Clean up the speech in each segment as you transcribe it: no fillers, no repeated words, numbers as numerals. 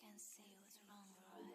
Can't say what's wrong, right?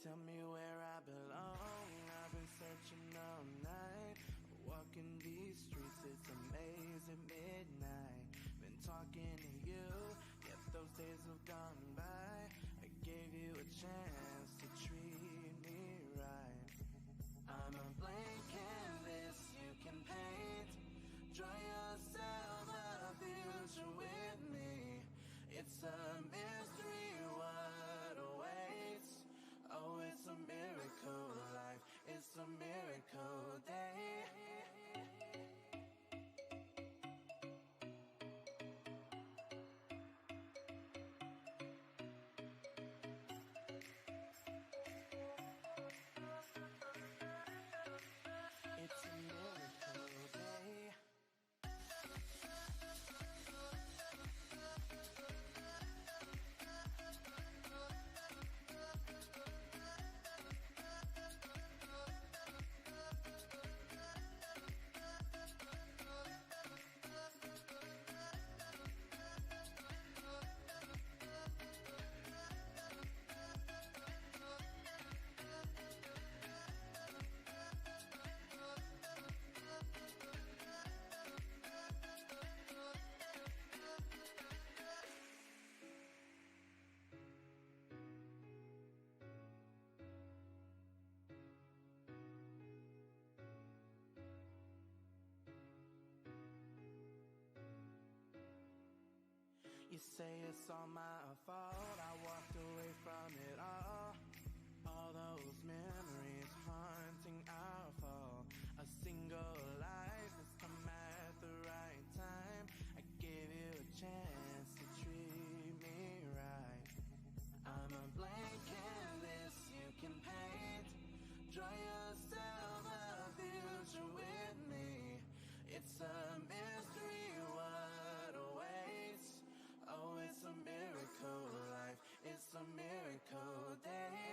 Tell me where I belong. I've been searching all night. Walking these streets, it's a maze at midnight. Been talking to you, yet those days have gone by. I gave you a chance to treat me right. I'm a blank canvas you can paint. Draw yourself a future with me. It's a mystery what awaits. Oh, it's a miracle life. It's a miracle day. You say it's all my fault, I walked away from it all those memories haunting our fall. A single life has come at the right time. I gave you a chance to treat me right. I'm a blank canvas you can paint. Draw yourself a future with me. It's a mystery what awaits. Oh, it's a miracle life. It's a miracle day.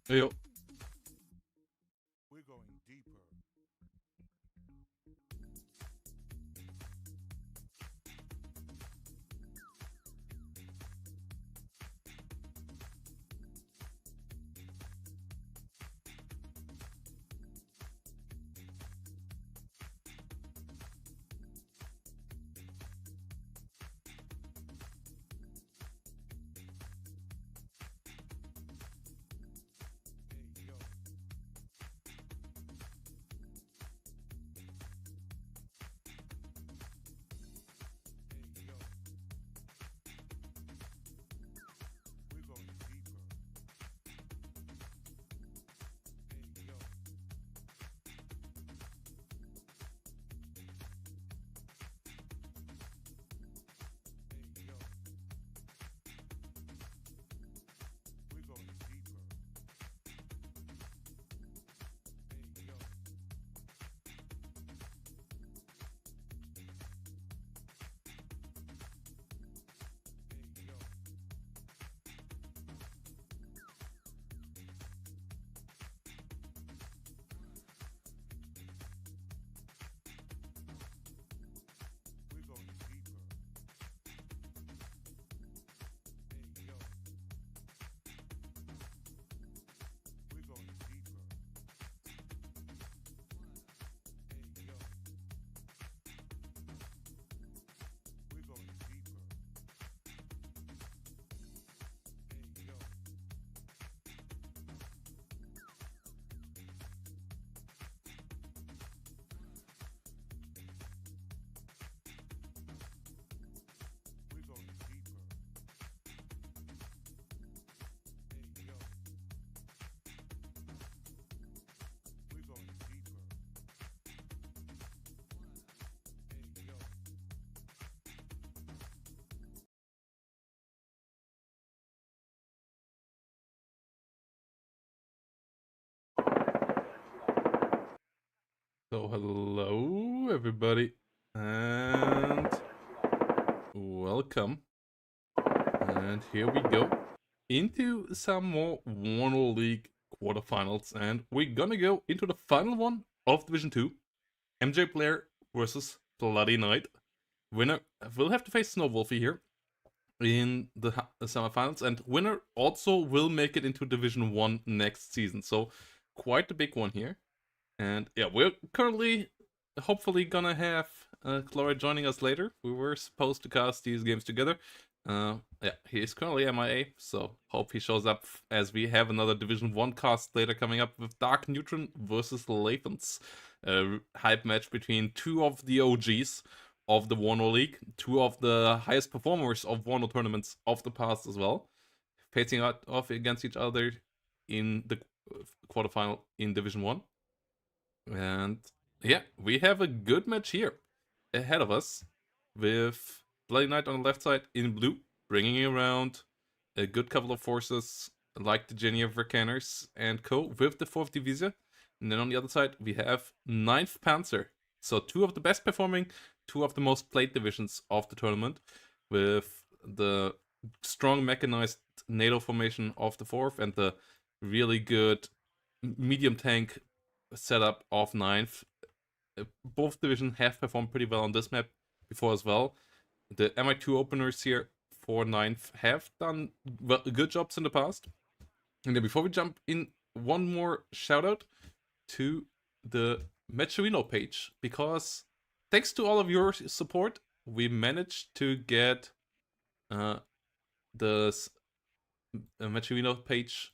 Hey, yo. We're going deeper. Hey, yo. Hey, yo. We're going deeper. Hey, yo. Hey, yo. We're going deeper. Hey, yo. Hey, yo. We're going deeper. Hey, yo. We're going deeper. Hey, yo. We're going deeper. Hey, yo. We're going deeper. Hey, yo. We're going deeper. Hey, yo. So hello everybody and welcome, and here we go into some more WARNO League quarterfinals, and we're gonna go into the final one of Division 2, Mjblair versus BloodyKnight. Winner will have to face Snowwolfie here in the semifinals, and winner also will make it into Division 1 next season, so quite a big one here. And yeah, we're currently hopefully gonna have Chloe joining us later. We were supposed to cast these games together. Yeah, he is currently MIA, so hope he shows up as we have another Division 1 cast later coming up with Darkneutron versus Lathans. Hype match between two of the OGs. of the WARNO League, 2 of the highest performers of WARNO tournaments of the past as well, facing off against each other in the quarterfinal in Division 1. And yeah, we have a good match here ahead of us, with BloodyKnight on the left side in blue, bringing around a good couple of forces like the Genevieve Canners and co. with the 4th Division. And then on the other side, we have 9th Panzer. So 2 of the best performing, 2 of the most played divisions of the tournament, with the strong mechanized NATO formation of the 4th and the really good medium tank setup of 9th. Both divisions have performed pretty well on this map before as well. The MI2 openers here for 9th have done good jobs in the past. And then before we jump in, one more shout out to the Mjblair page, because thanks to all of your support, we managed to get the Mjblair page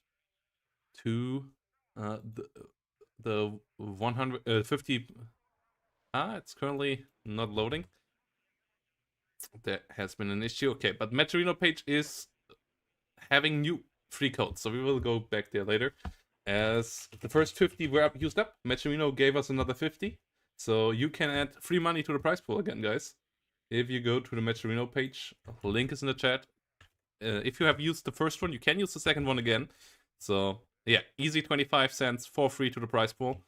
to the 150. It's currently not loading. There has been an issue. Okay, but Mjblair page is having new free codes, so we will go back there later. As the first 50 were used up, Mjblair gave us another 50. So you can add free money to the prize pool again, guys. If you go to the Mjblair page, link is in the chat. If you have used the first one, you can use the second one again. So yeah, easy 25 cents for free to the prize pool.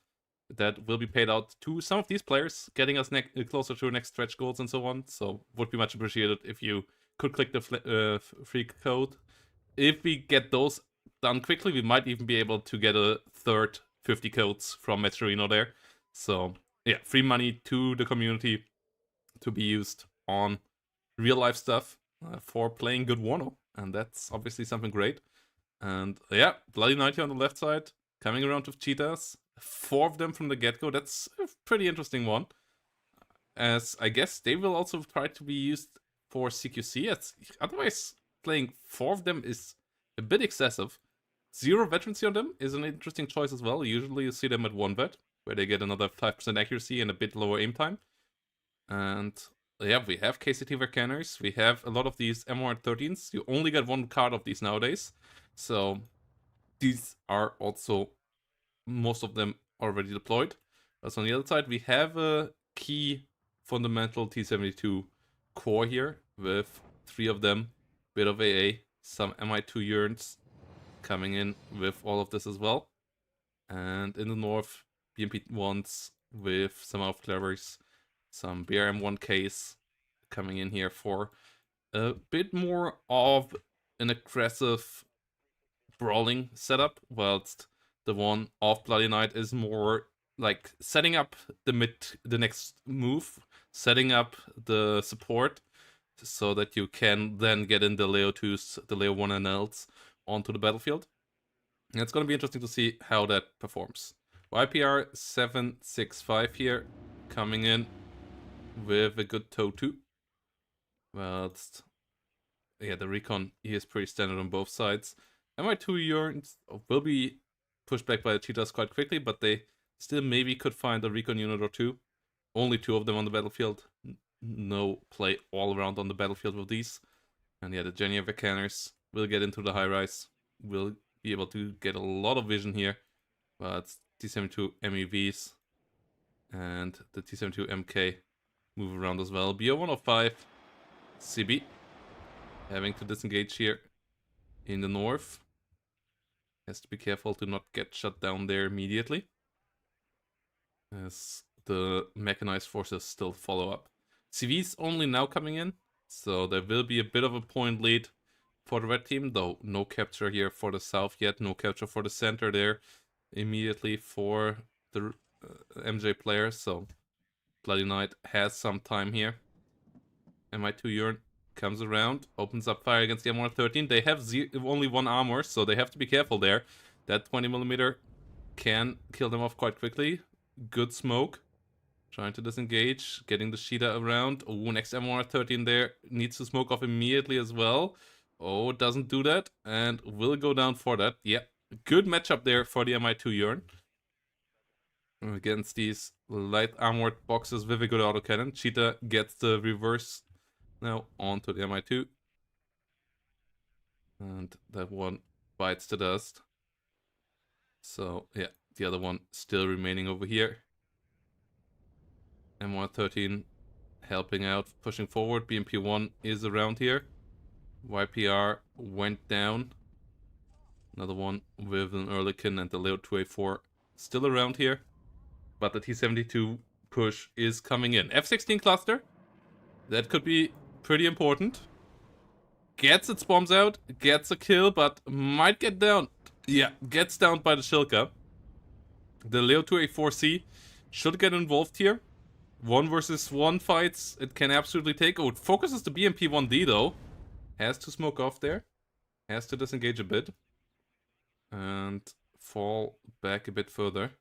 That will be paid out to some of these players, getting us closer to next stretch goals and so on. So would be much appreciated if you could click the free code. If we get those done quickly, we might even be able to get a third 50 codes from Mjblair there. So yeah, free money to the community to be used on real life stuff for playing good WARNO. And that's obviously something great. And yeah, BloodyKnight here on the left side, coming around with cheetahs. 4 of them from the get-go. That's a pretty interesting one, as I guess they will also try to be used for CQC. Otherwise, playing 4 of them is a bit excessive. 0 veterancy on them is an interesting choice as well. Usually you see them at 1 vet, where they get another 5% accuracy and a bit lower aim time. And yeah, we have KCT Vercanners. We have a lot of these M113s. You only get 1 card of these nowadays. So these are also, most of them already deployed. But on the other side, we have a key fundamental T72 core here with 3 of them, bit of AA, some MI2 Yearns coming in with all of this as well. And in the north, BMP1s with some of Clevers, some BRM1Ks coming in here for a bit more of an aggressive brawling setup, whilst the one of BloodyKnight is more like setting up the next move, setting up the support, so that you can then get in the Leo 2s, the Leo 1NLs onto the battlefield. And it's going to be interesting to see how that performs. YPR 765 here, coming in with a good toe 2. Whilst yeah, the recon here is pretty standard on both sides. MI2 Yearns will be pushed back by the cheetahs quite quickly, but they still maybe could find a recon unit or 2. Only 2 of them on the battlefield. No play all around on the battlefield with these. And yeah, the Genevieve Canners will get into the high rise. Will be able to get a lot of vision here. But T72 MEVs and the T72 MK move around as well. BO105 CB having to disengage here in the north. Has to be careful to not get shut down there immediately, as the mechanized forces still follow up. CV's only now coming in, so there will be a bit of a point lead for the red team, though no capture here for the south yet, no capture for the center there immediately for the Mjblair, so BloodyKnight has some time here. MI2 Yearn comes around, opens up fire against the M113. They have only 1 armor, so they have to be careful there. That 20mm can kill them off quite quickly. Good smoke. Trying to disengage, getting the Sheeta around. Oh, next M113 there needs to smoke off immediately as well. Oh, doesn't do that, and will go down for that. Yeah, good matchup there for the MI2 Yearn against these light armored boxes with a good autocannon. Cheetah gets the reverse now onto the Mi2. And that one bites the dust. So, yeah, the other one still remaining over here. M113 helping out, pushing forward. BMP1 is around here. YPR went down. Another one with an Ehrlichien and the Leo 2A4 still around here. But the T-72 push is coming in. F-16 cluster. That could be pretty important. Gets its bombs out, gets a kill, but might get down. Yeah, gets down by the Shilka. The Leo 2A4C should get involved here. 1 versus 1 fights, it can absolutely take. Oh, it focuses the BMP1D though. Has to smoke off there. Has to disengage a bit. And fall back a bit further.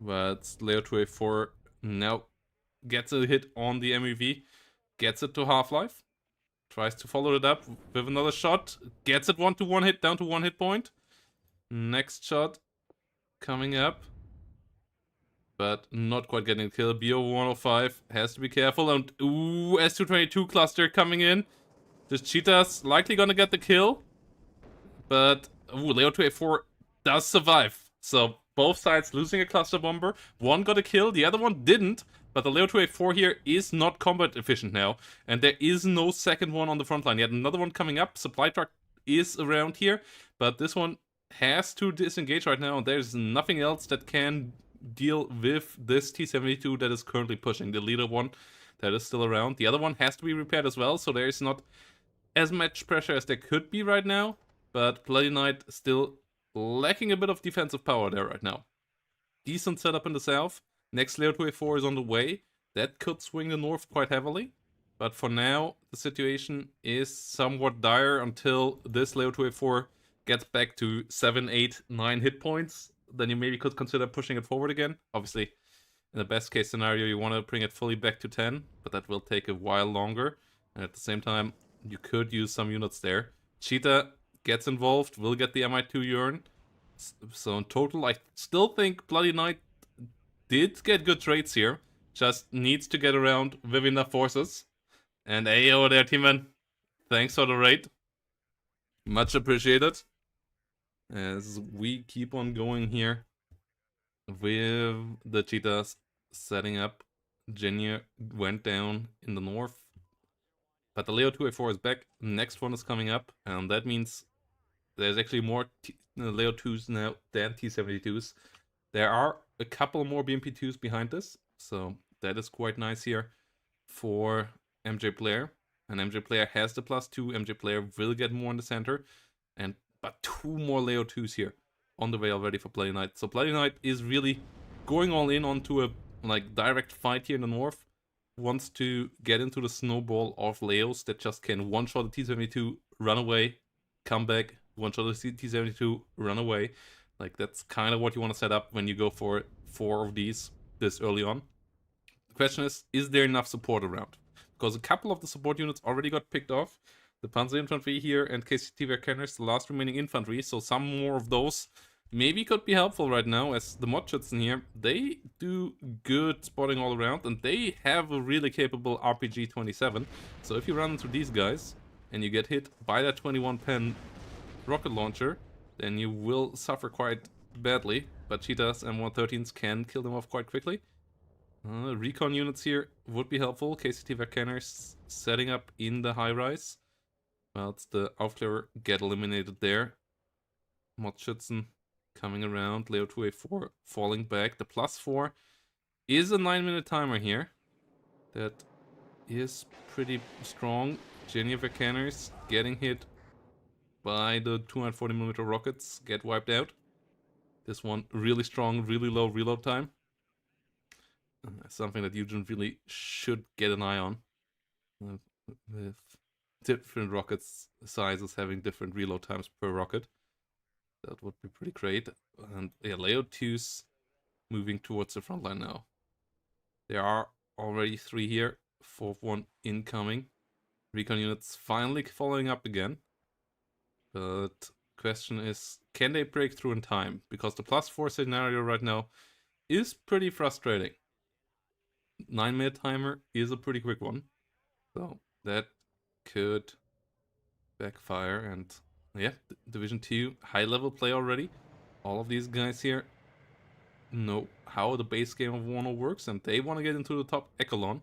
But Leo 2A4 now gets a hit on the MEV. Gets it to half-life. Tries to follow it up with another shot. Gets it 1-to-1 hit, down to 1 hit point. Next shot coming up. But not quite getting a kill. BO105 has to be careful. And ooh, S222 cluster coming in. This Cheetah's likely gonna get the kill. But ooh, Leo 2A4 does survive. So both sides losing a cluster bomber. One got a kill, the other one didn't. But the Leo 2A4 here is not combat efficient now. And there is no second one on the front line yet. Another one coming up. Supply truck is around here. But this one has to disengage right now. And there's nothing else that can deal with this T-72 that is currently pushing. The leader one that is still around. The other one has to be repaired as well. So there is not as much pressure as there could be right now. But BloodyKnight still lacking a bit of defensive power there right now. Decent setup in the south. Next Leo 2A4 is on the way. That could swing the north quite heavily. But for now, the situation is somewhat dire until this Leo 2A4 gets back to 7, 8, 9 hit points. Then you maybe could consider pushing it forward again. Obviously, in the best case scenario, you want to bring it fully back to 10. But that will take a while longer. And at the same time, you could use some units there. Cheetah gets involved, will get the Mi2 urn. So in total, I still think BloodyKnight did get good trades here. Just needs to get around with enough forces. And hey, over there, teamman. Thanks for the raid. Much appreciated. As we keep on going here with the Cheetahs setting up. Genia went down in the north. But the Leo 2A4 is back. Next one is coming up. And that means there's actually more Leo 2s now than T-72s. There are a couple more BMP2s behind this. So that is quite nice here for Mjblair. And Mjblair has the +2. Mjblair will get more in the center. But 2 more Leo 2s here on the way already for BloodyKnight. So BloodyKnight is really going all in onto a direct fight here in the north. Wants to get into the snowball of Leos that just can one-shot the T-72, run away, come back, one-shot the T-72, run away. That's kind of what you want to set up when you go for 4 of these this early on. The question is there enough support around? Because a couple of the support units already got picked off. The Panzer Infantry here and KCT Verkenners, the last remaining infantry. So some more of those maybe could be helpful right now, as the Modschützen here, they do good spotting all around. And they have a really capable RPG-27. So if you run into these guys and you get hit by that 21 pen rocket launcher, then you will suffer quite badly. But Cheetahs and 113s can kill them off quite quickly. Recon units here would be helpful. KCT Verkenners setting up in the high-rise. Well, it's the Aufklärer get eliminated there. Modschützen coming around. Leo 2A4 falling back. The +4 is a 9-minute timer here. That is pretty strong. Genia Verkenners getting hit by the 240mm rockets, get wiped out. This one really strong, really low reload time. Something that Eugen really should get an eye on. With different rockets sizes having different reload times per rocket. That would be pretty great. And yeah, Leo 2s moving towards the front line now. There are already 3 here. 4th one incoming. Recon units finally following up again. But question is, can they break through in time? Because the +4 scenario right now is pretty frustrating. 9-minute timer is a pretty quick one. So that could backfire. And yeah, Division 2 high level play already. All of these guys here know how the base game of WARNO works, and they want to get into the top echelon.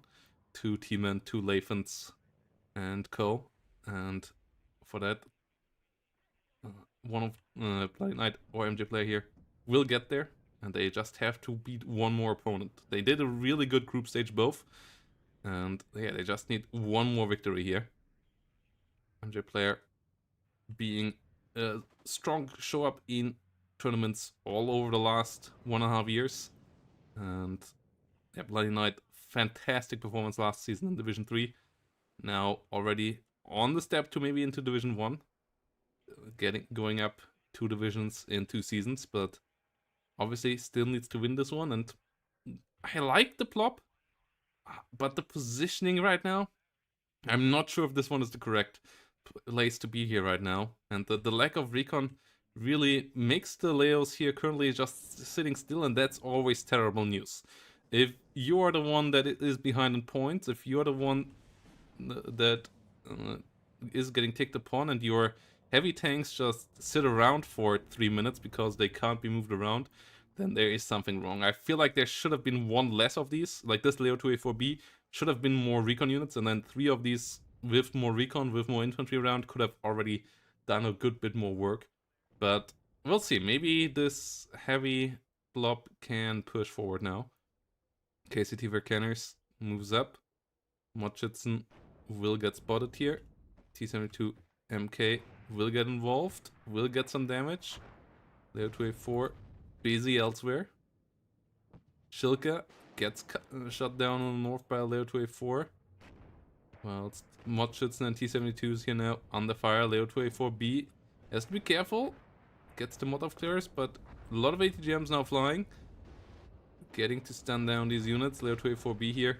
2 T-Men, 2 Lathans, and co. And for that, one of BloodyKnight or Mjblair here will get there, and they just have to beat one more opponent. They did a really good group stage both, and yeah, they just need one more victory here. Mjblair being a strong show up in tournaments all over the last 1.5 years, and yeah, BloodyKnight, fantastic performance last season in Division 3. Now already on the step to maybe into Division 1, going up 2 divisions in 2 seasons, but obviously still needs to win this one. And I like the plop, but the positioning right now, I'm not sure if this one is the correct place to be here right now. And the lack of recon really makes the Leos here currently just sitting still, and that's always terrible news. If you are the one that is behind in points, if you are the one that is getting ticked upon, and your heavy tanks just sit around for 3 minutes because they can't be moved around, then there is something wrong. I feel like there should have been one less of these. Like this Leo 2A4B should have been more recon units, and then 3 of these with more recon, with more infantry around, could have already done a good bit more work. But we'll see. Maybe this heavy blob can push forward now. KCT Verkenners moves up. Mjblair will get spotted here. T72 MK will get involved, will get some damage. Leo 2A4 busy elsewhere. Shilka gets shot down on the north by Leo 2A4. Well, it's Mjblair and T72s here now under fire. Leo 2A4B has to be careful. Gets the mod of clears, but a lot of ATGMs now flying. Getting to stun down these units. Leo 2A4B here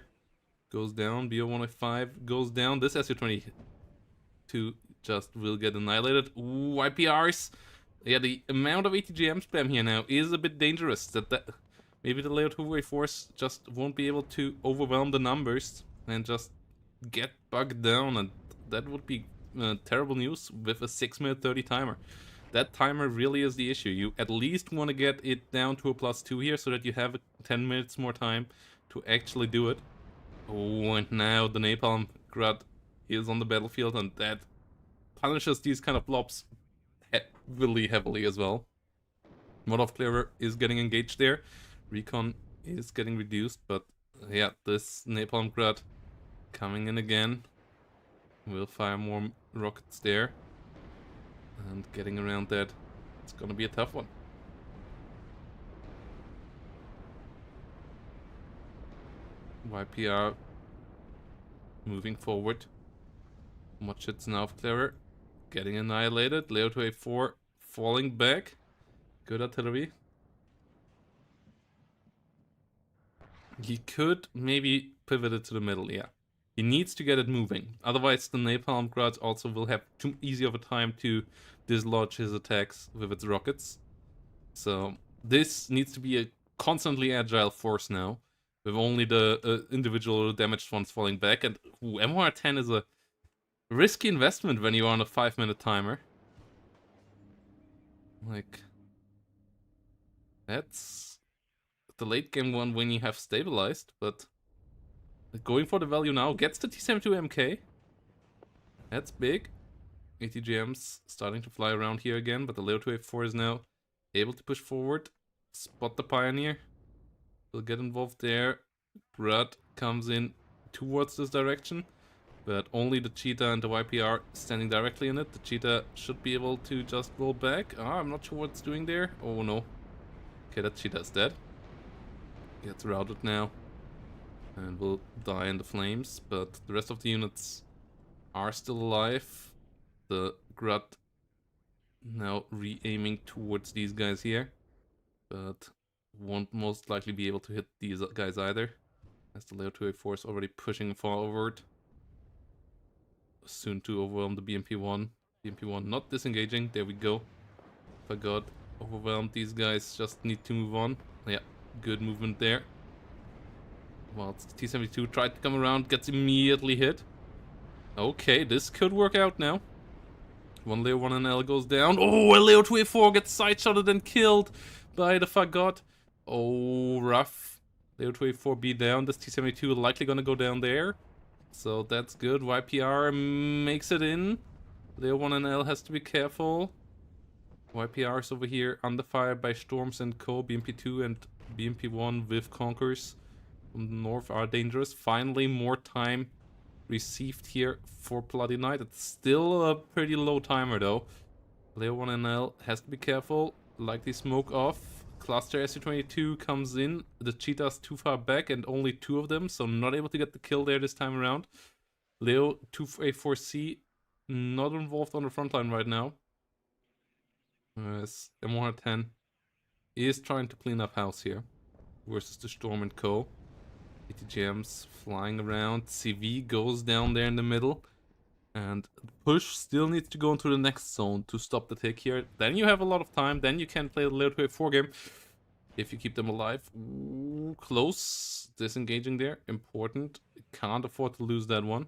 goes down. BO105 goes down. This SU22 just will get annihilated. Ooh, IPRs. Yeah, the amount of ATGM spam here now is a bit dangerous. That maybe the Leo 2A4s just won't be able to overwhelm the numbers and just get bugged down, and that would be terrible news with a 6-minute 30 timer. That timer really is the issue. You at least want to get it down to a +2 here so that you have 10 minutes more time to actually do it. Oh, and now the Napalm Grud is on the battlefield, and that punishes these kind of blobs really heavily as well. Mod of Clearer is getting engaged there. Recon is getting reduced, but yeah, this Napalm Grud coming in again. We'll fire more rockets there. And getting around that, it's gonna be a tough one. YPR moving forward. Mjblair now clearer. Getting annihilated. Leo 2A4 falling back. Good artillery. He could maybe pivot it to the middle, yeah. He needs to get it moving. Otherwise, the Napalm Grud also will have too easy of a time to dislodge his attacks with its rockets. So this needs to be a constantly agile force now, with only the individual damaged ones falling back. And MR10 is a risky investment when you're on a 5-minute timer. Like, that's the late game one when you have stabilized, but going for the value now, gets the T72 MK. That's big. ATGMs starting to fly around here again, but the Leo 2A4 is now able to push forward. Spot the Pioneer. Will get involved there. Grud comes in towards this direction, but only the Cheetah and the YPR standing directly in it. The Cheetah should be able to just roll back. I'm not sure what it's doing there. Oh no. Okay, that Cheetah's dead. Gets routed now and will die in the flames, but the rest of the units are still alive. The Grud now re-aiming towards these guys here, but won't most likely be able to hit these guys either, as the Leo 2A4 is already pushing forward, soon to overwhelm the BMP-1. BMP-1 not disengaging, there we go. Forgot, overwhelmed, these guys just need to move on. Yeah, Good movement there. Well, T-72 tried to come around, gets immediately hit. Okay, this could work out now. One Leo 1NL goes down. Oh, a Leo 2A4 gets side-shotted and killed by the Fagot. Oh, rough. Leo 2A4B down. This T-72 likely gonna go down there. So that's good. YPR makes it in. Leo 1NL has to be careful. YPR is over here under fire by Storms and Co. BMP2 and BMP1 with Conkers from the north are dangerous. Finally, more time received here for BloodyKnight. It's still a pretty low timer though. Leo 1NL has to be careful. Likely smoke off. Cluster SU-22 comes in. The cheetah's too far back and only 2 of them, so not able to get the kill there this time around. Leo 2A4C not involved on the front line right now. As M110 is trying to clean up house here versus the Storm and Co. ATGMs flying around. CV goes down there in the middle. And push still needs to go into the next zone to stop the tick here. Then you have a lot of time. Then you can play the Leo 2A4 game if you keep them alive. Ooh, close. Disengaging there. Important. Can't afford to lose that one.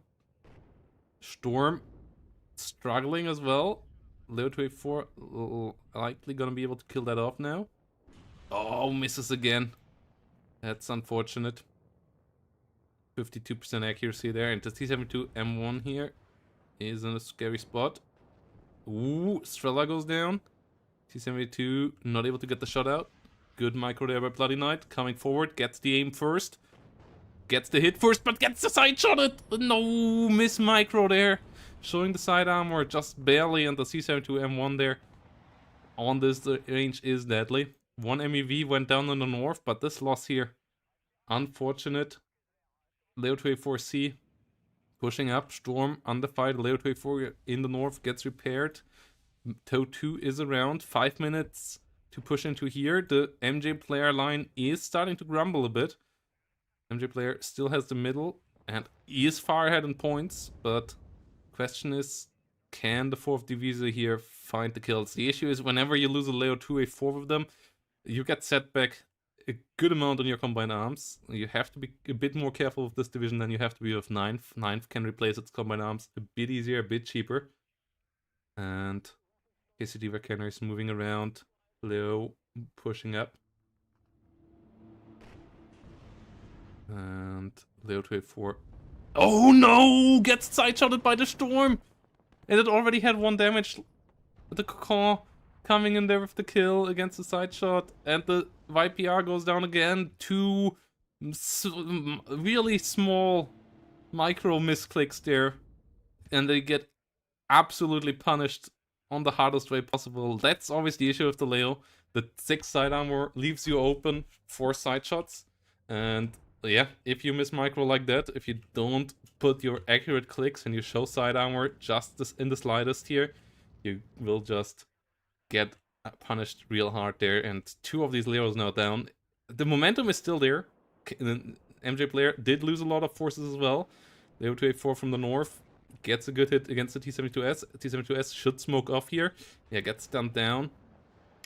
Storm struggling as well. Leo 2A4 likely gonna be able to kill that off now. Oh, misses again. That's unfortunate. 52% accuracy there. And the T-72 M1 here is in a scary spot. Ooh, Strela goes down. T-72 not able to get the shot out. Good micro there by BloodyKnight. Coming forward, gets the aim first. Gets the hit first, but gets the side shot it. No, miss micro there. Showing the side armor just barely, and the C-72 M1 there on this range is deadly. One MEV went down in the north, but this loss here, unfortunate. Leo 2A4C pushing up. Storm under fight. Leo 2A4 in the north gets repaired. Toe 2 is around. 5 minutes to push into here. The Mjblair line is starting to grumble a bit. Mjblair still has the middle and he is far ahead in points, but question is, can the 4th Divisa here find the kills? The issue is whenever you lose a Leo 2A4 with them, you get set back a good amount on your combined arms. You have to be a bit more careful with this division than you have to be with 9th. 9th can replace its combined arms a bit easier, a bit cheaper. And KCD Verkenner is moving around. Leo pushing up. And Leo 2A4. Oh no! Gets side-shotted by the Storm! And it already had 1 damage. The Cocon coming in there with the kill against the side shot. And the YPR goes down again. 2 really small micro misclicks there. And they get absolutely punished on the hardest way possible. That's always the issue with the Leo. The 6 side armor leaves you open for side shots. And yeah, if you miss micro like that, if you don't put your accurate clicks and you show side armor just in the slightest here, you will just get punished real hard there. And 2 of these Leos now down. The momentum is still there. Mjblair did lose a lot of forces as well. Leo 2A4 from the north gets a good hit against the T-72S. T-72S should smoke off here. Yeah, gets stunned down.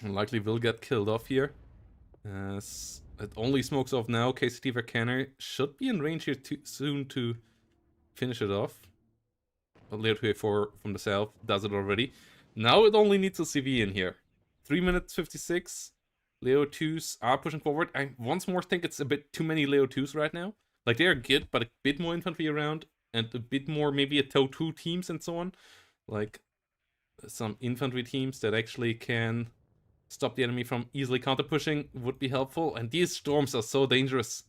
And likely will get killed off here. It only smokes off now. KCT Verkenner should be in range here soon to finish it off. But Leo 2A4 from the south does it already. Now it only needs a CV in here. 3 minutes 56. Leo 2s are pushing forward. I once more think it's a bit too many Leo 2s right now. Like, they are good, but a bit more infantry around. And a bit more maybe a Toe 2 teams and so on. Like, some infantry teams that actually can stop the enemy from easily counter-pushing would be helpful. And these Storms are so dangerous.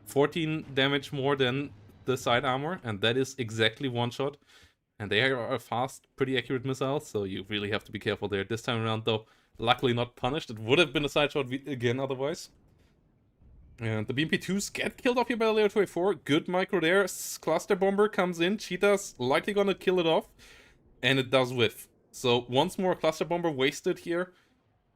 14 damage more than the side armor, and that is exactly 1 shot. And they are a fast, pretty accurate missile, so you really have to be careful there. This time around, though, luckily not punished. It would have been a side shot again otherwise. And the BMP2s get killed off here by the Leo 2A4. Good micro there. Cluster Bomber comes in. Cheetah's likely gonna kill it off. And it does whiff. So once more, Cluster Bomber wasted here.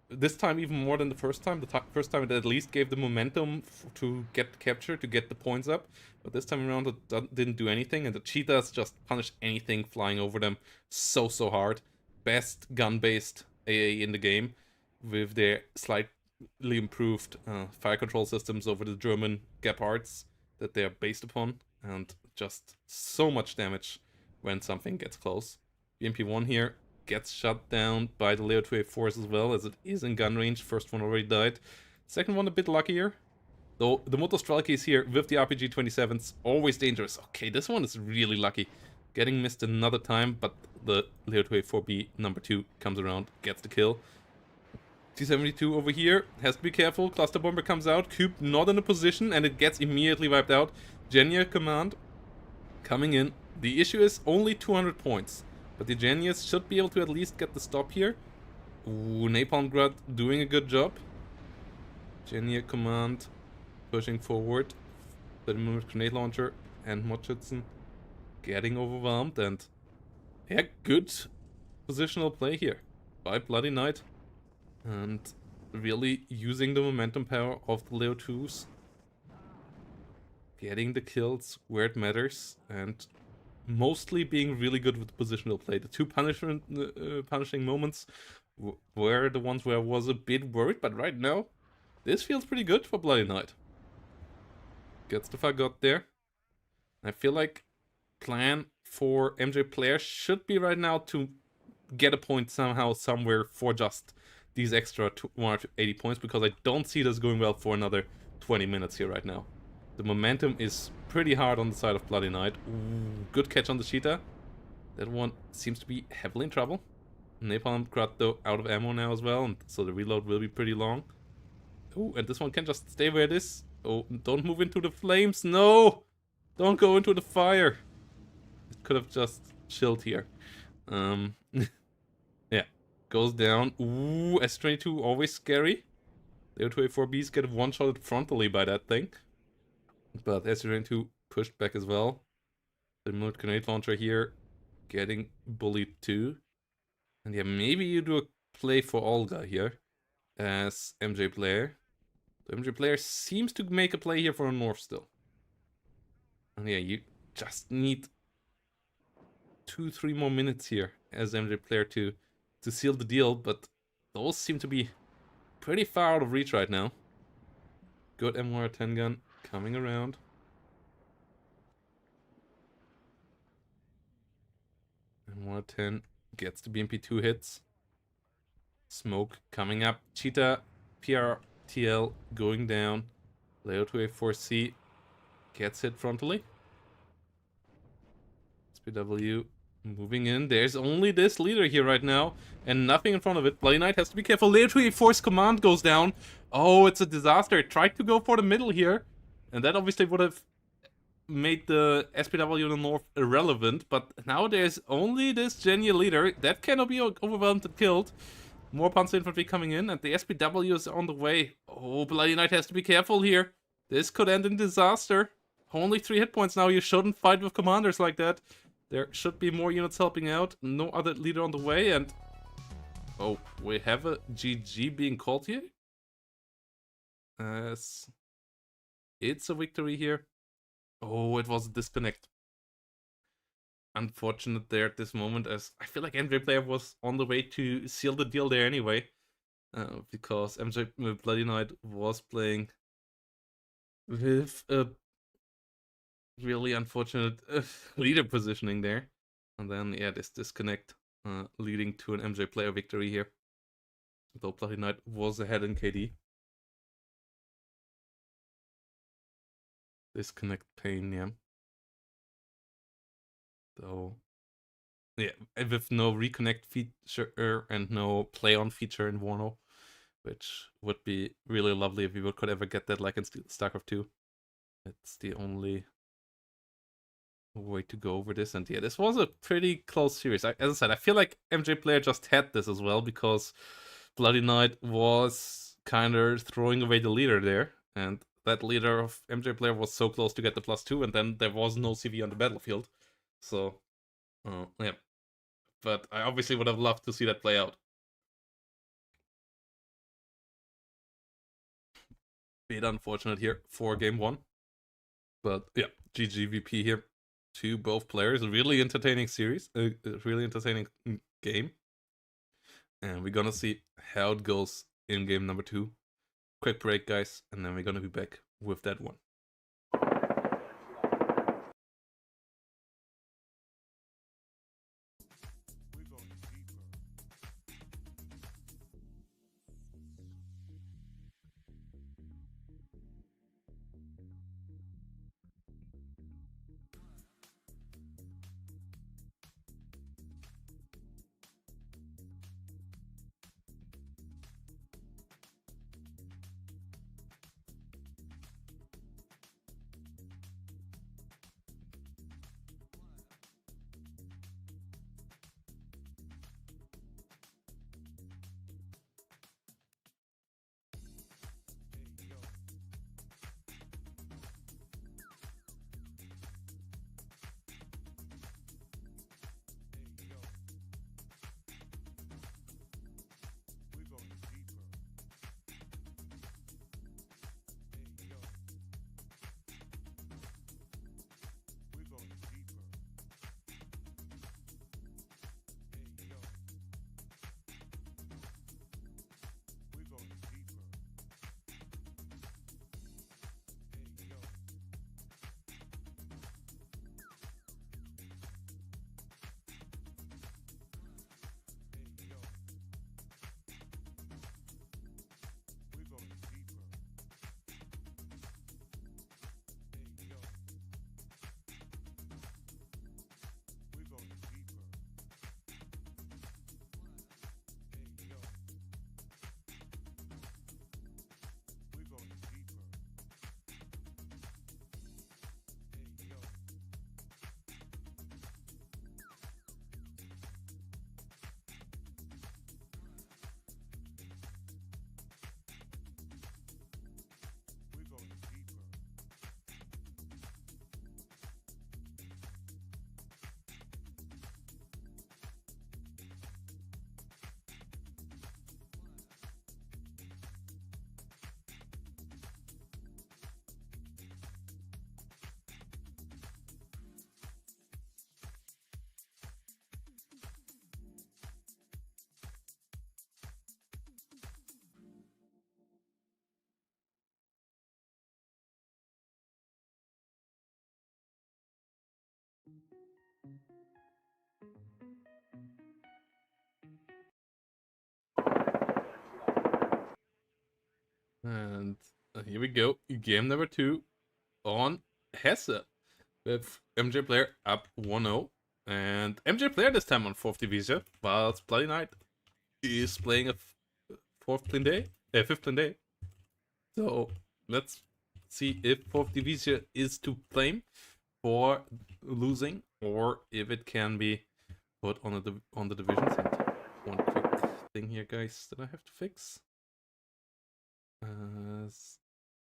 This time even more than the first time. The first time it at least gave the momentum to get the capture, to get the points up. But this time around it didn't do anything. And the Cheetahs just punished anything flying over them so hard. Best gun-based AA in the game. With their slight improved fire control systems over the German Gepards that they are based upon, and just so much damage when something gets close. BMP1 here gets shut down by the Leo 2A4s as well, as it is in gun range. First one already died. Second one a bit luckier. Though the Motostrelkis here with the RPG 27s, always dangerous. Okay, this one is really lucky. Getting missed another time, but the Leo 2A4B number 2 comes around, gets the kill. T72 over here has to be careful. Cluster Bomber comes out. Cube not in a position, and it gets immediately wiped out. Genya command coming in. The issue is only 200 points, but the Genius should be able to at least get the stop here. Ooh, Napalm Grud doing a good job. Genya command pushing forward. 30mm grenade launcher and Mochitsen getting overwhelmed, and yeah, good positional play here by BloodyKnight. And really using the momentum power of the Leo 2s. Getting the kills where it matters, and mostly being really good with positional play. The two punishing moments were the ones where I was a bit worried, but right now, this feels pretty good for BloodyKnight. Gets the Fagot there. I feel like plan for Mjblair should be right now to get a point somehow, somewhere for just these extra 180 points, because I don't see this going well for another 20 minutes here right now. The momentum is pretty hard on the side of BloodyKnight. Ooh, good catch on the Cheetah. That one seems to be heavily in trouble. Napalm Grud though out of ammo now as well, and so the reload will be pretty long. Oh, and this one can just stay where it is. Oh, don't move into the flames. No! Don't go into the fire. It could have just chilled here. Yeah. Goes down. Ooh, S22 always scary. The O2A4Bs get one-shotted frontally by that thing. But S22 pushed back as well. The remote grenade launcher here getting bullied too. And yeah, maybe you do a play for Olga here as Mjblair. So Mjblair seems to make a play here for a North still. And yeah, you just need 2-3 more minutes here as Mjblair to seal the deal, but those seem to be pretty far out of reach right now. Good MR10 gun coming around. MR10 gets the BMP2 hits. Smoke coming up. Cheetah, PRTL going down. Leo 2A4C gets hit frontally. SPW moving in. There's only this leader here right now, and nothing in front of it. BloodyKnight has to be careful. Leo 2A4's command goes down. Oh, it's a disaster. It tried to go for the middle here, and that obviously would have made the SPW in the north irrelevant, but now there's only this Genya leader. That cannot be overwhelmed and killed. More Panzer Infantry coming in, and the SPW is on the way. Oh, BloodyKnight has to be careful here. This could end in disaster. Only 3 hit points now. You shouldn't fight with commanders like that. There should be more units helping out. No other leader on the way, and... oh, we have a GG being called here? As... it's a victory here. Oh, it was a disconnect. Unfortunate there at this moment, as I feel like Mjblair was on the way to seal the deal there anyway. Because BloodyKnight was playing with a really unfortunate leader positioning there. And then, yeah, this disconnect leading to an Mjblair victory here. Though BloodyKnight was ahead in KD. Disconnect pain, yeah. So, yeah, with no reconnect feature and no play on feature in WARNO, which would be really lovely if we could ever get that like in StarCraft 2. It's the only way to go over this. And yeah, this was a pretty close series. As I said, I feel like Mjblair just had this as well, because BloodyKnight was kind of throwing away the leader there, and that leader of Mjblair was so close to get the +2, and then there was no CV on the battlefield. So, yeah. But I obviously would have loved to see that play out. Bit unfortunate here for game 1. But yeah, GG VP here to both players. A really entertaining series. A really entertaining game. And we're gonna see how it goes in game number 2. quick break, guys, and then we're gonna be back with that one. We're going deeper. Hey, yo. Hey, yo. We're going deeper. Hey, yo. We're going deeper. Hey, yo. We're going deeper. Hey, yo. Hey, yo. We're going deeper. Hey, yo. We're going deeper. Hey, yo. We're going deeper. Hey, yo. We're going deeper. And here we go. Game number 2 on Hesse with Mjblair up 1-0. And Mjblair this time on 4th division, whilst BloodyKnight is playing a 4th clean day, 5th clean day. So let's see if 4th division is to blame for losing, or if it can be put on the divisions. And one quick thing here, guys, that I have to fix.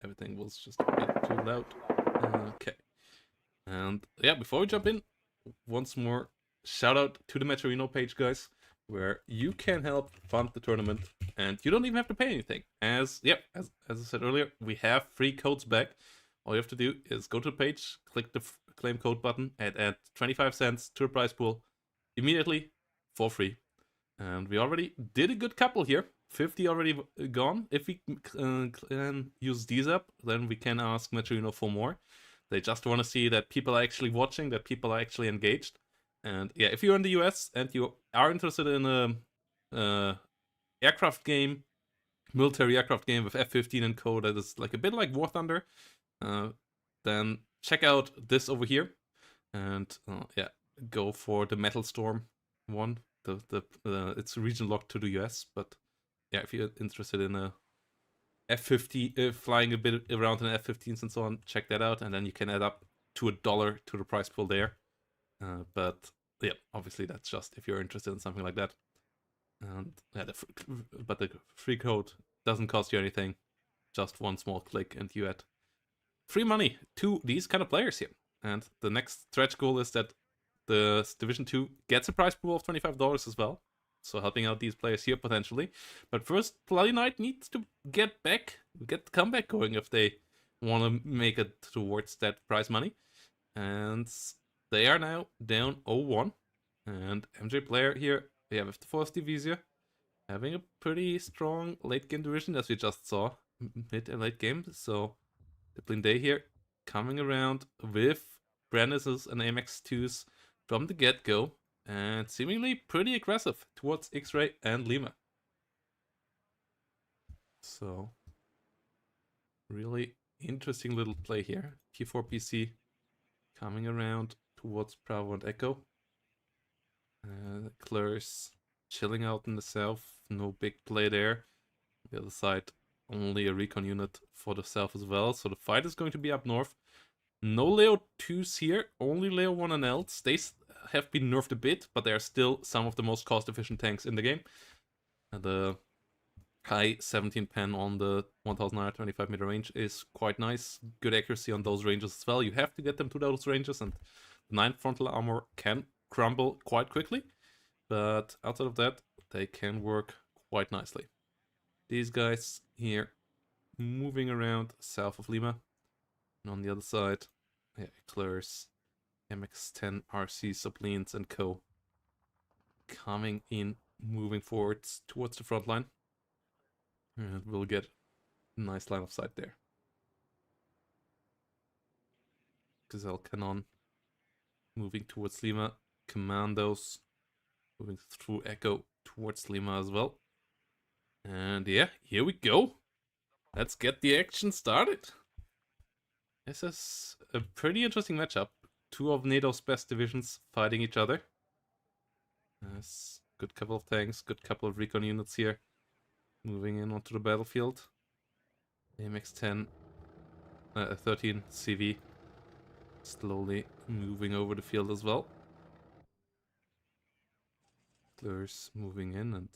Everything was just a bit too loud. Okay. And yeah, before we jump in, once more, shout out to the Metrino page, guys, where you can help fund the tournament, and you don't even have to pay anything. As I said earlier, we have free codes back. All you have to do is go to the page, click the claim code button, and add 25 cents to the prize pool immediately for free. And we already did a good couple here. 50 already gone. If we can use these up, then we can ask Metrino for more. They just want to see that people are actually watching, that people are actually engaged. And yeah, if you're in the US and you are interested in a aircraft game, military aircraft game with F-15 and co, that is like a bit like War Thunder, then check out this over here. And yeah, go for the Metal Storm one. It's region locked to the US, but yeah, if you're interested in a F-15, flying a bit around in F-15s and so on, check that out, and then you can add up to $1 to the prize pool there. But yeah, obviously that's just if you're interested in something like that. And yeah, but the free code doesn't cost you anything, just one small click, and you add free money to these kind of players here. And the next stretch goal is that the Division 2 gets a prize pool of $25 as well. So helping out these players here potentially. But first, BloodyKnight needs to get the comeback going if they want to make it towards that prize money. And they are now down 0-1. And Mjblair here, we have the 4th division, having a pretty strong late game division as we just saw. mid and late game. So the Blinde here coming around with Brandis's and AMX2s from the get-go, and seemingly pretty aggressive towards X-Ray and Lima. So really interesting little play here. T4 PC coming around towards Bravo and Echo. Claire's chilling out in the south, no big play there. The other side, only a recon unit for the south as well. So the fight is going to be up north. No Leo 2s here, only Leo 1 and Ls. They have been nerfed a bit, but they are still some of the most cost-efficient tanks in the game. And the high 17 pen on the 1925 meter range is quite nice. Good accuracy on those ranges as well. You have to get them to those ranges, and the 9 frontal armor can crumble quite quickly. But outside of that, they can work quite nicely. These guys here moving around south of Lima. And on the other side, yeah, Eclairs, MX10, RC, Sublines, and Co. coming in, moving forwards towards the front line. And we'll get a nice line of sight there. Gazelle Cannon moving towards Lima. Commandos moving through Echo towards Lima as well. And yeah, here we go. Let's get the action started. This is a pretty interesting matchup. Two of NATO's best divisions fighting each other. Yes, good couple of tanks, good couple of recon units here. Moving in onto the battlefield. AMX-10, 13 CV. Slowly moving over the field as well. Clears moving in, and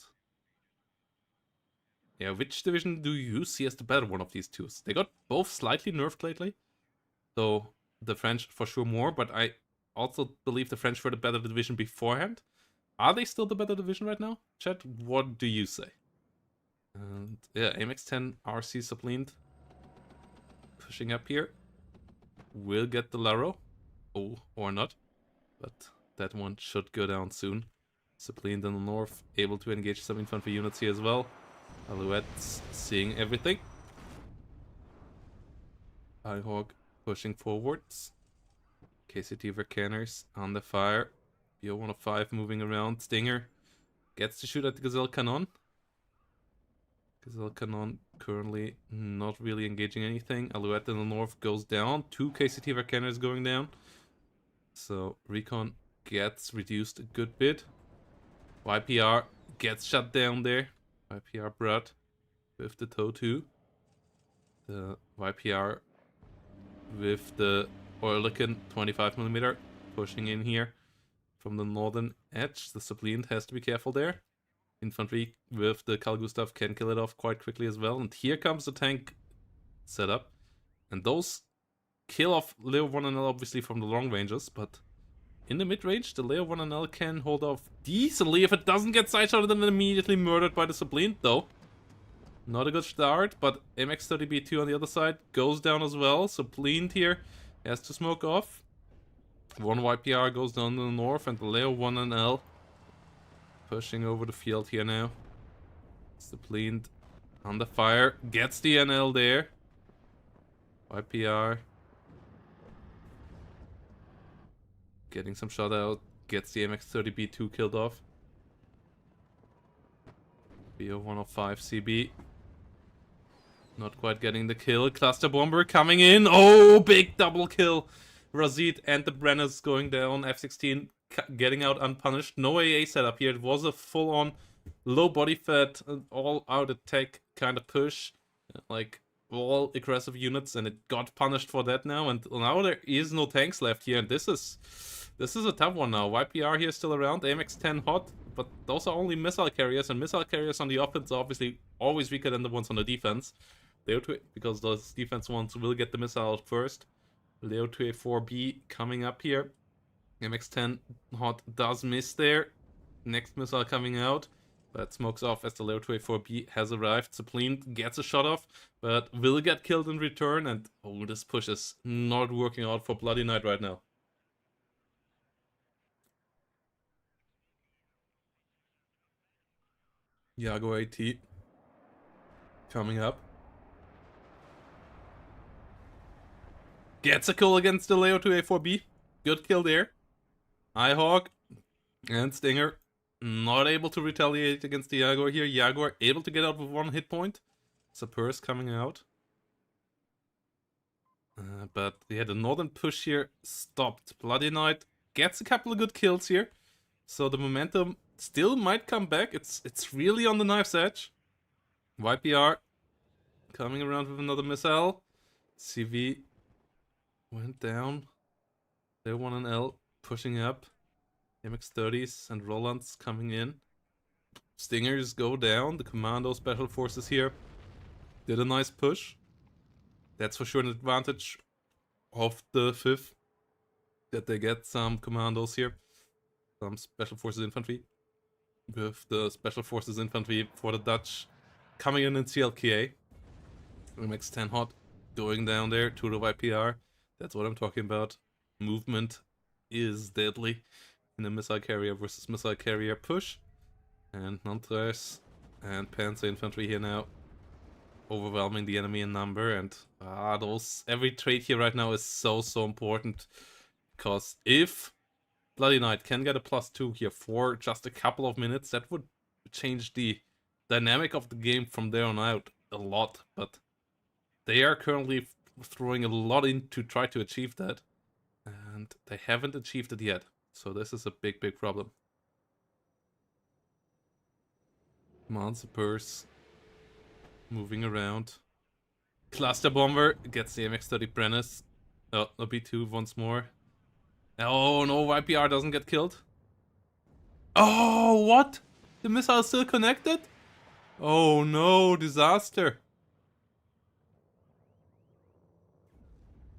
yeah, which division do you see as the better one of these two? They got both slightly nerfed lately. So the French for sure more, but I also believe the French were the better division beforehand. Are they still the better division right now? Chat, what do you say? And yeah, AMX-10 RC subleaned. Pushing up here. Will get the Laro. Oh, or not. But that one should go down soon. Subleaned in the north, able to engage some infantry units here as well. Alouette's seeing everything. Hawk pushing forwards. KCT Vercanners on the fire. BO105 moving around. Stinger gets to shoot at the Gazelle Cannon. Gazelle Cannon currently not really engaging anything. Alouette in the north goes down. 2 KCT Vercanners going down. So Recon gets reduced a good bit. YPR gets shut down there. YPR Brad with the TOW 2. The YPR with the Oerlikon 25mm pushing in here from the northern edge. The Sublime has to be careful there. Infantry with the Carl Gustav can kill it off quite quickly as well. And here comes the tank setup. And those kill off Leo 1 and L obviously from the long ranges, but in the mid-range, the Leo 1 and L can hold off decently if it doesn't get side-shotted and then immediately murdered by the Sublime, though. Not a good start, but MX30B2 on the other side goes down as well. Sublime here has to smoke off. One YPR goes down to the north, and the Leo 1 and L pushing over the field here now. Sublime under fire, gets the NL there. YPR getting some shot out, gets the MX30B2 killed off. BO105 CB. Not quite getting the kill. Cluster Bomber coming in. Oh, big double kill. Razid and the Brenners going down. F-16 getting out unpunished. No AA setup here. It was a full-on low body fat, all-out attack kind of push. Like, all aggressive units, and it got punished for that now. And now there is no tanks left here, and this is a tough one now. YPR here still around. AMX-10 hot, but those are only missile carriers, and missile carriers on the offense are obviously always weaker than the ones on the defense. Leo 2, because those defense ones will get the missile out first. Leo 2A4B coming up here. MX-10 hot does miss there. Next missile coming out, but smokes off as the Leo 2A4B has arrived. Sublime gets a shot off, but will get killed in return. And oh, this push is not working out for BloodyKnight right now. Jago AT coming up. Gets a kill against the Leo 2A4B. Good kill there. Eyehawk and Stinger not able to retaliate against the Jaguar here. Jaguar able to get out with 1 hit point. Sapurs coming out. But yeah, the northern push here stopped. BloodyKnight gets a couple of good kills here. So the momentum still might come back. It's really on the knife's edge. YPR coming around with another missile. CV went down. Div1&2 pushing up. MX-30s and Rolands coming in. Stingers go down. The Commando Special Forces here did a nice push. That's for sure an advantage of the 5th. That they get some commandos here. Some Special Forces infantry. With the Special Forces infantry for the Dutch coming in CLKA. MX-10 hot going down there to the YPR. That's what I'm talking about. Movement is deadly in a missile carrier versus missile carrier push. And Nantres and Panzer infantry here now overwhelming the enemy in number. And every trade here right now is so important, because if BloodyKnight can get a +2 here for just a couple of minutes, that would change the dynamic of the game from there on out a lot. But they are currently throwing a lot in to try to achieve that, and they haven't achieved it yet. So this is a big problem. Monsters moving around. Cluster Bomber gets the MX-30 Brennis. Oh, no, B2 once more. Oh no, YPR doesn't get killed. Oh, what? The missile is still connected? Oh no, disaster.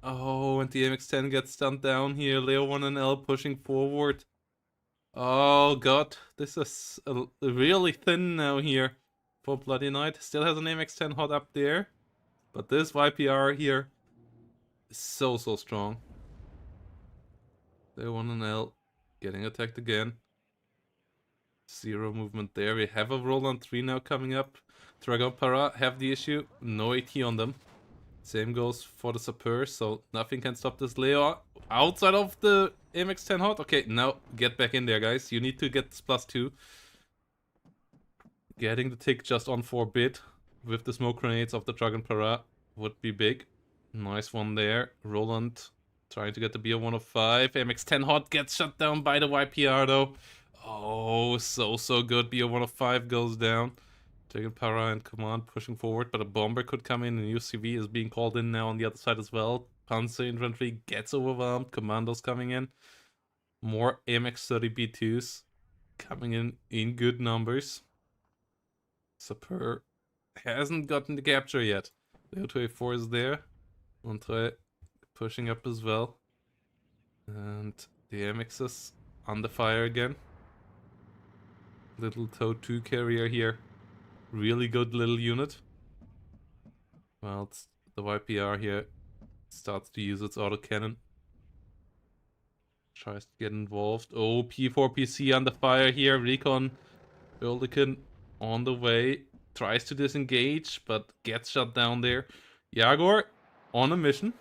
Oh, and the MX-10 gets stunned down here. Leo1&2 pushing forward. Oh god, this is really thin now here for BloodyKnight. Still has an MX-10 hot up there. But this YPR here is so strong. Leo1&2 getting attacked again. 0 movement there. We have a Roland 3 now coming up. Dragon Para have the issue. No AT on them. Same goes for the Sapper, so nothing can stop this Leo outside of the MX-10 hot. Okay, now get back in there, guys. You need to get this +2. Getting the tick just on 4-bit with the smoke grenades of the Dragon Para would be big. Nice one there. Roland trying to get the BO-105. MX-10 hot gets shut down by the YPR though. Oh, so good. BO-105 goes down. Dragon Para and Command pushing forward, but a bomber could come in, and UCV is being called in now on the other side as well. Panzer infantry gets overwhelmed. Commandos coming in. More MX-30 B2s coming in good numbers. Sapper hasn't gotten the capture yet. Leo 2A4 is there. Montre pushing up as well. And the MXs under fire again. Little TOW 2 carrier here. Really good little unit. Well, the YPR here starts to use its autocannon. Tries to get involved. Oh, P4PC under fire here. Recon Bildican on the way. Tries to disengage, but gets shut down there. Jaguar on a mission.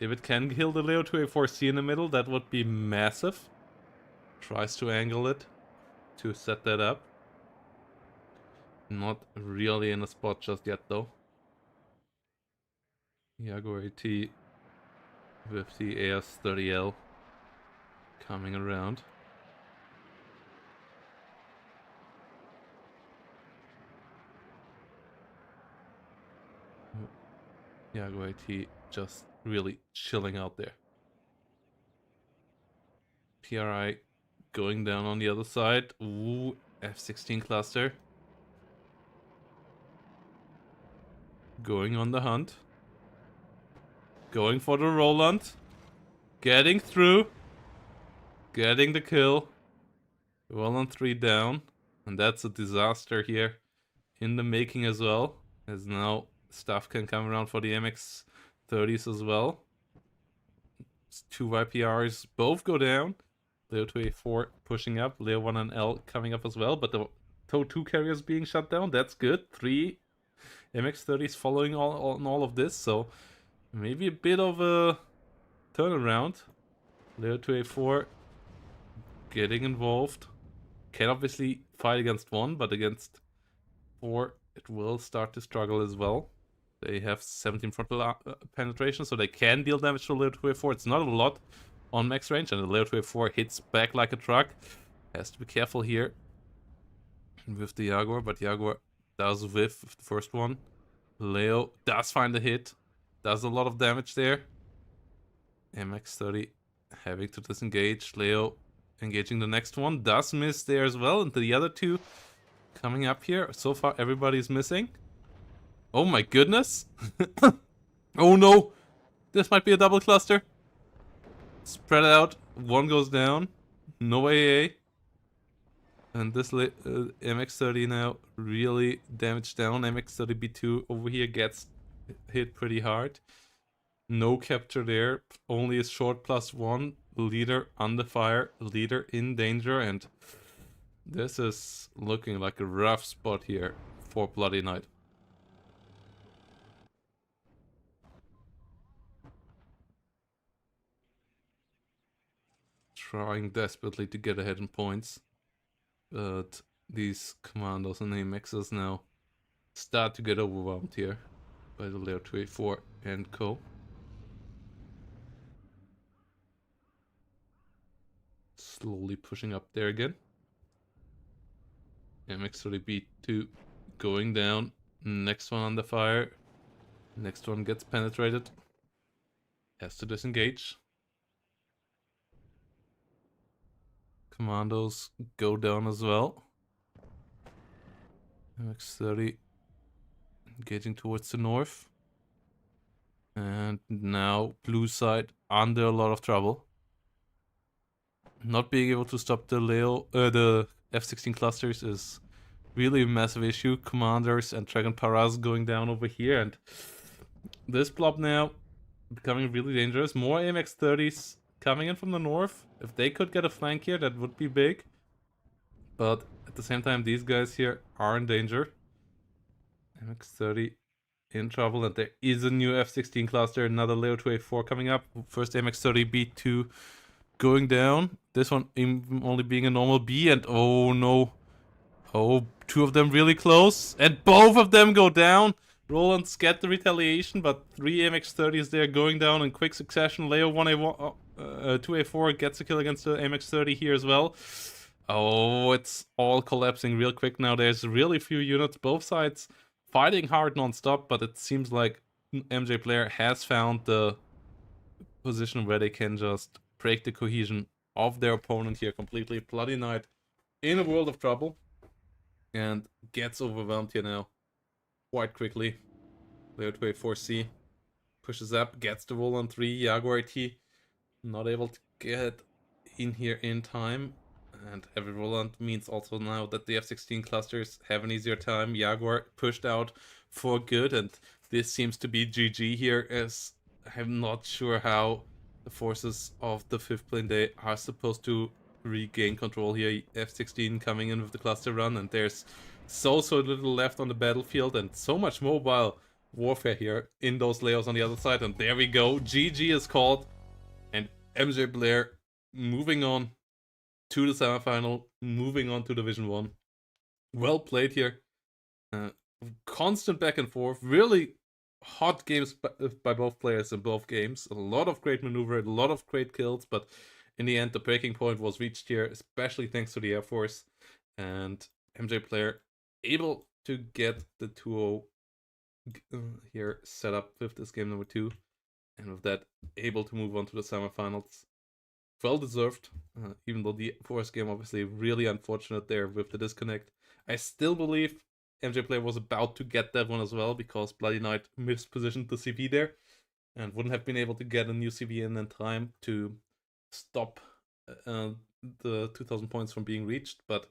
If it can kill the Leo 2A4C in the middle, that would be massive. Tries to angle it to set that up. Not really in a spot just yet though. Jaguar AT with the AS30L coming around. Jaguar AT just really chilling out there. PRI going down on the other side. Ooh, F-16 cluster. Going on the hunt. Going for the Roland. Getting through. Getting the kill. Roland 3 down. And that's a disaster here in the making as well. As now stuff can come around for the MX-30s as well. 2 YPRs both go down. Leo 2A4 pushing up. Leo1&2 coming up as well. But the TOW 2 carriers being shut down. That's good. 3 MX-30s following all of this. So Maybe a bit of a turnaround. Layer 2A4 getting involved. Can obviously fight against 1, but against 4 it will start to struggle as well. They have 17 frontal penetration, so they can deal damage to layer 2A4. It's not a lot on max range, and the layer 2A4 hits back like a truck. Has to be careful here with the Jaguar, but Jaguar does whiff with the first one. Leo does find a hit, does a lot of damage there. MX30 having to disengage. Leo engaging the next one, does miss there as well, and the other two coming up here. So far everybody's missing. Oh my goodness. Oh no, this might be a double cluster. Spread out, one goes down, no AA. And this MX30 now really damaged down. MX30B2 over here gets hit pretty hard. No capture there, only a short +1. Leader under fire, leader in danger, and this is looking like a rough spot here for BloodyKnight. Trying desperately to get ahead in points, but these commandos and AMXs now start to get overwhelmed here by the layer 2A4 and co. Slowly pushing up there again. MX30B2 going down. Next one under fire. Next one gets penetrated. Has to disengage. Commandos go down as well. MX30 engaging towards the north. And now blue side under a lot of trouble. Not being able to stop the the F-16 clusters is really a massive issue. Commanders and Dragon Paras going down over here, and this blob now becoming really dangerous. More AMX-30s coming in from the north. If they could get a flank here, that would be big. But at the same time, these guys here are in danger. MX-30 in trouble, and there is a new F-16 cluster, another Leo 2A4 coming up. First MX-30B2 going down. This one only being a normal B, and oh no. Oh, two of them really close, and both of them go down. Roland's get the retaliation, but 3 MX-30s there going down in quick succession. Leo 2A4 gets a kill against the MX-30 here as well. Oh, it's all collapsing real quick now. There's really few units, both sides fighting hard non-stop, but it seems like Mjblair has found the position where they can just break the cohesion of their opponent here completely. BloodyKnight in a world of trouble and gets overwhelmed here now quite quickly. Leo 2A4C pushes up, gets the roll on 3. Jaguar IT not able to get in here in time. And every Roland means also now that the F-16 clusters have an easier time. Jaguar pushed out for good, and this seems to be GG here, as I'm not sure how the forces of the 5th plane day are supposed to regain control here. F-16 coming in with the cluster run, and there's so little left on the battlefield, and so much mobile warfare here in those layers on the other side. And there we go, GG is called, and Mjblair moving on to the semifinal, moving on to Division 1. Well played here. Constant back and forth. Really hot games by both players in both games. A lot of great maneuver, a lot of great kills, but in the end the breaking point was reached here, especially thanks to the Air Force. And Mjblair able to get the 2-0 here set up with this game number 2. And with that, able to move on to the semifinals. Well deserved, even though the first game obviously really unfortunate there with the disconnect. I still believe Mjblair was about to get that one as well, because BloodyKnight mispositioned the CV there and wouldn't have been able to get a new CV in time to stop the 2000 points from being reached. But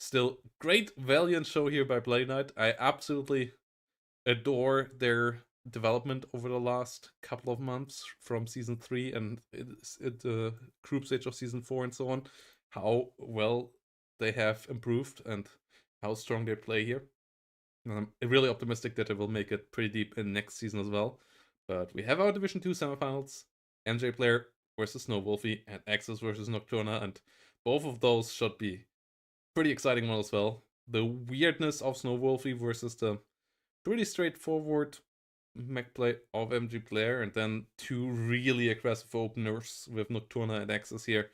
still, great valiant show here by BloodyKnight. I absolutely adore their development over the last couple of months from season 3 and the group stage of season 4 and so on. How well they have improved and how strong they play here. And I'm really optimistic that they will make it pretty deep in next season as well. But we have our Division 2 semifinals, Mjblair versus Snowwolfie and Axis versus Nocturna, and both of those should be pretty exciting one as well. The weirdness of Snowwolfie versus the pretty straightforward mech play of Mjblair, and then two really aggressive openers with Nocturna and Axis here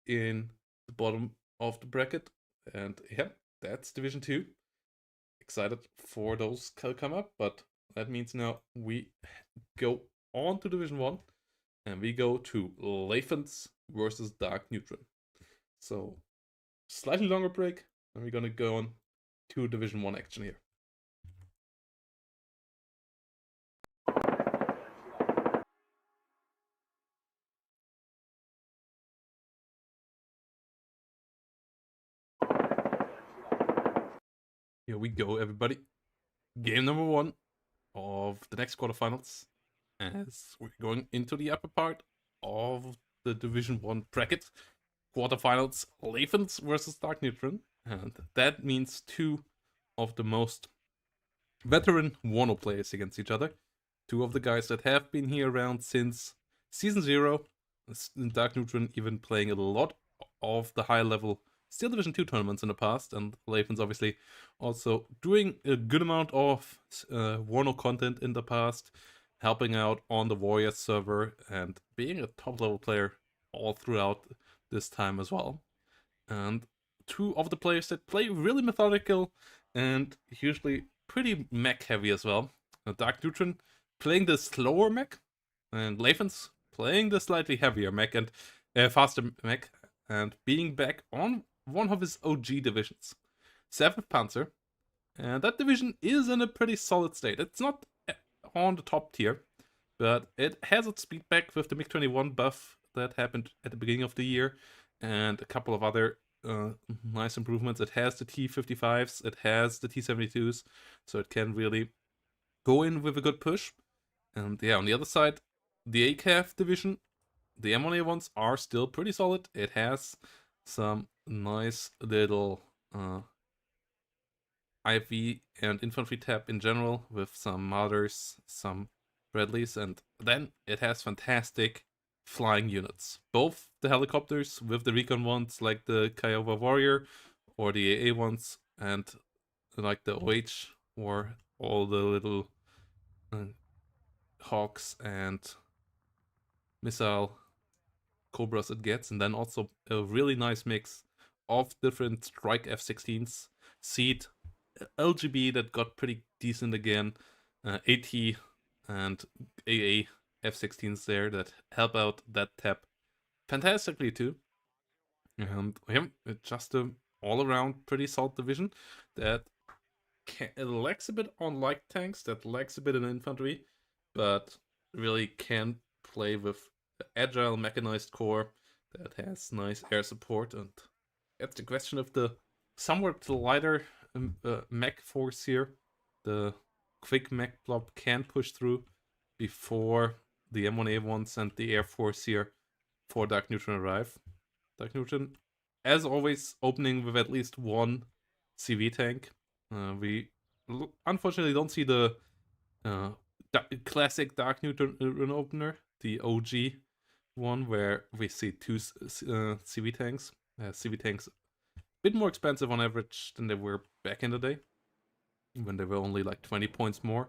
in the bottom of the bracket. And yeah, that's Division 2. Excited for those to come up, but that means now we go on to Division 1 and we go to Lathans versus Darkneutron. So, slightly longer break, and we're gonna go on to Division 1 action here. Here we go, everybody. Game number 1 of the next quarterfinals, as we're going into the upper part of the Division 1 bracket. Quarterfinals, Lathans versus Darkneutron, and that means two of the most veteran WARNO players against each other. Two of the guys that have been here around since Season 0. Darkneutron even playing a lot of the high level Steel Division 2 tournaments in the past, and Lathans obviously also doing a good amount of WARNO content in the past, helping out on the Warriors server, and being a top level player all throughout this time as well. And two of the players that play really methodical and usually pretty mech heavy as well. Darkneutron playing the slower mech, and Lathans playing the slightly heavier mech and faster mech, and being back on one of his OG divisions, 7th Panzer. And that division is in a pretty solid state. It's not on the top tier, but it has its speed back with the MiG-21 buff that happened at the beginning of the year, and a couple of other nice improvements. It has the T-55s, it has the T-72s, so it can really go in with a good push. And yeah, on the other side, the ACAF division, the M1A1s are still pretty solid. It has some nice little IV and infantry tab in general, with some Marders, some Bradleys, and then it has fantastic flying units. Both the helicopters with the recon ones like the Kiowa Warrior or the AA ones, and like the OH or all the little Hawks and missile Cobras it gets, and then also a really nice mix of different strike F-16s, Seed, LGB that got pretty decent again, AT and AA F-16s there that help out that tab fantastically too. And yeah, it's just a all-around pretty solid division that lacks a bit on light tanks, that lacks a bit in infantry, but really can play with agile mechanized core that has nice air support. And that's the question of the somewhat lighter mech force here. The quick mech blob can push through before the M1A1s and the Air Force here for Darkneutron arrive. Darkneutron, as always, opening with at least one CV tank. We unfortunately don't see the classic Darkneutron opener, the OG one, where we see two CV tanks. CV tanks a bit more expensive on average than they were back in the day, when they were only like 20 points more.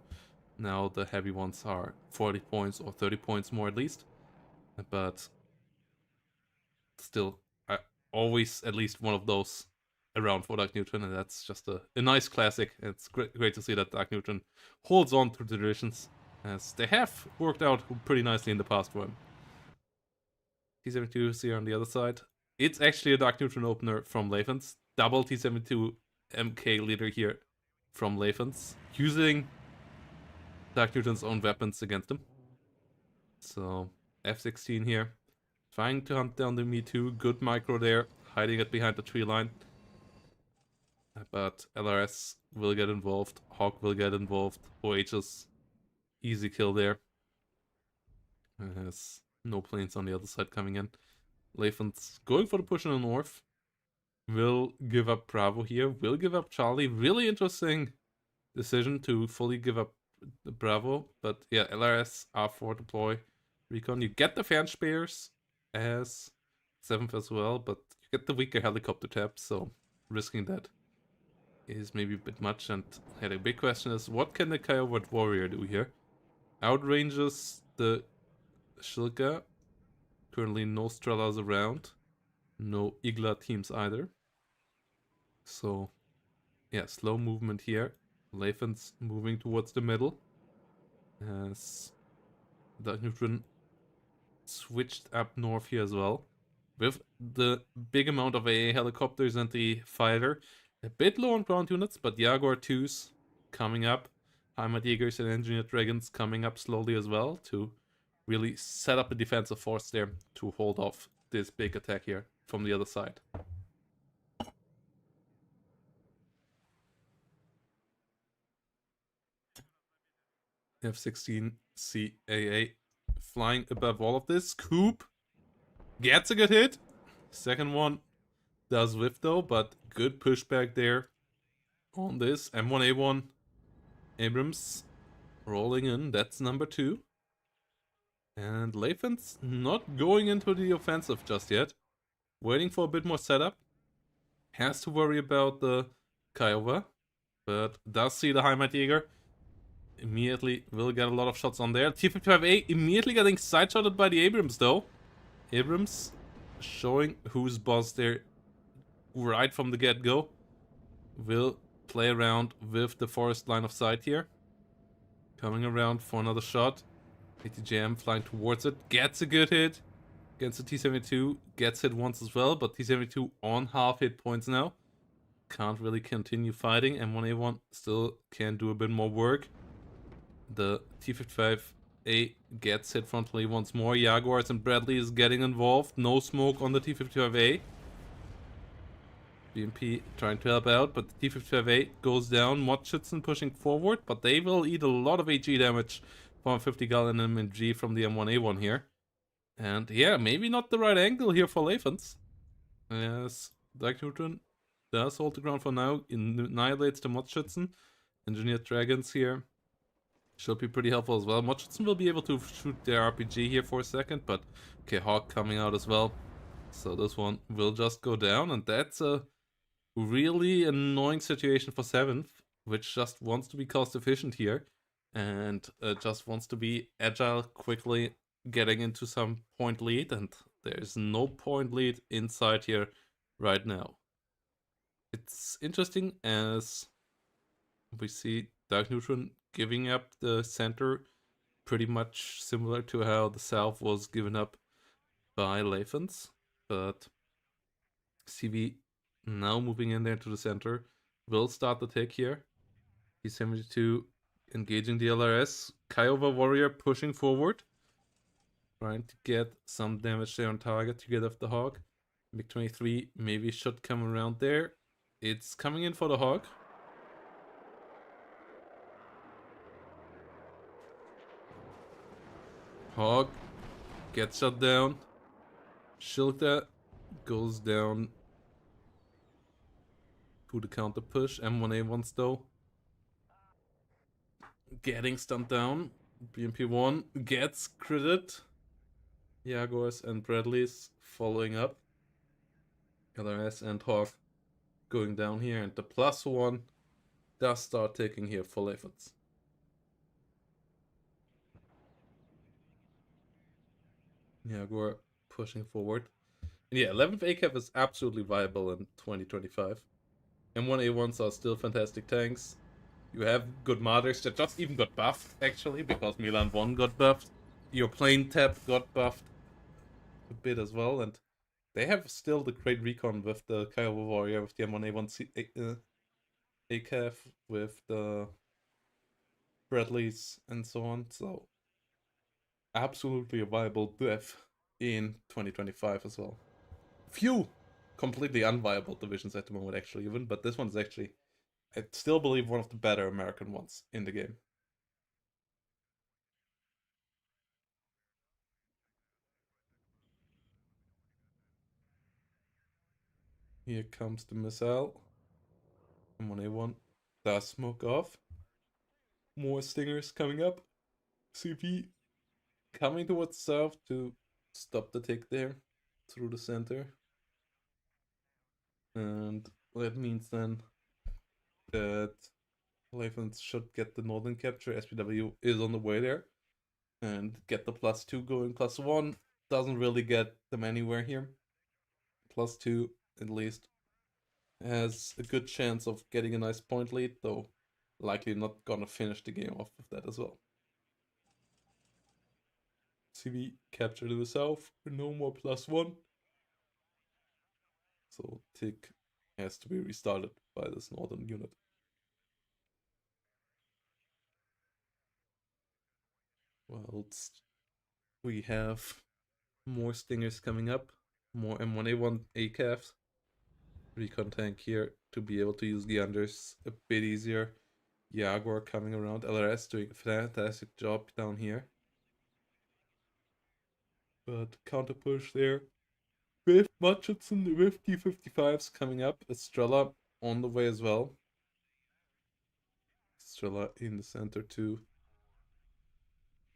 Now the heavy ones are 40 points or 30 points more at least. But still, always at least one of those around for Darkneutron, and that's just a nice classic. It's great to see that Darkneutron holds on to the traditions, as they have worked out pretty nicely in the past for him. T-72 here on the other side. It's actually a Darkneutron opener from Lathans. Double T-72 MK leader here from Lathans, using Darkneutron's own weapons against him. So F-16 here, trying to hunt down the Me-2. Good micro there, hiding it behind the tree line. But LRS will get involved, Hawk will get involved, OH's easy kill there. Has no planes on the other side coming in. Lathans going for the push in the north. Will give up Bravo here, will give up Charlie. Really interesting decision to fully give up the Bravo. But yeah, LRS, R4 deploy, recon. You get the fan spares as 7th as well, but you get the weaker helicopter tab, so risking that is maybe a bit much. And yeah, the big question is, what can the Kiowa Warrior do here? Outranges the Shilka. Currently no Strellas around. No Igla teams either. So yeah, slow movement here. Lathans moving towards the middle. As Darkneutron switched up north here as well. With the big amount of AA helicopters and the fighter. A bit low on ground units, but Jaguar 2s coming up. Heimat Jägers and Engineer Dragons coming up slowly as well to really set up a defensive force there to hold off this big attack here from the other side. F-16 CAA flying above all of this. Coop gets a good hit. Second one does whiff though, but good pushback there on this. M1A1 Abrams rolling in. That's number 2. And Lathans not going into the offensive just yet. Waiting for a bit more setup. Has to worry about the Kiowa, but does see the Heimatjäger. Immediately will get a lot of shots on there. T-55A immediately getting side-shotted by the Abrams though. Abrams showing who's boss there right from the get-go. Will play around with the forest line of sight here. Coming around for another shot. ATJM flying towards it. Gets a good hit. Against the T-72. Gets hit once as well, but T-72 on half hit points now. Can't really continue fighting. M1A1 still can do a bit more work. The T-55A gets hit frontally once more. Jaguars and Bradley is getting involved. No smoke on the T-55A. BMP trying to help out, but the T-55A goes down. Motschützen pushing forward, but they will eat a lot of HE damage from 50 gallon MG from the M1A1 here. And yeah, maybe not the right angle here for Lathans. As Darkneutron does hold the ground for now, annihilates the Motschützen. Engineered Dragons here should be pretty helpful as well. Motschützen will be able to shoot their RPG here for a second, but okay, Hawk coming out as well. So this one will just go down, and that's a really annoying situation for 7th, which just wants to be cost efficient here and just wants to be agile, quickly getting into some point lead, and there's no point lead inside here right now. It's interesting as we see Darkneutron giving up the center pretty much similar to how the south was given up by Lathans, but CV now moving in there to the center will start the take here. T-72 engaging the LRS. Kiowa Warrior pushing forward, trying to get some damage there on target to get off the Hawk. MiG-23 maybe should come around there. It's coming in for the Hawk. Hawk gets shut down. Shilta goes down to the counter push. M1A1 though getting stunned down. BMP1 gets critted. Jaguars and Bradleys following up. LRS and Hawk going down here, and the +1 does start taking here for Lathans. Jaguar pushing forward. And yeah, 11th ACAF is absolutely viable in 2025. M1A1s are still fantastic tanks. You have good martyrs that just even got buffed, actually, because Milan 1 got buffed. Your plane tab got buffed a bit as well, and they have still the great recon with the Kiowa Warrior, with the M1A1 ACAF, with the Bradleys, and so on. So, absolutely a viable div in 2025 as well. Few completely unviable divisions at the moment, actually, even, but this one's actually, I still believe, one of the better American ones in the game. Here comes the missile. M1A1 does smoke off. More stingers coming up. CV coming towards south to stop the tick there through the center. And that means then that Lathans should get the northern capture. SPW is on the way there. And get the +2 going. +1 doesn't really get them anywhere here. +2 at least has a good chance of getting a nice point lead, though likely not gonna finish the game off with that as well. CV capture to the south, no more +1. So tick has to be restarted by this northern unit. Whilst we have more stingers coming up, more M1A1 ACAFs. Recon tank here to be able to use the unders a bit easier. Jaguar coming around. LRS doing a fantastic job down here. But counter push there. With Mutchinson, with T55s coming up. Estrella on the way as well. Estrella in the center too.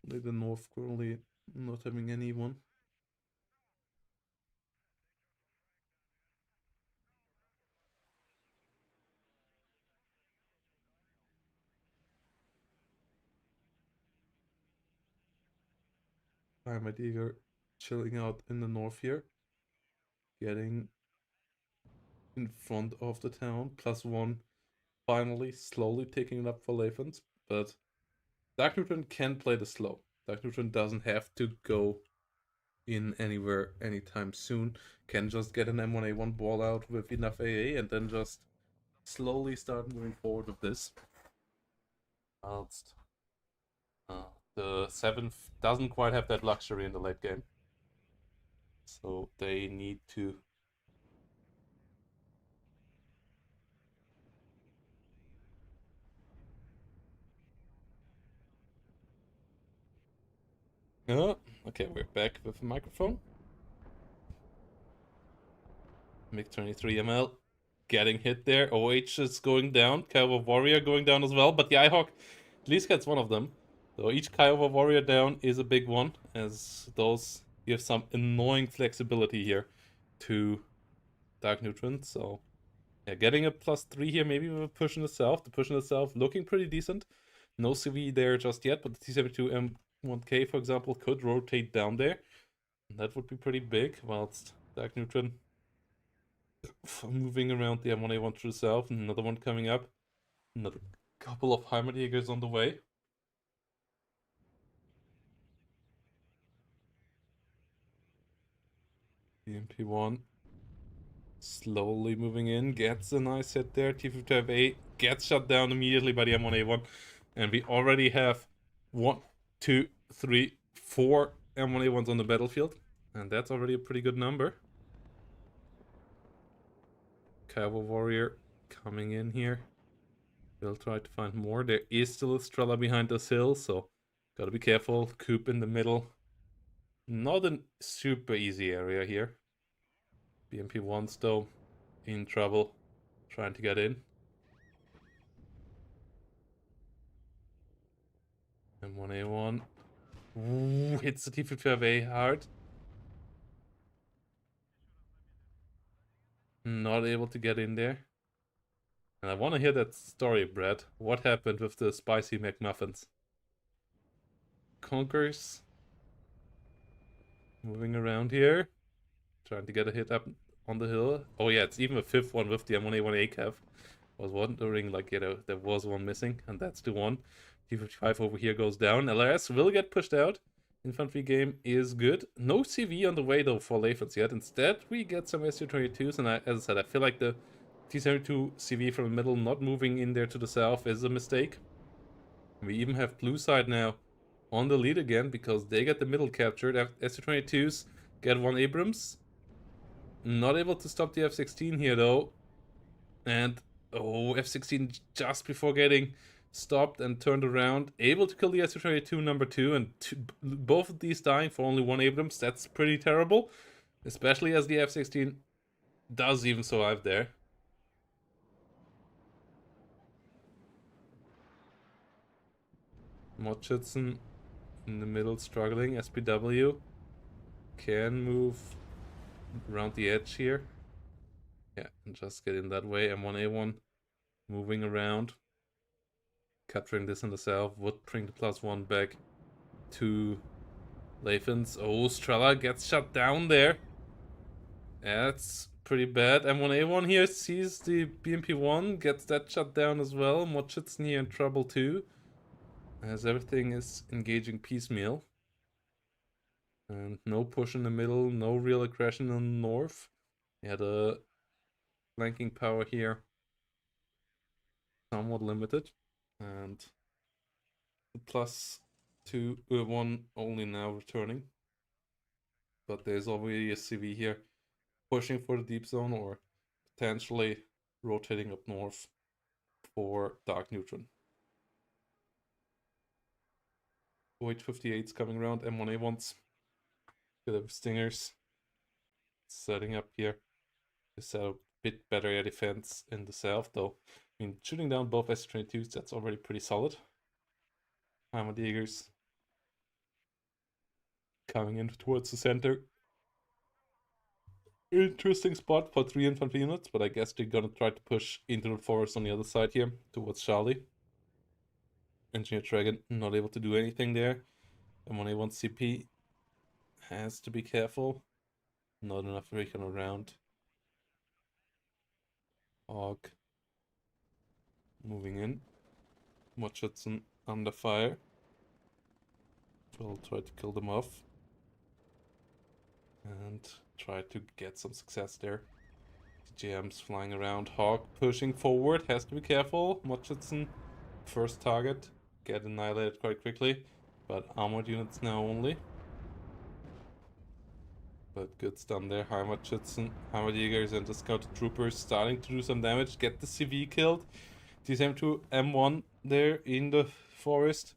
The north currently not having anyone. My Digger chilling out in the north here. Getting in front of the town. +1 finally slowly taking it up for Lathans. But Darkneutron can play the slow. Darkneutron doesn't have to go in anywhere anytime soon. Can just get an M1A1 ball out with enough AA and then just slowly start moving forward with this. Whilst the 7th doesn't quite have that luxury in the late game. So they need to okay, we're back with the microphone. MiG-23 ML getting hit there. OH is going down. Kiowa Warrior going down as well. But the iHawk at least gets one of them. So each Kiowa Warrior down is a big one, as those give some annoying flexibility here to Darkneutron. So yeah, getting a +3 here, maybe with a push in itself. The push in itself looking pretty decent. No CV there just yet, but the T72 M1K, for example, could rotate down there. That would be pretty big, whilst Darkneutron moving around the M1A1 through the south. Another one coming up. Another couple of Heimatjägers on the way. The MP1 slowly moving in, gets a nice hit there. T55A gets shut down immediately by the M1A1. And we already have 1, 2, 3, 4 M1A1s on the battlefield. And that's already a pretty good number. Kiowa Warrior coming in here. We'll try to find more. There is still a Estrella behind this hill, so gotta be careful. Coop in the middle. Not a super easy area here. BMP1's though in trouble trying to get in. M1A1. Ooh, hits the T55A hard. Not able to get in there. And I want to hear that story, Brad. What happened with the spicy McMuffins? Conquers. Moving around here. Trying to get a hit up on the hill. Oh yeah, it's even a 5th one with the M1A1 ACAV. Was wondering, like, you know, there was one missing, and that's the one. T55 over here goes down. LRS will get pushed out. Infantry game is good. No CV on the way, though, for Lathans yet. Instead, we get some SU-22s, and as I said, I feel like the T-72 CV from the middle not moving in there to the south is a mistake. We even have blue side now on the lead again, because they get the middle captured. SU-22s get 1 Abrams. Not able to stop the F-16 here, though. And, oh, F-16 just before getting stopped and turned around. Able to kill the SU-22 number 2, and both of these dying for only 1 Abrams. That's pretty terrible. Especially as the F-16 does even survive there. Mochitson in the middle struggling. SPW can move around the edge here. Yeah, and just get in that way. M1A1 moving around. Capturing this in the south would bring the +1 back to Lathans. Oh, Strella gets shut down there. That's pretty bad. M1A1 here sees the BMP1, gets that shut down as well. Mochitson here in trouble too, as everything is engaging piecemeal. And no push in the middle, no real aggression in the north. Yeah, the flanking power here somewhat limited. And the +2-1 only now returning. But there's already a CV here pushing for the deep zone or potentially rotating up north for Darkneutron. OH-58's coming around, M1A1's bit of stingers setting up here to set up a bit better air defense in the south, though. I mean, shooting down both S-22s, that's already pretty solid. Heimatjägers coming in towards the center. Interesting spot for 3 infantry units, but I guess they're gonna try to push into the forest on the other side here towards Charlie. Engineer Dragon not able to do anything there. M1A1 CP has to be careful. Not enough recon around. Hog moving in. Mochitson under fire. We'll try to kill them off. And try to get some success there. GM's flying around. Hawk pushing forward. Has to be careful. Mochitson, first target. Get annihilated quite quickly. But armored units now only. But good stun there. Heimatschützen, Heimatjägers and the scout troopers starting to do some damage. Get the CV killed. TSM2 M1 there in the forest.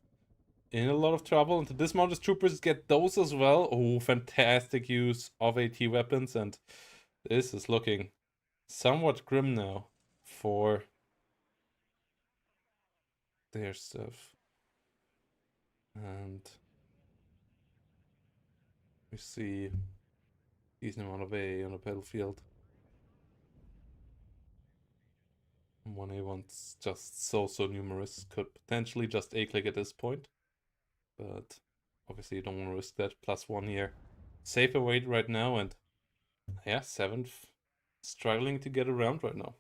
In a lot of trouble. And the dismounted troopers get those as well. Oh, fantastic use of AT weapons. And this is looking somewhat grim now for their stuff. And we see decent amount of A on the battlefield. 1A1's just so numerous. Could potentially just A-click at this point. But obviously you don't want to risk that. +1 here. Safer weight right now, and yeah, 7th. Struggling to get around right now.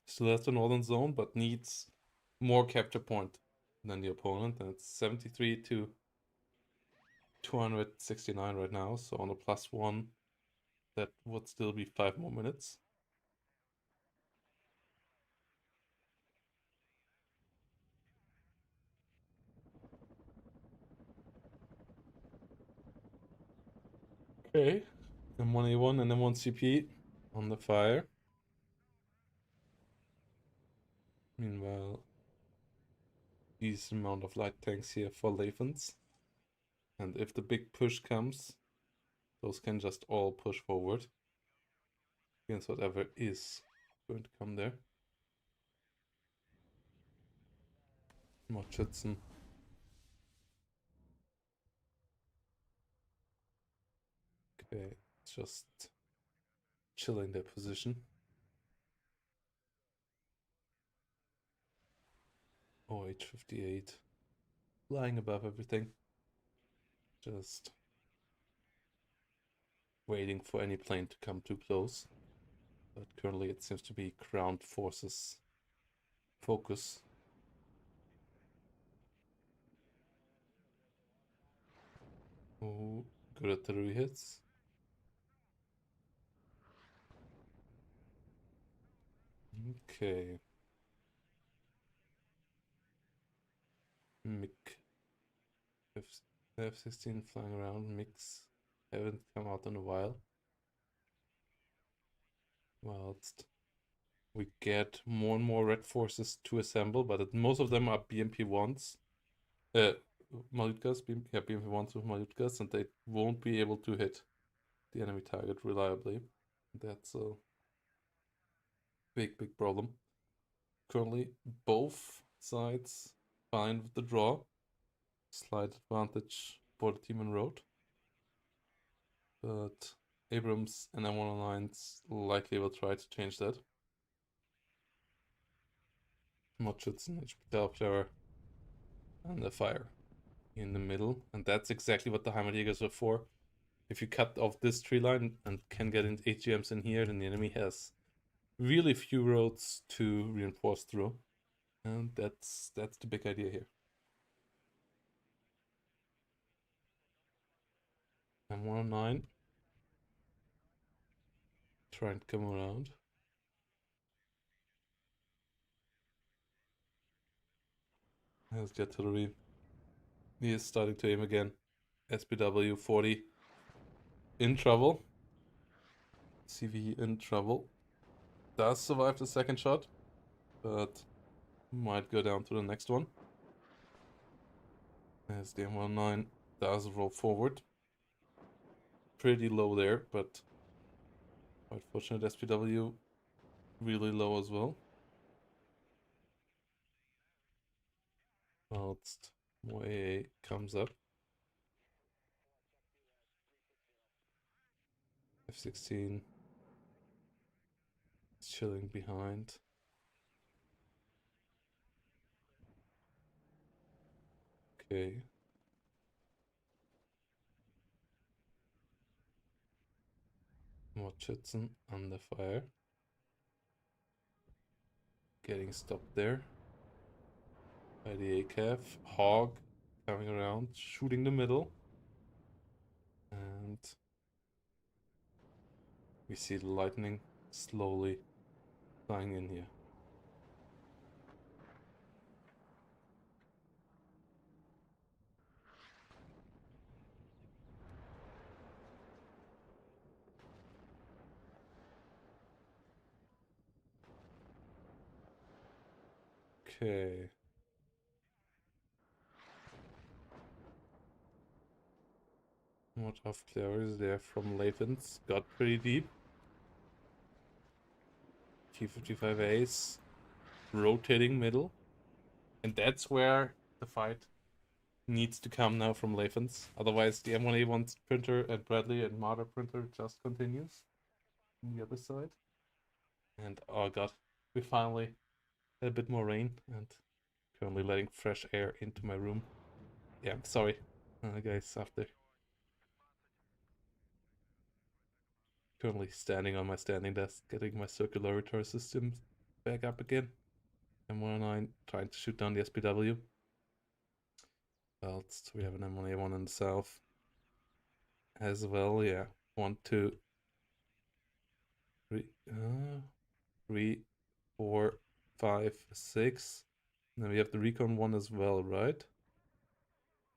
Still has the northern zone, but needs more capture point than the opponent. And it's 73 to 269 right now. So on a +1, that would still be 5 more minutes. Okay. M1A1 and M1 CP on the fire. Meanwhile, decent amount of light tanks here for Lathans. And if the big push comes, those can just all push forward against whatever is going to come there. Mochitson. Okay, just chilling their position. OH-58 flying above everything. Just waiting for any plane to come too close. But currently it seems to be ground forces focus. Oh, good artillery hits. Okay. Mick. F-16 flying around. Mix haven't come out in a while. Whilst we get more and more red forces to assemble, but most of them are BMP-1s. Malutkas, BMP-1s with Malutkas, and they won't be able to hit the enemy target reliably. That's a big problem. Currently, both sides fine with the draw. Slight advantage for the team on road. But Abrams and M109s likely will try to change that. Mjblair, Mjblair, and the fire in the middle. And that's exactly what the Heimatjägers are for. If you cut off this tree line and can get into AGMs in here, then the enemy has really few roads to reinforce through. And that's the big idea here. M109. Trying to come around. There's the artillery. He is starting to aim again. SPW 40 in trouble. CV in trouble. Does survive the second shot, but might go down to the next one. As the M19 does roll forward. Pretty low there, but quite fortunate. SPW really low as well. Whilst more AA comes up. F-16 is chilling behind. Okay. More Schützen under fire. Getting stopped there by the ACAF. Hog coming around, shooting the middle. And we see the lightning slowly flying in here. Okay. What off clear is there from Lathans? Got pretty deep. T55 ace. Rotating middle. And that's where the fight needs to come now from Lathans. Otherwise the M1A1 printer and Bradley and Marder printer just continues on the other side. And oh god, we finally had a bit more rain and currently letting fresh air into my room. Yeah, I'm sorry, guys, after currently standing on my standing desk, getting my circulatory system back up again. M19 trying to shoot down the SPW. Whilst we have an M1A1 in the south as well. Yeah, 1, 2, 3, 3, 4, 5, 6. And then we have the recon one as well, right?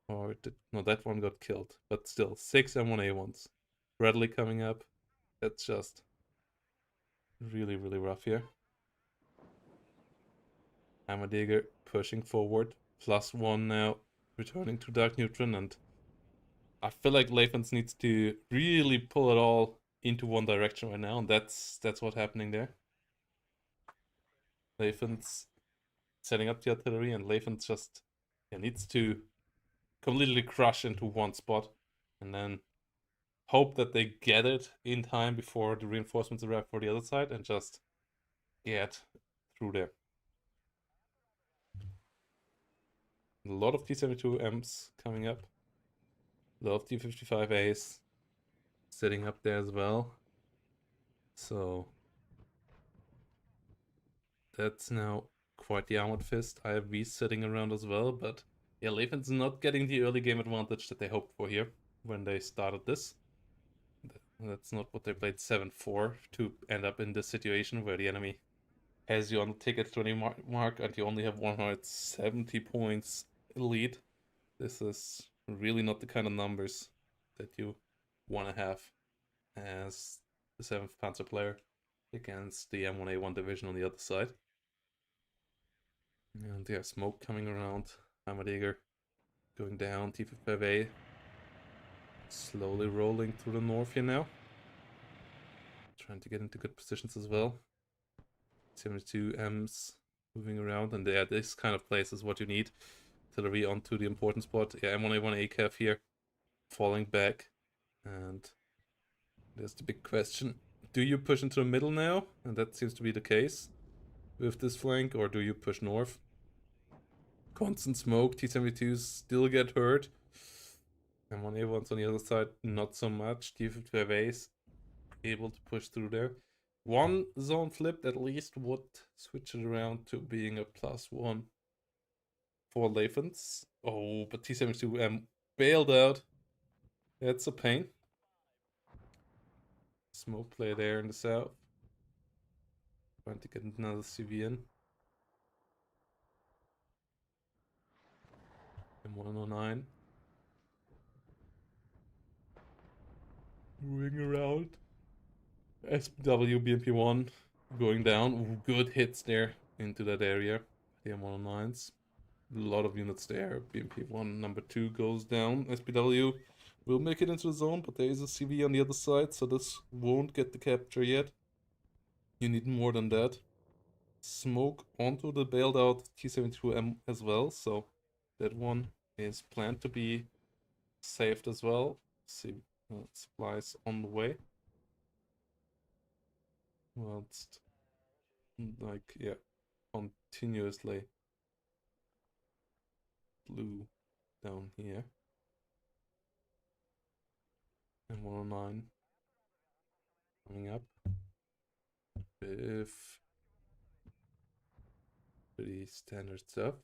Or no, that one got killed. But still, 6 M1A1s. Bradley coming up. That's just really, really rough here. Heimatjäger pushing forward. +1 now, returning to Darkneutron, and I feel like Lathans needs to really pull it all into one direction right now, and that's what's happening there. Lathans setting up the artillery, and Lathans just needs to completely crush into one spot, and then hope that they get it in time before the reinforcements arrive for the other side, and just get through there. A lot of T-72Ms coming up. A lot of T-55As sitting up there as well. So that's now quite the armored fist. IFV sitting around as well, but yeah, Lathans not getting the early game advantage that they hoped for here when they started this. That's not what they played 7-4 to end up in this situation where the enemy has you on the ticket 20 mark and you only have 170 points lead. This is really not the kind of numbers that you want to have as the 7th Panzer player against the M1A1 division on the other side. And yeah, smoke coming around. Heimatjäger going down. T55A slowly rolling through the north here now. Trying to get into good positions as well. 72 Ms moving around, and yeah, this kind of place is what you need. artillery onto the important spot. Yeah, M1A1 ACAF here, falling back. And there's the big question. Do you push into the middle now? And that seems to be the case with this flank, or do you push north? Constant smoke, T-72s still get hurt. M1A1's on the other side, not so much. T-55A's able to push through there. One zone flipped at least would switch it around to being a +1 for Lathans. Oh, but T-72 bailed out. That's a pain. Smoke play there in the south. Trying to get another CV in. M109. Moving around. SPW, BMP1 going down. Ooh, good hits there into that area. The M109s. A lot of units there. BMP1 number 2 goes down. SPW will make it into the zone, but there is a CV on the other side, so this won't get the capture yet. You need more than that. Smoke onto the bailed out T-72M as well, so that one is planned to be saved as well. See, supplies on the way. Whilst, like, yeah, continuously blue down here. And 109 coming up with pretty standard stuff.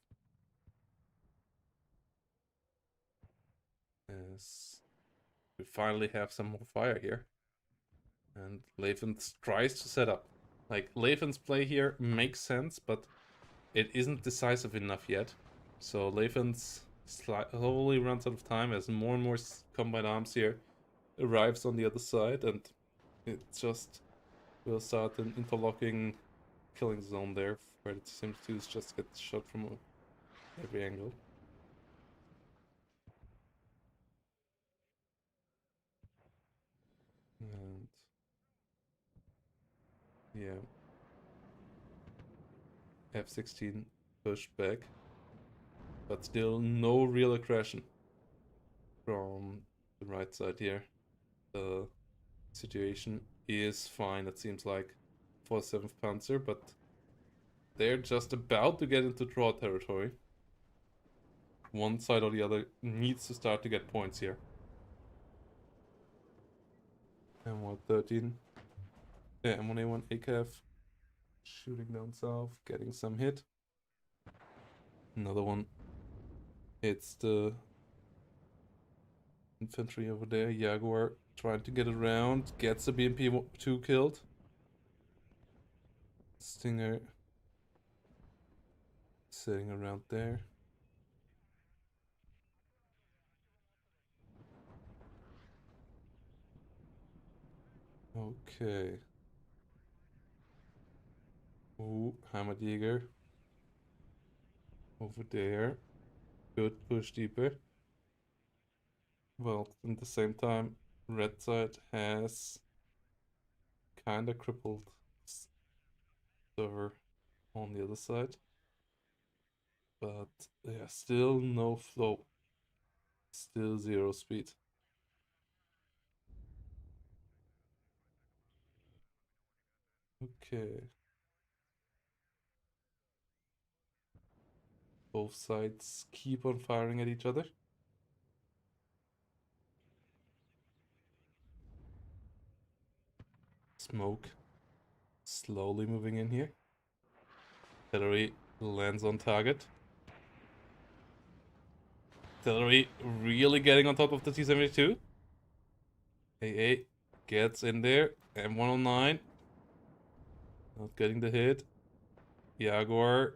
As we finally have some more fire here. And Lathans tries to set up. Like, Lathans' play here makes sense, but it isn't decisive enough yet. So Lathans slowly runs out of time as more and more combined arms here arrives on the other side, and it just will start an interlocking killing zone there, where the T-72s just get shot from every angle. And yeah, F-16 pushed back, but still no real aggression from the right side here. The situation is fine, it seems like, for 7th Panzer, but they're just about to get into draw territory. One side or the other needs to start to get points here. M113. Yeah, M1A1 ACAF shooting down south, getting some hit. Another one hits the infantry over there. Jaguar trying to get around, gets the BMP-2 killed. Stinger sitting around there. Okay. Ooh, Heimatjäger over there. Good push deeper. Well, at the same time, red side has kinda crippled server on the other side. But yeah, still no flow. Still 0 speed. Okay. Both sides keep on firing at each other. Smoke slowly moving in here. Artillery lands on target. Artillery really getting on top of the T-72. AA gets in there. M109 not getting the hit. Jaguar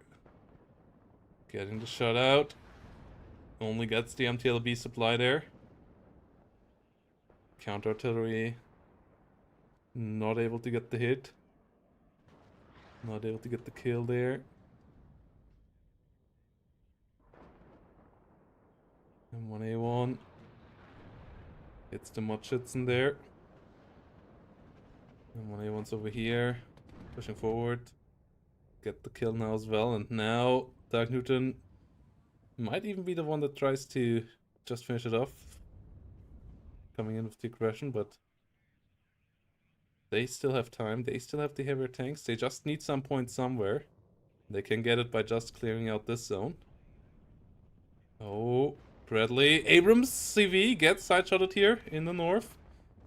getting the shutout. Only gets the MTLB supply there. Counter artillery not able to get the hit. Not able to get the kill there. M1A1 hits the Mutschützen there. M1A1's over here, pushing forward. Get the kill now as well, and now Darkneutron Might even be the one that tries to just finish it off. Coming in with the aggression, but they still have time. They still have the heavier tanks. They just need some point somewhere. They can get it by just clearing out this zone. Oh, Bradley. Abrams CV gets side-shotted here in the north.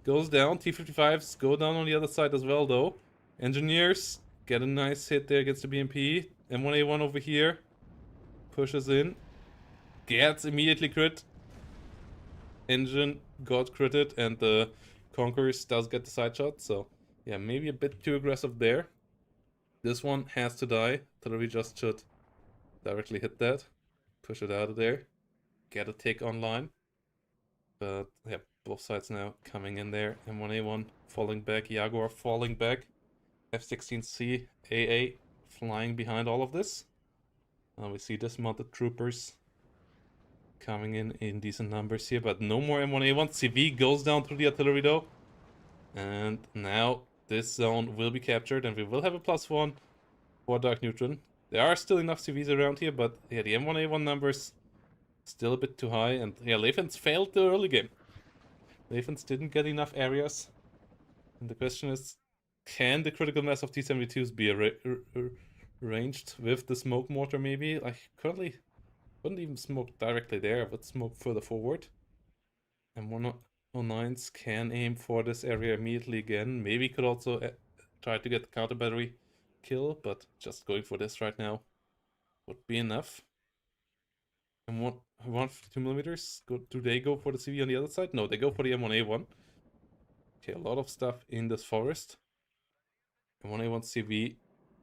Goes down. T-55s go down on the other side as well, though. Engineers get a nice hit there against the BMP. M1A1 over here. Pushes in. Gets immediately crit. Engine got critted, and the Conquerors does get the side shot. So, yeah, maybe a bit too aggressive there. This one has to die. Artillery just should directly hit that. Push it out of there. Get a tick online. But, yeah, both sides now coming in there. M1A1 falling back. Jaguar falling back. F-16C, AA flying behind all of this. Now we see dismounted troopers coming in decent numbers here, but no more M1A1. CV goes down through the artillery though. And now this zone will be captured, and we will have a +1 for Darkneutron. There are still enough CVs around here, but yeah, the M1A1 numbers still a bit too high, and yeah, Lathans failed the early game. Lathans didn't get enough areas, and the question is, can the critical mass of T-72s be arranged with the smoke mortar maybe? I currently wouldn't even smoke directly there, I would smoke further forward. And 109s can aim for this area immediately again. Maybe could also try to get the counter battery kill, but just going for this right now would be enough. And 152 millimeters, do they go for the CV on the other side? No, they go for the M1A1. Okay, a lot of stuff in this forest. M1A1 CV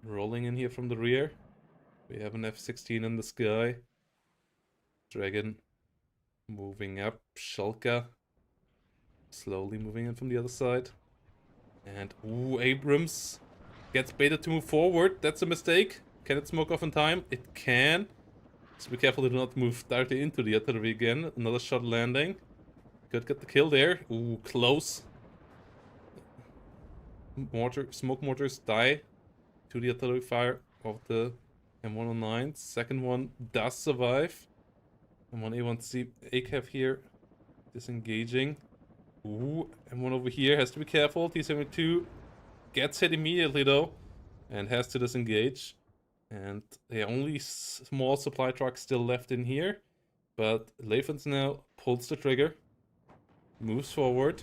rolling in here from the rear. We have an F-16 in the sky. Dragon moving up. Shulka slowly moving in from the other side. And, ooh, Abrams gets baited to move forward. That's a mistake. Can it smoke off in time? It can. So be careful to not move directly into the artillery again. Another shot landing. Could get the kill there. Ooh, close. Smoke mortars die to the artillery fire of the M109. Second one does survive. M1A1C ACAV here disengaging. Ooh, M1 over here has to be careful. T-72 gets hit immediately though and has to disengage. And the only small supply truck still left in here. But Lathans now pulls the trigger, moves forward,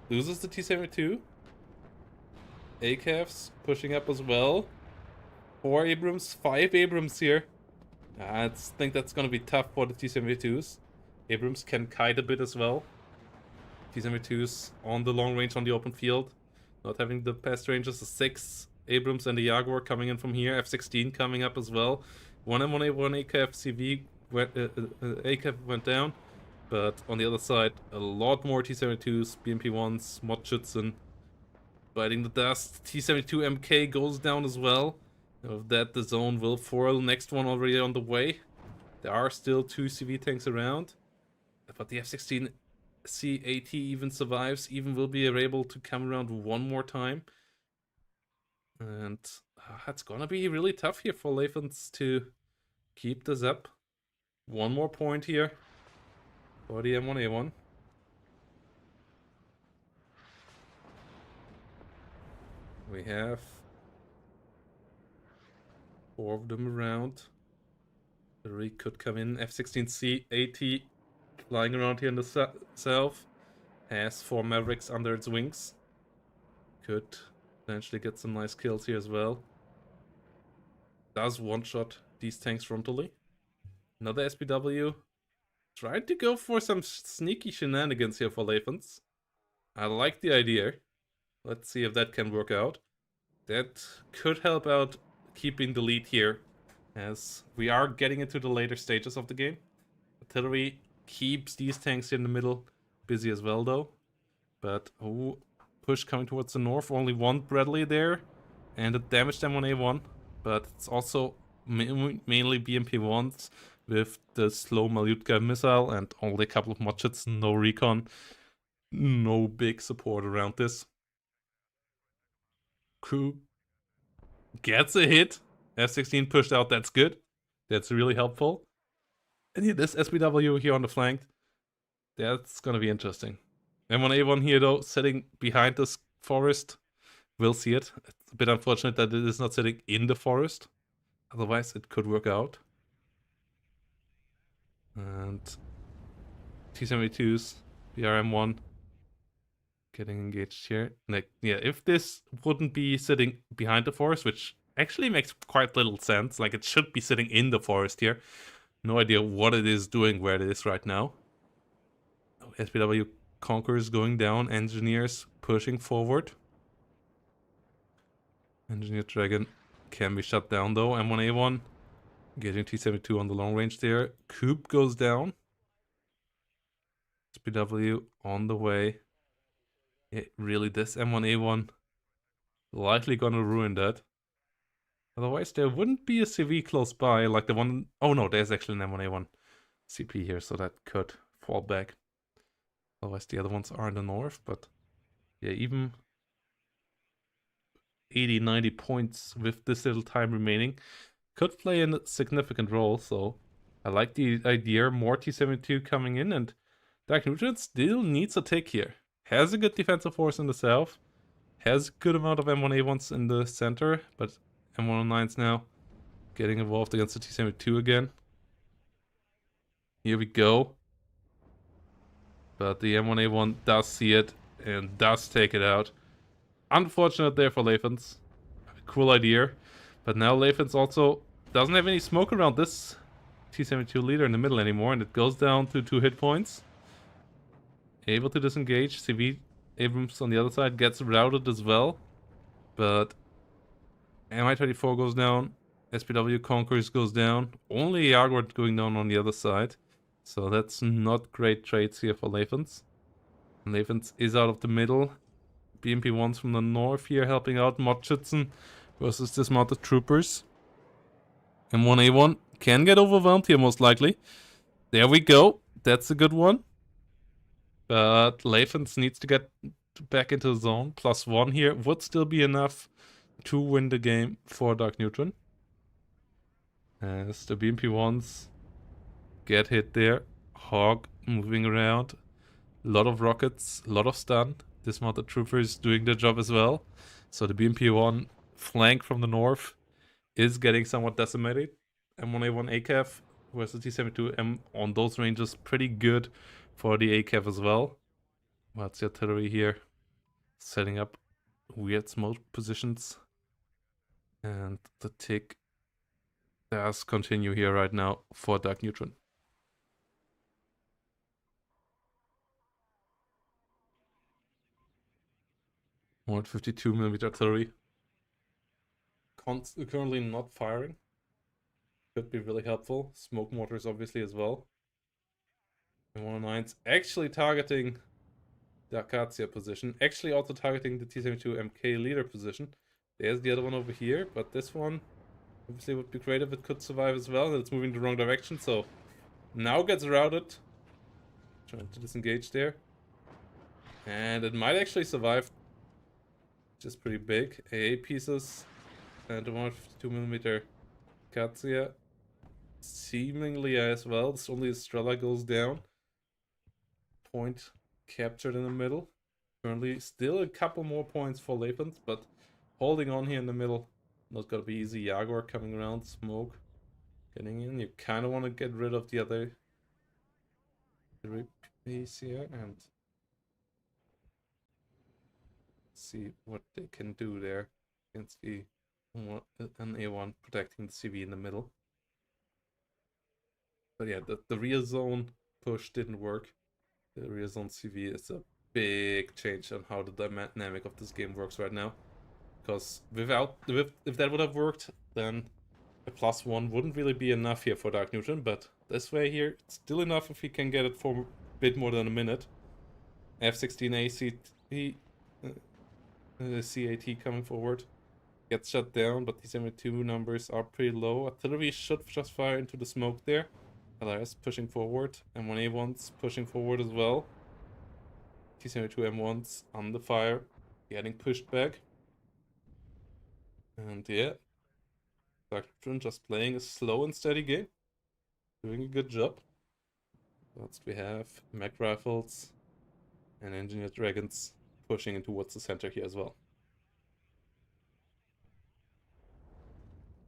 loses the T-72. ACAVs pushing up as well. 4 Abrams, 5 Abrams here. I think that's gonna be tough for the T-72s. Abrams can kite a bit as well. T-72s on the long range on the open field. Not having the past ranges, the 6 Abrams and the Jaguar coming in from here. F-16 coming up as well. 1 M1A1 ACAV CV ACAV went down. But on the other side, a lot more T-72s, BMP-1s, Mod-Schützen biting the dust. T-72 MK goes down as well. Of that, the zone will foil. Next one already on the way. There are still 2 CV tanks around. But the F-16 CAT even survives. Even will be able to come around one more time. And it's gonna be really tough here for Lathans to keep this up. One more point here for the M1A1. We have 4 of them around. 3 could come in. F-16C AT flying around here in the south. Has 4 Mavericks under its wings. Could potentially get some nice kills here as well. Does one-shot these tanks frontally. Another SPW. Trying to go for some sneaky shenanigans here for Lathans. I like the idea. Let's see if that can work out. That could help out keeping the lead here, as we are getting into the later stages of the game. Artillery keeps these tanks in the middle busy as well though. But, oh, push coming towards the north. Only 1 Bradley there. And it damaged M1A1. But it's also mainly BMP-1s with the slow Malyutka missile and only a couple of Mod-Schützen, no recon. No big support around this. Coup gets a hit. F-16 pushed out, that's good. That's really helpful. And here, this SBW here on the flank, that's gonna be interesting. M1A1 here though, sitting behind this forest. We'll see it. It's a bit unfortunate that it is not sitting in the forest. Otherwise, it could work out. And T-72s, BRM1 getting engaged here. Like, yeah, if this wouldn't be sitting behind the forest, which actually makes quite little sense. Like, it should be sitting in the forest here. No idea what it is doing where it is right now. Oh, SPW Conquerors going down. Engineers pushing forward. Engineer Dragon can be shut down though. M1A1 getting T-72 on the long range there. Coop goes down. SPW on the way. Really, this M1A1 likely gonna ruin that. Otherwise, there wouldn't be a CV close by, like the one... Oh no, there's actually an M1A1 CP here, so that could fall back. Otherwise, the other ones are in the north, but... Yeah, even 80, 90 points with this little time remaining could play a significant role, so... I like the idea, more T-72 coming in, and Darkneutron still needs a tick here. Has a good defensive force in the south, has a good amount of M1A1s in the center, but M109s now getting involved against the T-72 again. Here we go. But the M1A1 does see it and does take it out. Unfortunate there for Lathans. Cool idea. But now Lathans also doesn't have any smoke around this T-72 leader in the middle anymore, and it goes down to 2 hit points. Able to disengage. CV Abrams on the other side gets routed as well. But MI-24 goes down. SPW Conquerors goes down. Only Jaguar going down on the other side. So that's not great trades here for Lathans. Lathans is out of the middle. BMP-1s from the north here helping out Modschützen versus dismounted troopers. M1A1 can get overwhelmed here most likely. There we go. That's a good one. But Lathans needs to get back into the zone. +1 here would still be enough to win the game for Darkneutron. As the BMP-1s get hit there. Hog moving around. A lot of rockets, a lot of stun. Dismounted troopers doing their job as well. So the BMP-1 flank from the north is getting somewhat decimated. M1A1 ACAF versus T-72M on those ranges pretty good for the ACAF as well. What's the artillery here? Setting up weird smoke positions. And the tick does continue here right now for Darkneutron. 152mm artillery. Currently not firing. Could be really helpful. Smoke mortars obviously as well. And 109's actually targeting the Acacia position. Actually also targeting the T-72 MK leader position. There's the other one over here, but this one obviously would be great if it could survive as well. It's moving the wrong direction, so now gets routed. Trying to disengage there. And it might actually survive. Just pretty big. AA pieces and a 152mm Katsuya. Seemingly as well. This only Estrella goes down. Point captured in the middle. Currently still a couple more points for Lathans, but holding on here in the middle. Not gonna be easy. Jaguar coming around, smoke getting in. You kind of want to get rid of the other piece here and see what they can do there against the an A1 protecting the CV in the middle. But yeah, the rear zone push didn't work. The rear zone CV is a big change on how the dynamic of this game works right now. Because if that would have worked, then a +1 wouldn't really be enough here for Darkneutron. But this way here, it's still enough if he can get it for a bit more than a minute. F-16A CAT coming forward. Gets shut down, but the 72 numbers are pretty low. Artillery should just fire into the smoke there. LRS pushing forward. M1A1's pushing forward as well. T-72 M1's on the fire. Getting pushed back. And yeah. Darkneutron just playing a slow and steady game. doing a good job. What else do we have? Mech rifles and engineered dragons pushing in towards the center here as well.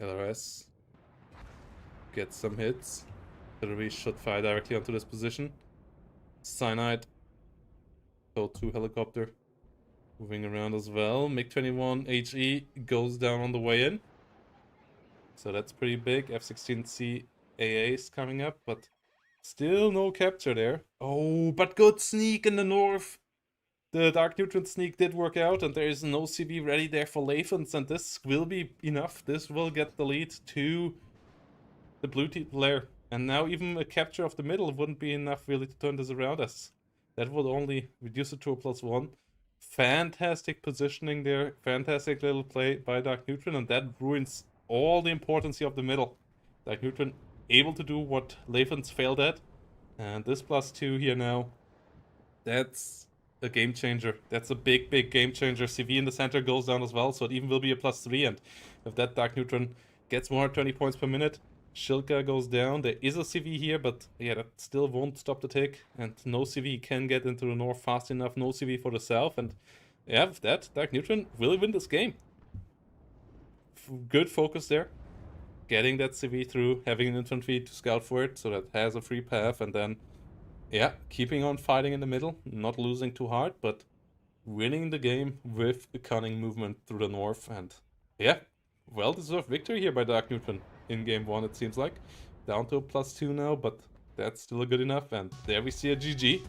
LRS gets some hits. Artillery should fire directly onto this position. Cyanide. Code 2 helicopter moving around as well. MiG-21 HE goes down on the way in. So that's pretty big. F-16C AA is coming up, but still no capture there. Oh, but good sneak in the north. The Darkneutron sneak did work out, and there is no CV ready there for Lathans, and this will be enough. This will get the lead to the Mjblair. And now even a capture of the middle wouldn't be enough really to turn this around, as that would only reduce it to a +1. Fantastic positioning there. Fantastic little play by Darkneutron, and that ruins all the importance of the middle. Darkneutron able to do what Lathans failed at. And this +2 here now, that's a game changer. That's a big, big game changer. CV in the center goes down as well, so it even will be a +3. And if that Darkneutron gets more 20 points per minute, Shilka goes down. There is a CV here, but yeah, that still won't stop the tick. And no CV can get into the north fast enough. No CV for the south. And yeah, with that, Darkneutron will win this game. Good focus there. Getting that CV through, having an infantry to scout for it, so that it has a free path, and then, yeah, keeping on fighting in the middle, not losing too hard, but winning the game with a cunning movement through the north, and yeah, well-deserved victory here by Darkneutron in game 1, it seems like. Down to a +2 now, but that's still good enough, and there we see a GG,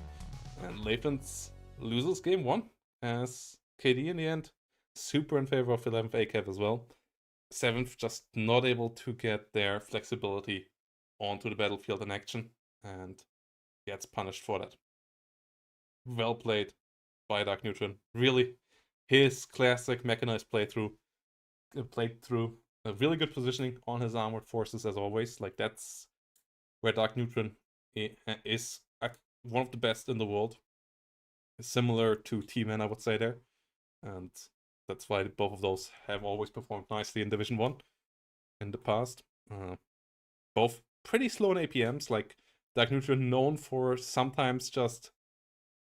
and Lathans loses game 1, as KD in the end, super in favor of 11th ACAP as well. 7th just not able to get their flexibility onto the battlefield in action, and gets punished for that. Well played by Darkneutron. Really, his classic mechanized playthrough. A really good positioning on his armored forces as always. Like, that's where Darkneutron is one of the best in the world. Similar to T-Man, I would say there. And that's why both of those have always performed nicely in Division 1 in the past. Both pretty slow in APMs, like Darkneutron known for sometimes just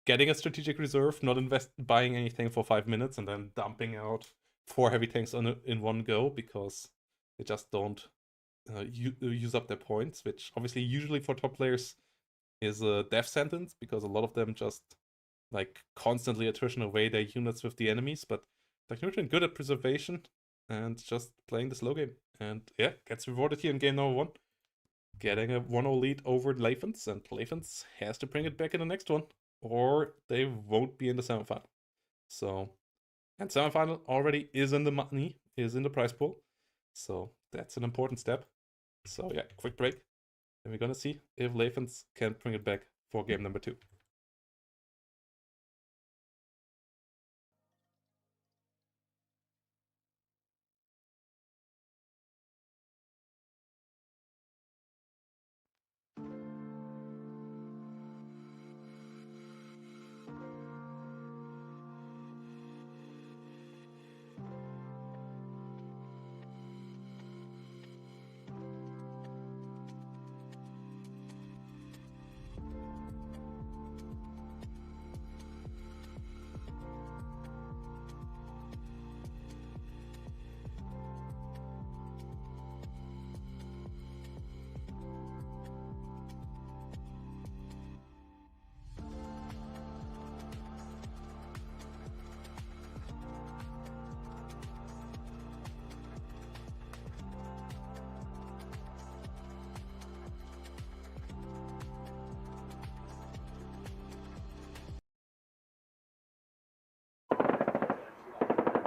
getting a strategic reserve, not buying anything for 5 minutes, and then dumping out 4 heavy tanks in one go, because they just don't use up their points, which obviously usually for top players is a death sentence, because a lot of them just like constantly attrition away their units with the enemies, but Darkneutron good at preservation and just playing the slow game. And yeah, gets rewarded here in game number 1. Getting a 1-0 lead over Lathans, and Lathans has to bring it back in the next one, or they won't be in the semifinal. So, and semifinal already is in the money, is in the prize pool. So that's an important step. So yeah, quick break. And we're gonna see if Lathans can bring it back for game number 2.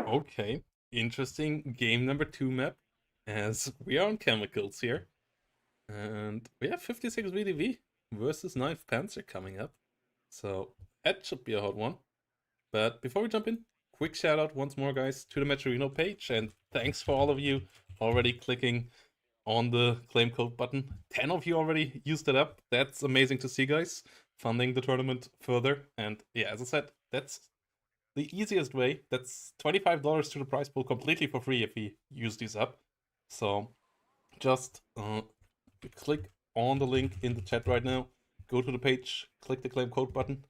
Okay, interesting game number 2 map, as we are on chemicals here. And we have 56 VDV versus 9th Panzer coming up. So that should be a hot one. But before we jump in, quick shout out once more, guys, to the Metrorino page. And thanks for all of you already clicking on the claim code button. 10 of you already used it up. That's amazing to see, guys. Funding the tournament further. And yeah, as I said, that's the easiest way. That's $25 to the prize pool completely for free if we use these up. So just click on the link in the chat right now. Go to the page, click the claim code button,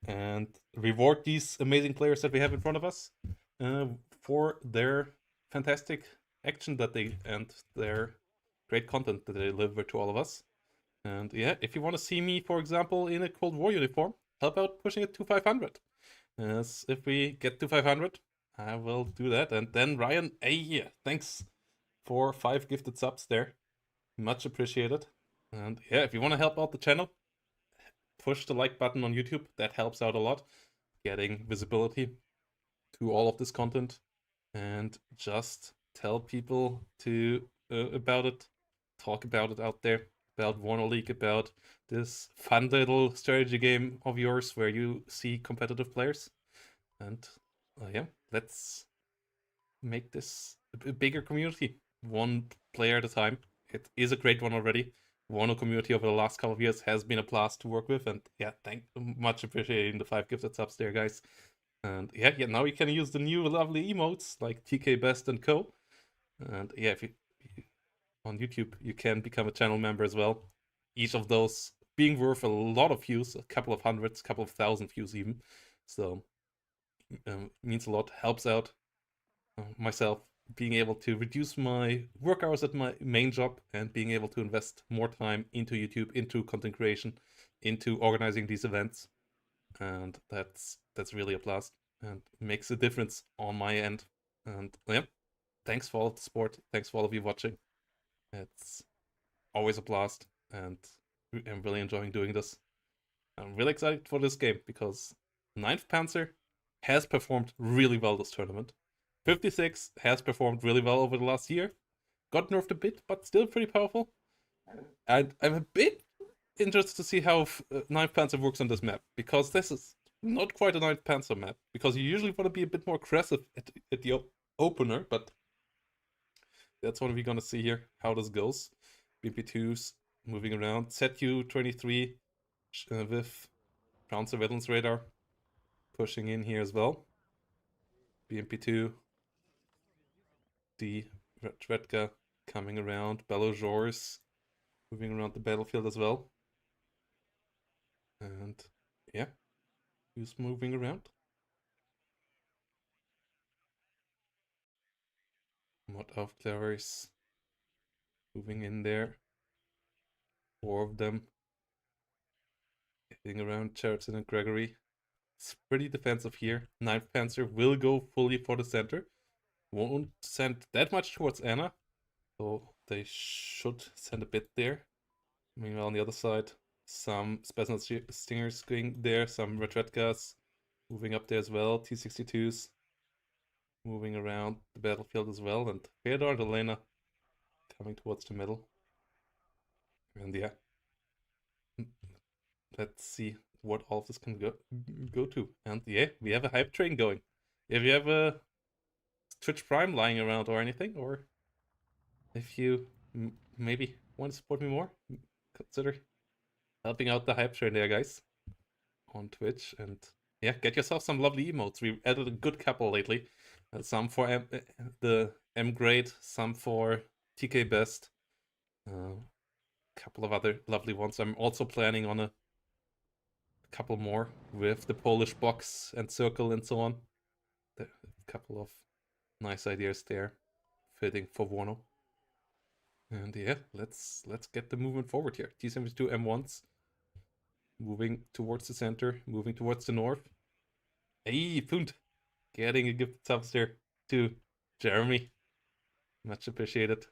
and reward these amazing players that we have in front of us for their fantastic action that they and their great content that they deliver to all of us. And yeah, if you want to see me, for example, in a Cold War uniform, help out pushing it to 500. As if we get to 500, I will do that. And then Ryan, hey, thanks for 5 gifted subs there. Much appreciated. And yeah, if you want to help out the channel, push the like button on YouTube. That helps out a lot. Getting visibility to all of this content. And just tell people to about it. Talk about it out there. About WARNO League, about this fun little strategy game of yours where you see competitive players. And yeah, let's make this a bigger community, one player at a time. It is a great one already. WARNO community over the last couple of years has been a blast to work with, and yeah, much appreciating the 5 gifted subs there, guys. And yeah, now you can use the new lovely emotes like TK Best and Co. And yeah, if you on YouTube, you can become a channel member as well. Each of those being worth a lot of views, a couple of hundreds, a couple of thousand views even. So means a lot, helps out myself being able to reduce my work hours at my main job and being able to invest more time into YouTube, into content creation, into organizing these events. And that's really a blast and makes a difference on my end. And yeah, thanks for all of the support. Thanks for all of you watching. It's always a blast, and I'm really enjoying doing this. I'm really excited for this game because 9th Panzer has performed really well this tournament. 56 has performed really well over the last year. Got nerfed a bit, but still pretty powerful. And I'm a bit interested to see how 9th Panzer works on this map, because this is not quite a 9th Panzer map, because you usually want to be a bit more aggressive at the opener, but that's what we're gonna see here, how this goes. BP2s moving around. ZU-23 with ground surveillance radar pushing in here as well. BMP2, the Redka coming around. Belojors moving around the battlefield as well. And yeah, who's moving around? Mod of Clavers moving in there. 4 of them hitting around Cheriton and Gregory. It's pretty defensive here. 9th Panzer will go fully for the center. Won't send that much towards Anna, so they should send a bit there. Meanwhile, on the other side, some Special Stingers going there, some Retretkas moving up there as well, T-62s moving around the battlefield as well, and Theodore and Elena coming towards the middle. And yeah, let's see what all of this can go to. And yeah, we have a hype train going. If you have a Twitch Prime lying around or anything, or if you maybe want to support me more, consider helping out the hype train there, guys, on Twitch. And yeah, get yourself some lovely emotes. We added a good couple lately. Some for the M grade, some for TK Best. Couple of other lovely ones. I'm also planning on a couple more with the Polish box and circle and so on. A couple of nice ideas there, fitting for WARNO. And yeah, let's get the movement forward here. T-72 M1s moving towards the center, moving towards the north. Hey, Punt, getting a gift subs there to Jeremy. Much appreciated.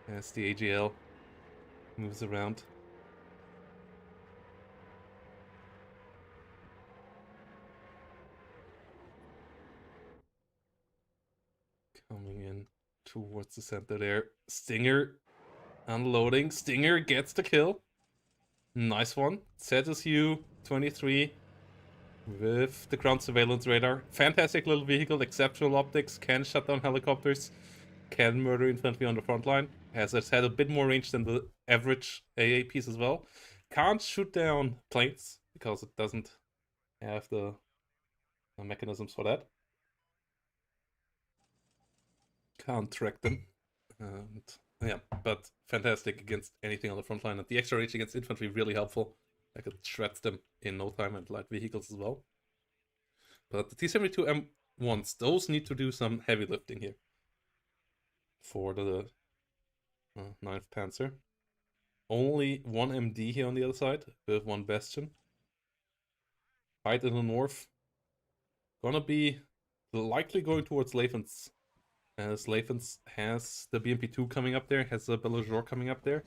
As the AGL moves around. Coming in towards the center there. Stinger unloading. Stinger gets the kill. Nice one. ZSU-23 with the ground surveillance radar. Fantastic little vehicle, exceptional optics, can shut down helicopters, can murder infantry on the front line. Has had a bit more range than the average AA piece as well. Can't shoot down planes because it doesn't have the mechanisms for that. Can't track them. And Yeah, but fantastic against anything on the front line. And the extra range against infantry really helpful. Like it shreds them in no time, and light vehicles as well. But the T-72 M1s, those need to do some heavy lifting here for the 9th Panzer. Only one MD here on the other side with one Bastion. Fight in the north. Gonna be likely going towards Lathans, as Lathans has the BMP2 coming up there, has the Bellageur coming up there.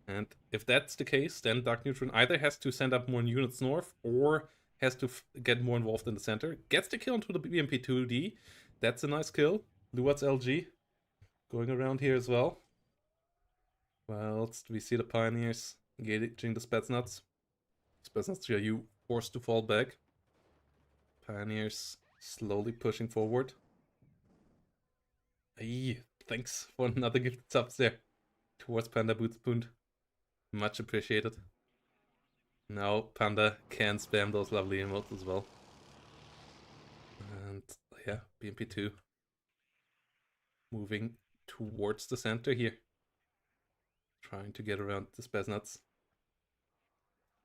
And if that's the case, then Darkneutron either has to send up more units north or has to get more involved in the center. Gets the kill onto the BMP2D. That's a nice kill. Luat's LG going around here as well. Whilst we see the Pioneers engaging the Spetsnaz. Spetsnaz 3RU forced to fall back. Pioneers slowly pushing forward. Hey, thanks for another gifted subs there towards Panda Bootspoon. Much appreciated. Now Panda can spam those lovely emotes as well. And yeah, BMP2 moving towards the center here. Trying to get around the Spetsnaz.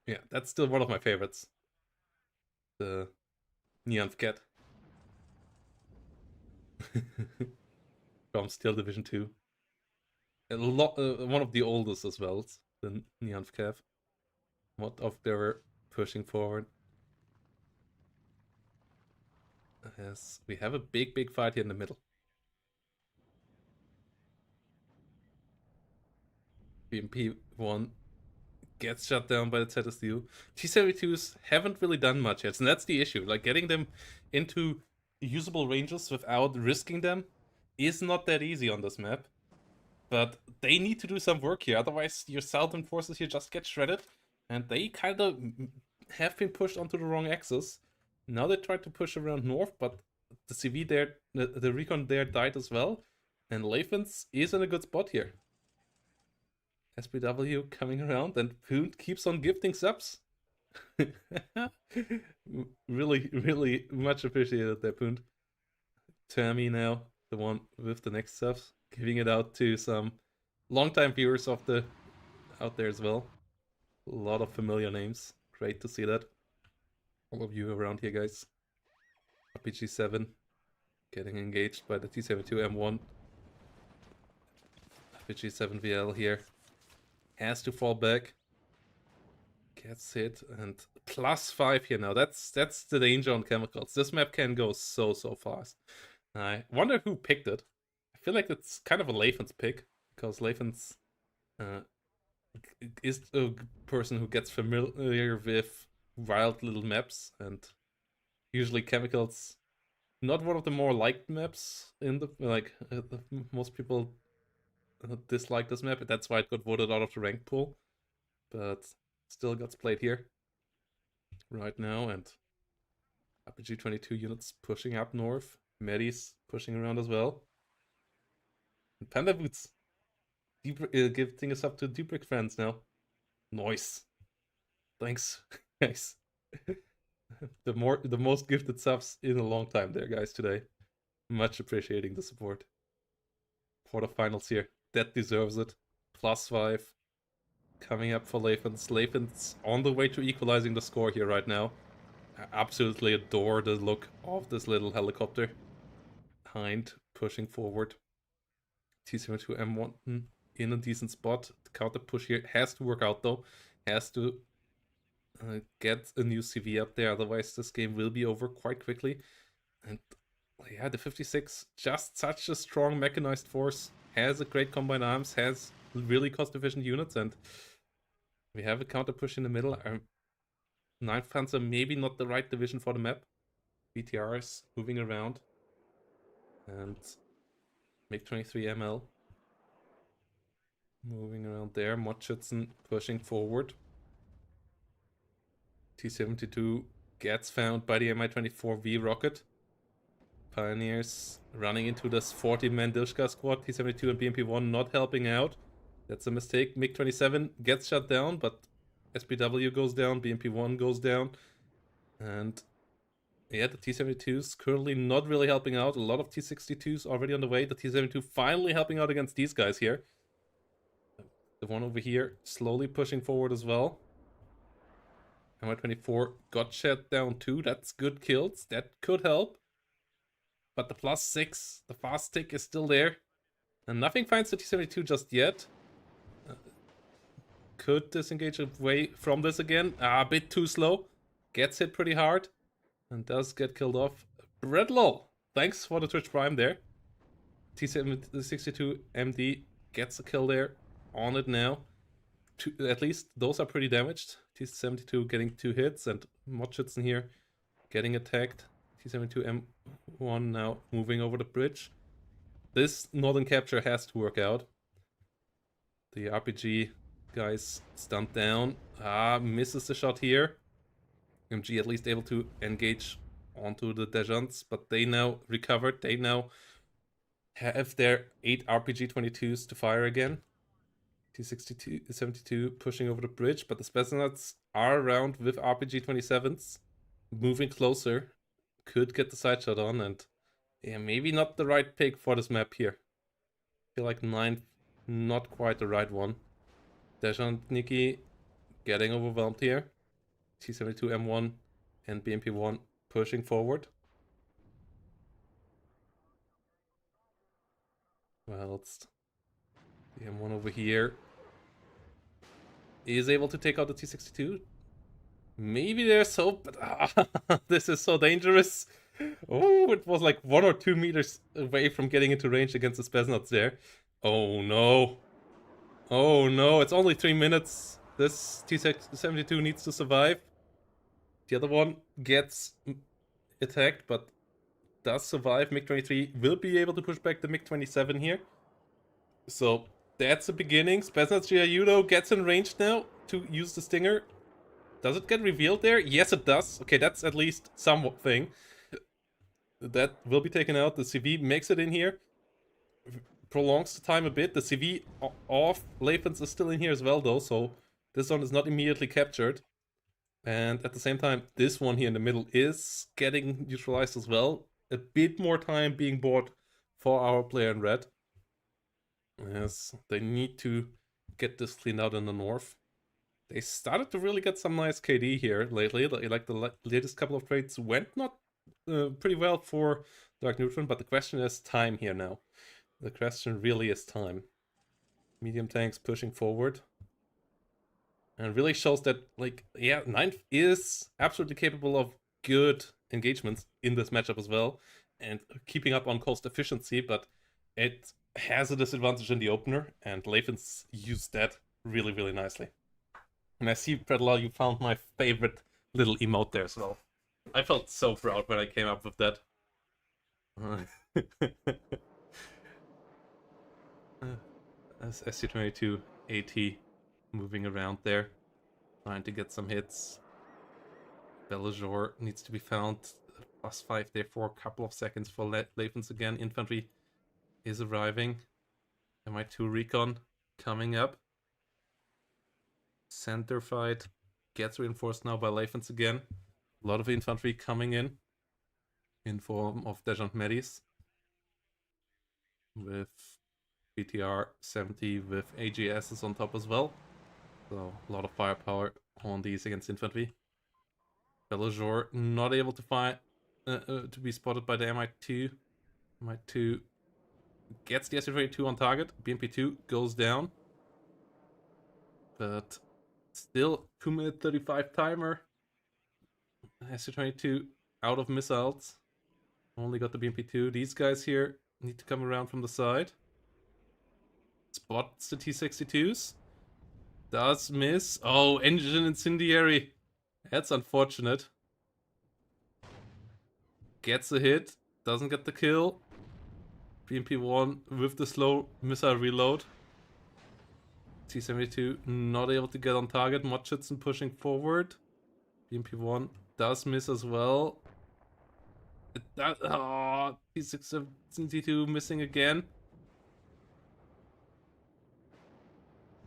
Yeah, that's still one of my favorites. The Neon Cat. From Steel Division 2. One of the oldest as well, the Neon Cav. What of they were pushing forward. Yes, we have a big fight here in the middle. BMP1 gets shut down by the ZSU. T-72s haven't really done much yet, and that's the issue. Like, getting them into usable ranges without risking them is not that easy on this map. But they need to do some work here, otherwise your southern forces here just get shredded. And they kind of have been pushed onto the wrong axis. Now they try to push around north, but the CV there, the recon there died as well. And Lathans is in a good spot here. SPW coming around, and Poont keeps on gifting subs. really much appreciated there, Poont. Tammy now, the one with the next subs, giving it out to some longtime viewers of the out there as well. A lot of familiar names. Great to see that. All of you around here, guys. RPG7 getting engaged by the T-72 M1. RPG7 VL here. Has to fall back. Gets hit, and +5 here now. That's the danger on chemicals. This map can go so fast. I wonder who picked it. I feel like it's kind of a Lathans pick, because Lathans is a person who gets familiar with wild little maps, and usually chemicals, not one of the more liked maps in the most people dislike this map. That's why it got voted out of the ranked pool, but still gets played here right now. And RPG-22 units pushing up north. Medis pushing around as well. And Panda Boots giving us up to Dubrick friends now. Nice. Thanks, guys. the most gifted subs in a long time there, guys, today. Much appreciating the support. Quarterfinals here. That deserves it. +5. Coming up for Lathans. Lathans on the way to equalizing the score here right now. I absolutely adore the look of this little helicopter. Hind pushing forward. T-72 M1 in a decent spot. The counter push here has to work out though. Has to get a new CV up there, otherwise this game will be over quite quickly. And yeah, the 56, just such a strong mechanized force, has a great combined arms, has really cost-efficient units, and we have a counter push in the middle. 9th Panzer maybe not the right division for the map. BTRs moving around. And MiG-23 ML moving around there. Motschützen pushing forward. T-72 gets found by the Mi-24V rocket. Pioneers running into this 40-man Dilshka squad. T-72 and BMP-1 not helping out. That's a mistake. MiG-27 gets shut down, but SPW goes down, BMP-1 goes down. And yeah, the T-72's currently not really helping out. A lot of T-62s already on the way. The T-72 finally helping out against these guys here. The one over here slowly pushing forward as well. MI24 got shut down too. That's good kills. That could help. But the +6, the fast tick is still there. And nothing finds the T-72 just yet. Could disengage away from this again. A bit too slow. Gets hit pretty hard. And does get killed off. Bredlow, thanks for the Twitch Prime there. T-62 MD gets a kill there. On it now. At least those are pretty damaged. T-72 getting 2 hits, and Mjblair here getting attacked. T-72 M1 now moving over the bridge. This northern capture has to work out. The RPG guys stunned down. Misses the shot here. MG at least able to engage onto the Dejans, but they now recovered. They now have their 8 RPG-22s to fire again. T-72 pushing over the bridge, but the Spetsnaz are around with RPG-27s. Moving closer. Could get the side shot on, and yeah, maybe not the right pick for this map here. I feel like 9, not quite the right one. Dejan Nikki getting overwhelmed here. T-72 M1 and BMP1 pushing forward. Whilst the M1 over here is able to take out the T-62. Maybe there's hope, but this is so dangerous. Oh, it was like 1 or 2 meters away from getting into range against the Spetsnaz there. Oh no. Oh no, it's only 3 minutes. This T-72 needs to survive. The other one gets attacked, but does survive. MiG-23 will be able to push back the MiG-27 here. So that's the beginning. Spetsnaz GIU though gets in range now to use the Stinger. Does it get revealed there? Yes, it does. Okay, that's at least something. That will be taken out. The CV makes it in here. Prolongs the time a bit. The CV off Lathans is still in here as well, though, so this one is not immediately captured. And at the same time, this one here in the middle is getting neutralized as well. A bit more time being bought for our player in red. Yes, they need to get this cleaned out in the north. They started to really get some nice KD here lately. Like the latest couple of trades went not pretty well for Darkneutron, but the question is time here now. The question really is time. Medium tanks pushing forward. And really shows that, like, yeah, 9th is absolutely capable of good engagements in this matchup as well. And keeping up on cost efficiency, but it has a disadvantage in the opener. And Lathans used that really, really nicely. And I see, Predla, you found my favorite little emote there as well. I felt so proud when I came up with that. SC-22 AT moving around there, trying to get some hits. Belajor needs to be found. +5 there for a couple of seconds for Lathans again. Infantry is arriving. MI2 recon coming up. Center fight gets reinforced now by Lathans again. A lot of infantry coming in form of Dejant Medis. With BTR 70 with AGSs on top as well. So a lot of firepower on these against infantry. Belajor not able to find to be spotted by the MI2. MI2 gets the SC-22 on target. BMP2 goes down. But still 2-minute 35 timer. SC-22 out of missiles. Only got the BMP2. These guys here need to come around from the side. Spots the T-62s. Does miss. Oh, engine incendiary. That's unfortunate. Gets a hit. Doesn't get the kill. BMP1 with the slow missile reload. T-72 not able to get on target. Mjblair pushing forward. BMP1 does miss as well. T-72 missing again.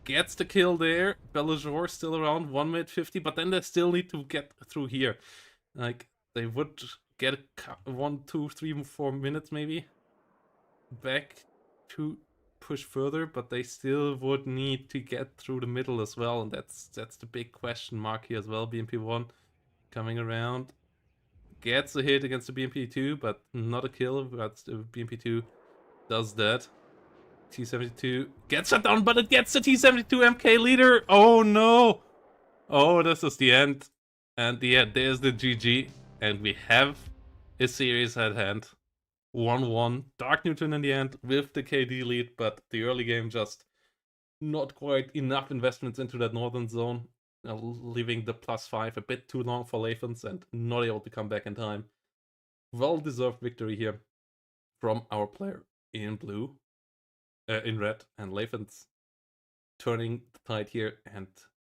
Gets the kill there. Belajor still around 1 minute 50, but then they still need to get through here. Like, they would get 1, 2, 3, 4 minutes maybe back to push further, but they still would need to get through the middle as well, and that's the big question mark here as well. BMP1 coming around, gets a hit against the BMP2, but not a kill, but the BMP2 does that. T72 gets shut down, but it gets the T72 MK leader. Oh no! Oh, this is the end. And yeah, there's the GG. And we have a series at hand. 1-1. Darkneutron in the end with the KD lead, but the early game just not quite enough investments into that northern zone, leaving the +5 a bit too long for Lathans and not able to come back in time. Well-deserved victory here from our player in blue, in red, and Lathans turning the tide here and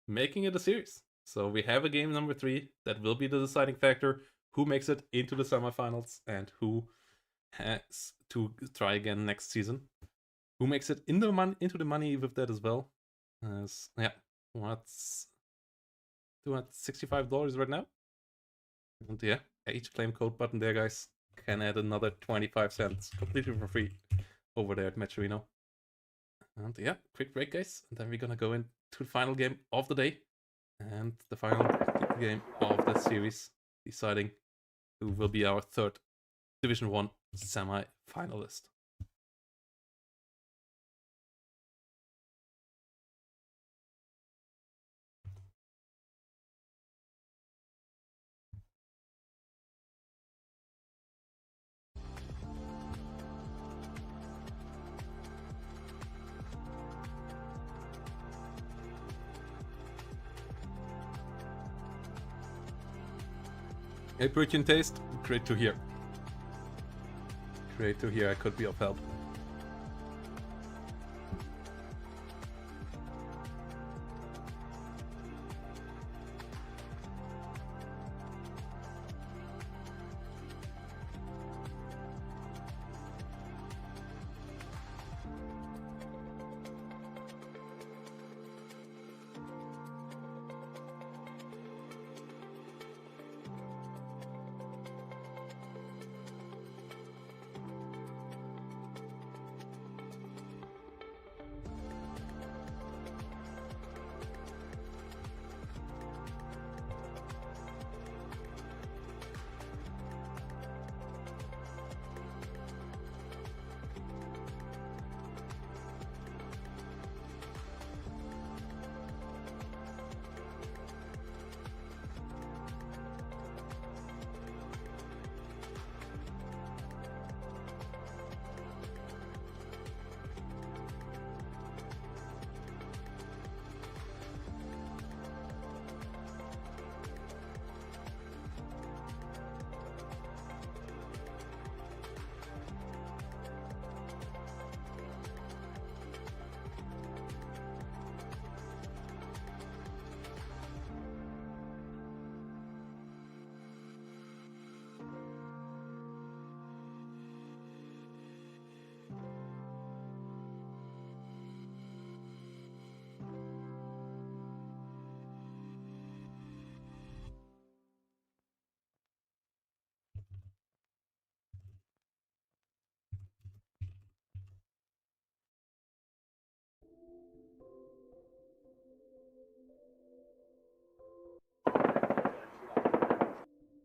making it a series. So we have a game number 3 that will be the deciding factor. Who makes it into the semifinals and who has to try again next season. Who makes it into the money with that as well. Yeah, what's $265 right now? And yeah, each claim code button there, guys, can add another 25 cents completely for free over there at Matcherino. And yeah, quick break, guys, and then we're gonna go into the final game of the day and the final game of the series, deciding who will be our third Division 1 semi-finalist. Hey, Protein Taste, great to hear. Great to hear I could be of help.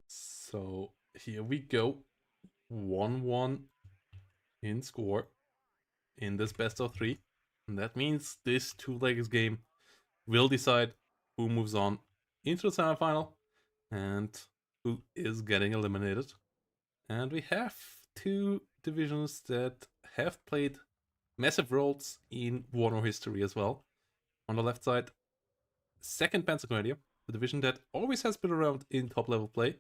So here we go. 1-1 in score in this best of 3. And that means this two-legged game will decide who moves on into the semifinal and who is getting eliminated. And we have two divisions that have played massive roles in WARNO history as well. On the left side, 2nd Panzergrenadier, the division that always has been around in top-level play,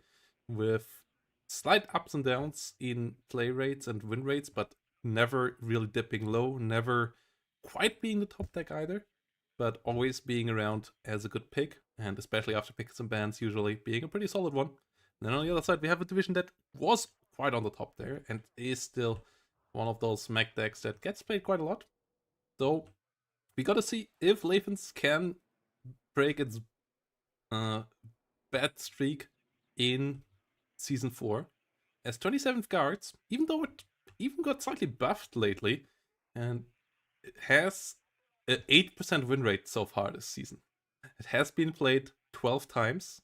with slight ups and downs in play rates and win rates, but never really dipping low, never quite being the top deck either, but always being around as a good pick, and especially after picks and bans, usually being a pretty solid one. And then on the other side, we have a division that was quite on the top there, and is still one of those mech decks that gets played quite a lot. So we gotta see if Lathans can break its bad streak in Season 4 as 27th guards, even though it even got slightly buffed lately, and has an 8% win rate so far this season. It has been played 12 times,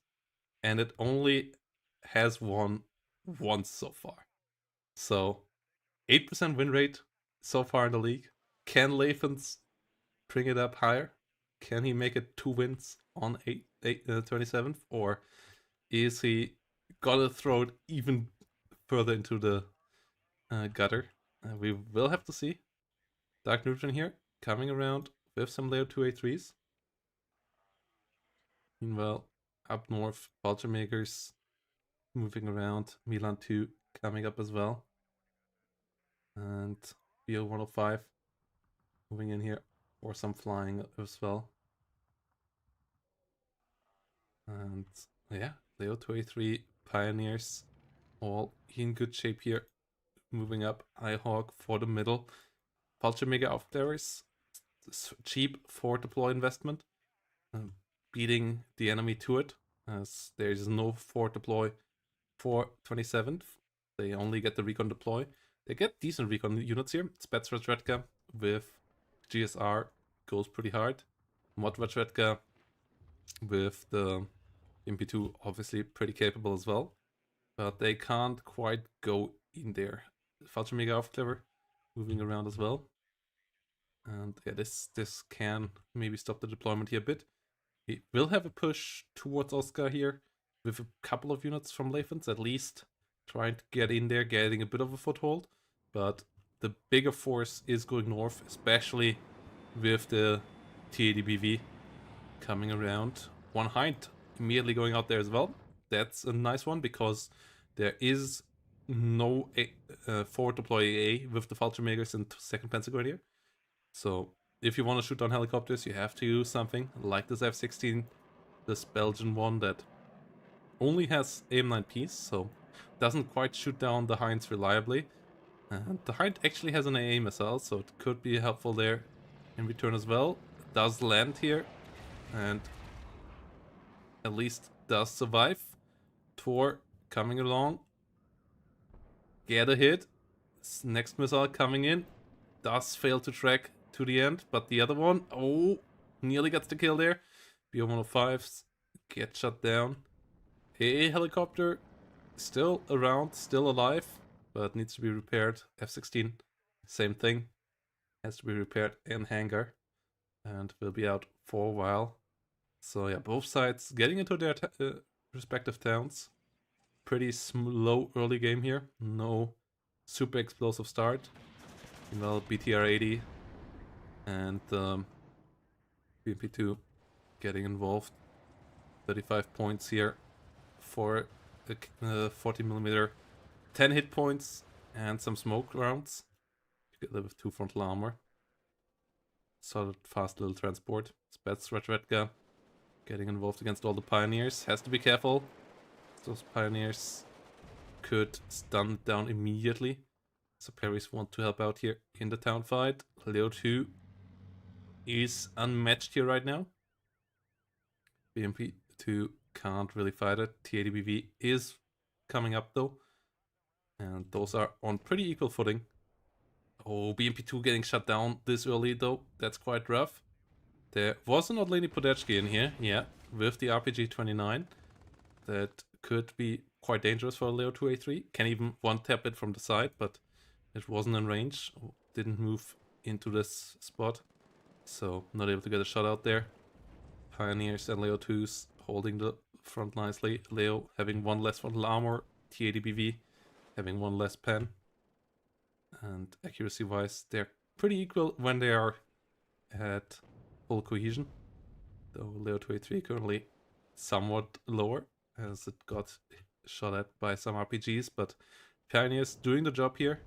and it only has won once so far. So 8% win rate so far in the league. Can Lathans bring it up higher? Can he make it 2 wins on 27th? Or is he gonna throw it even further into the gutter? We will have to see. Darkneutron here, coming around with some layer 2A3s. Meanwhile, up north, Vulture Makers moving around. Mjblair coming up as well. And BO105 moving in here for some flying as well. And yeah, Leo 23 Pioneers all in good shape here. Moving up, Hawk for the middle. Vulture Mega Aufklärers, cheap for deploy investment. Beating the enemy to it, as there is no forward deploy for 27th. They only get the recon deploy. They get decent recon units here. Spetsrazvedka with GSR goes pretty hard. Modrazvedka with the MP2 obviously pretty capable as well. But they can't quite go in there. Vulture Mega Aufklärer moving around as well. And yeah, this can maybe stop the deployment here a bit. He will have a push towards Oscar here with a couple of units from Lathans at least, trying to get in there, getting a bit of a foothold. But the bigger force is going north, especially with the TADBV coming around. One Hind immediately going out there as well. That's a nice one because there is no forward deploy AA with the Vulture Makers and 2nd Pentagon here. So if you want to shoot down helicopters, you have to use something like this F-16, this Belgian one that only has AIM-9Ps, so doesn't quite shoot down the Hinds reliably. And the Hind actually has an AA missile, so it could be helpful there in return as well. It does land here, and at least does survive. Tor coming along. Get a hit. Next missile coming in. Does fail to track to the end, but the other one, oh, nearly gets the kill there. BO105s get shut down. AA helicopter still around, still alive, but needs to be repaired. F-16, same thing, has to be repaired in hangar and will be out for a while. So yeah, both sides getting into their respective towns. Pretty slow early game here, no super explosive start. Well, BTR-80 and BMP-2 getting involved. 35 points here for the 40mm, 10 hit points and some smoke rounds. Together with 2 frontal armor. Solid, fast little transport. Spetsrazvedka getting involved against all the Pioneers. Has to be careful. Those Pioneers could stun it down immediately. So Paris want to help out here in the town fight. Leo 2 is unmatched here right now. BMP-2 can't really fight it. TADBV is coming up though. And those are on pretty equal footing. Oh, BMP-2 getting shut down this early though. That's quite rough. There was an Odleni Podechki in here, yeah, with the RPG-29. That could be quite dangerous for Leo 2A3. Can even one-tap it from the side, but it wasn't in range, didn't move into this spot, so not able to get a shot out there. Pioneers and Leo 2s holding the front nicely. Leo having 1 less frontal armor, TADBV having 1 less pen. And accuracy-wise, they're pretty equal when they are at full cohesion. Though Leo 2A3 currently somewhat lower, as it got shot at by some RPGs, but Pioneers doing the job here.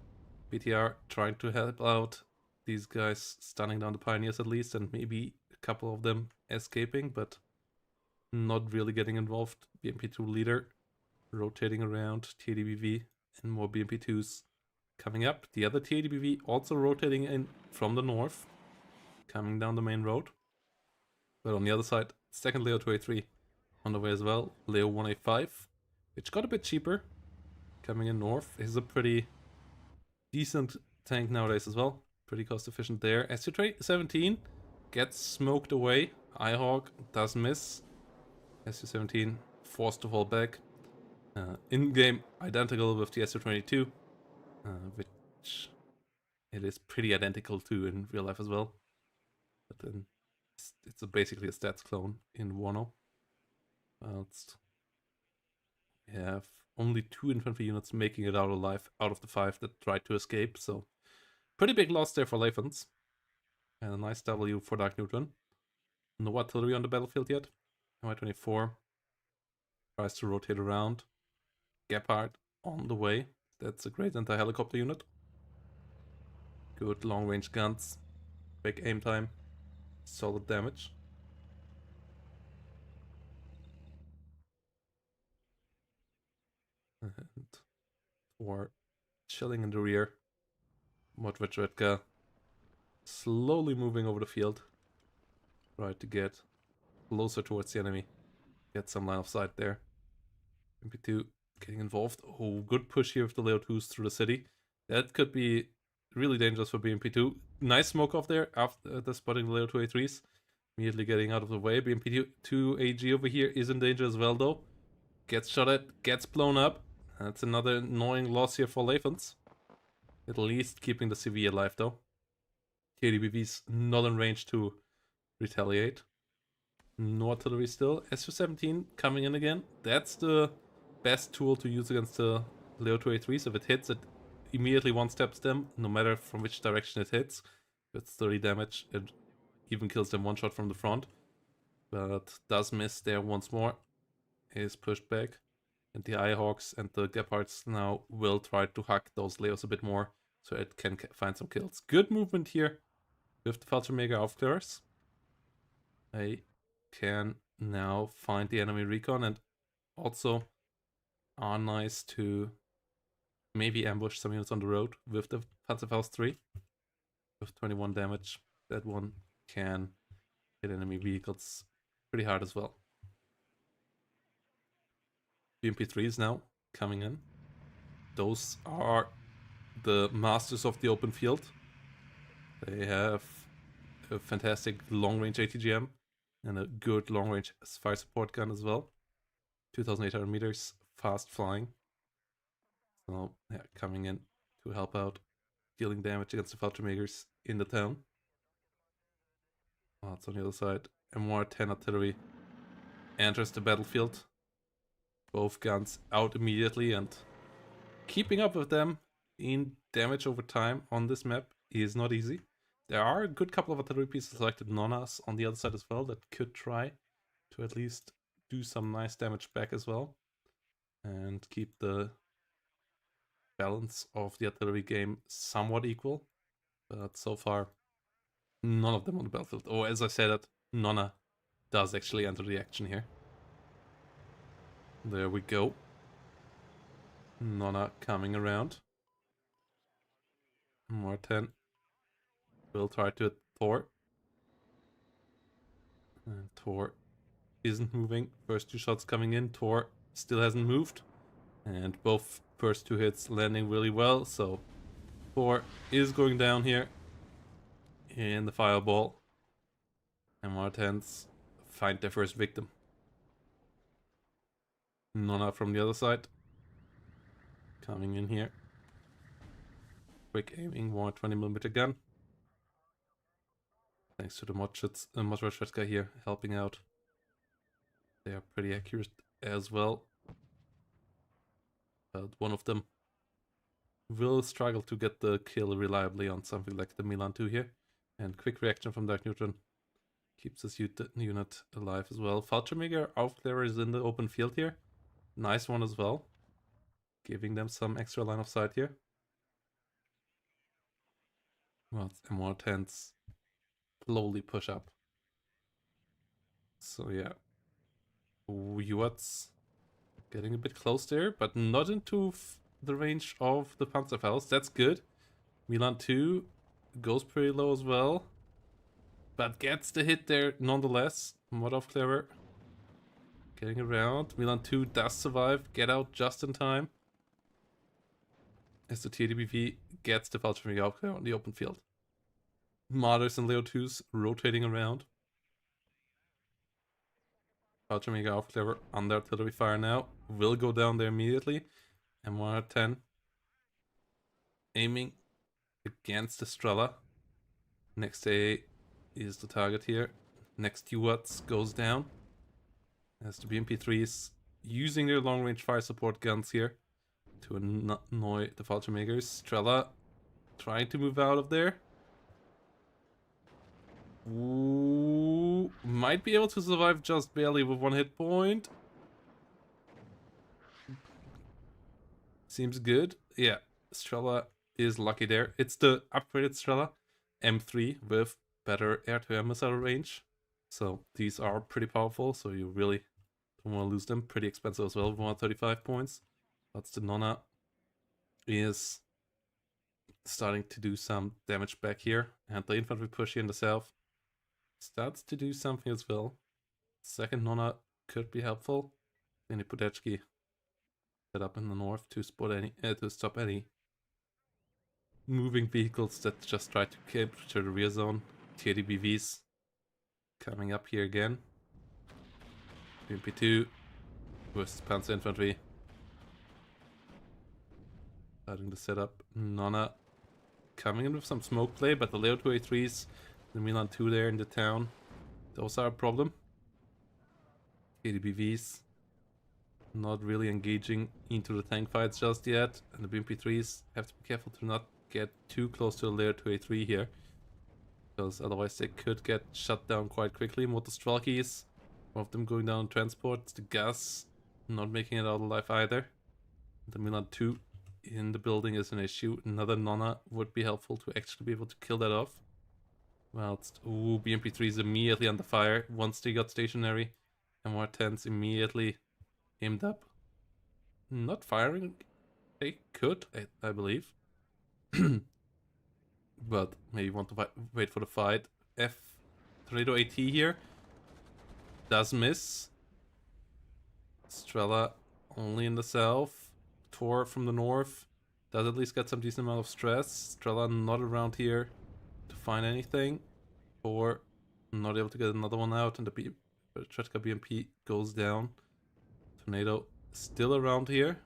BTR trying to help out these guys, stunning down the Pioneers at least, and maybe a couple of them escaping, but not really getting involved. BMP-2 leader rotating around, TADBV and more BMP-2s coming up. The other TADBV also rotating in from the north, coming down the main road. But on the other side, second Leo 2A3 on the way as well. Leo 1A5, which got a bit cheaper, coming in north. Is a pretty decent tank nowadays as well. Pretty cost efficient there. SU-17 gets smoked away. Ihawk does miss. SU-17 forced to fall back. In-game identical with the SU-22, which it is pretty identical to in real life as well. But then it's basically a stats clone in WARNO. Whilst we have only 2 infantry units making it out alive out of the 5 that tried to escape, so pretty big loss there for Lathans. And a nice W for Darkneutron. No artillery on the battlefield yet. MI-24 tries to rotate around. Gepard on the way. That's a great anti-helicopter unit. Good long-range guns. Big aim time. Solid damage. And for chilling in the rear. Mjblair slowly moving over the field. Try to get closer towards the enemy. Get some line of sight there. MP2 getting involved. Oh, good push here with the Leo 2s through the city. That could be really dangerous for BMP2. Nice smoke off there after spotting the Leo 2 A3s. Immediately getting out of the way. BMP2 AG over here is in danger as well though. Gets shot at, gets blown up. That's another annoying loss here for Lathans. At least keeping the CV alive though. KDBV's not in range to retaliate. No artillery still. SU-17 coming in again. That's the best tool to use against the Leo 2 A3s. If it hits, it immediately one-steps them, no matter from which direction it hits. If it's 30 damage, it even kills them one shot from the front. But does miss there once more. Is pushed back. And the Ihawks and the Gepards now will try to hack those Leos a bit more, so it can find some kills. Good movement here with the Fallschirmjäger Aufklärers. They can now find the enemy recon and also are nice to maybe ambush some units on the road with the Panzerfaust 3 with 21 damage. That one can hit enemy vehicles pretty hard as well. BMP3s now coming in. Those are the masters of the open field. They have a fantastic long-range ATGM and a good long-range fire support gun as well. 2,800 meters, fast flying. So yeah, coming in to help out, dealing damage against the Fallschirmjägers in the town. It's on the other side. MR-10 artillery enters the battlefield. Both guns out immediately, and keeping up with them in damage over time on this map is not easy. There are a good couple of artillery pieces like the Nonnas on the other side as well that could try to at least do some nice damage back as well and keep the balance of the artillery game somewhat equal. But so far, none of them on the battlefield. Oh, as I said, that Nonna does actually enter the action here. There we go. Nonna coming around. More 10. Will try to hit Thor. And Thor isn't moving. First 2 shots coming in. Thor still hasn't moved. And both first 2 hits landing really well. So Thor is going down here in the fireball. And Martens find their first victim. Nonna from the other side. Coming in here. Quick aiming, 120mm gun. Thanks to the Mjblair guy here helping out. They are pretty accurate as well. But one of them will struggle to get the kill reliably on something like the Mjblair here. And quick reaction from Darkneutron keeps this unit alive as well. Fallschirmjäger Aufklärer is in the open field here. Nice one as well. Giving them some extra line of sight here. Well, M110s slowly push up. So yeah. Uats getting a bit close there, but not into the range of the Panzerfaust. That's good. Mjblair 2 goes pretty low as well. But gets the hit there nonetheless. Mjblair getting around. Mjblair 2 does survive. Get out just in time. As the TDBV gets the Fallschirmjäger on the open field. Martyrs and Leo 2s rotating around. Ultramega Alpha Clever under artillery fire now. Will go down there immediately. And 110. Aiming against Estrella. Next A is the target here. Next UATs goes down. As the BMP3s using their long range fire support guns here to annoy the Ultramegas. Estrella trying to move out of there. Ooh, might be able to survive just barely with 1 hit point. Seems good. Yeah, Estrella is lucky there. It's the upgraded Estrella M3 with better air-to-air missile range. So these are pretty powerful, so you really don't want to lose them. Pretty expensive as well, 135 points. That's the Nonna is starting to do some damage back here. And the infantry push here in the south starts to do something as well. Second Nonna could be helpful. Any Podechki set up in the north to stop any moving vehicles that just try to capture the rear zone. TDBVs coming up here again. BMP2 versus Panzer Infantry. Starting to set up. Nonna coming in with some smoke play, but the Leo 2A3s, the Milan 2 there in the town, those are a problem. KDBVs not really engaging into the tank fights just yet, and the BMP3s have to be careful to not get too close to the Layer 2A3 here, because otherwise they could get shut down quite quickly. Motostrelkis, one of them going down on transport. The gas not making it out alive either. The Milan 2 in the building is an issue. Another Nonna would be helpful to actually be able to kill that off. Whilst, ooh, BMP3 is immediately under fire once they got stationary. And more 10s immediately aimed up. Not firing. They could, I believe. But maybe want to wait for the fight. Tornado AT here. Does miss. Estrella only in the south. Tor from the north. Does at least get some decent amount of stress. Estrella not around here to find anything. Tor not able to get another one out. And the Tretka BMP goes down. Tornado still around here.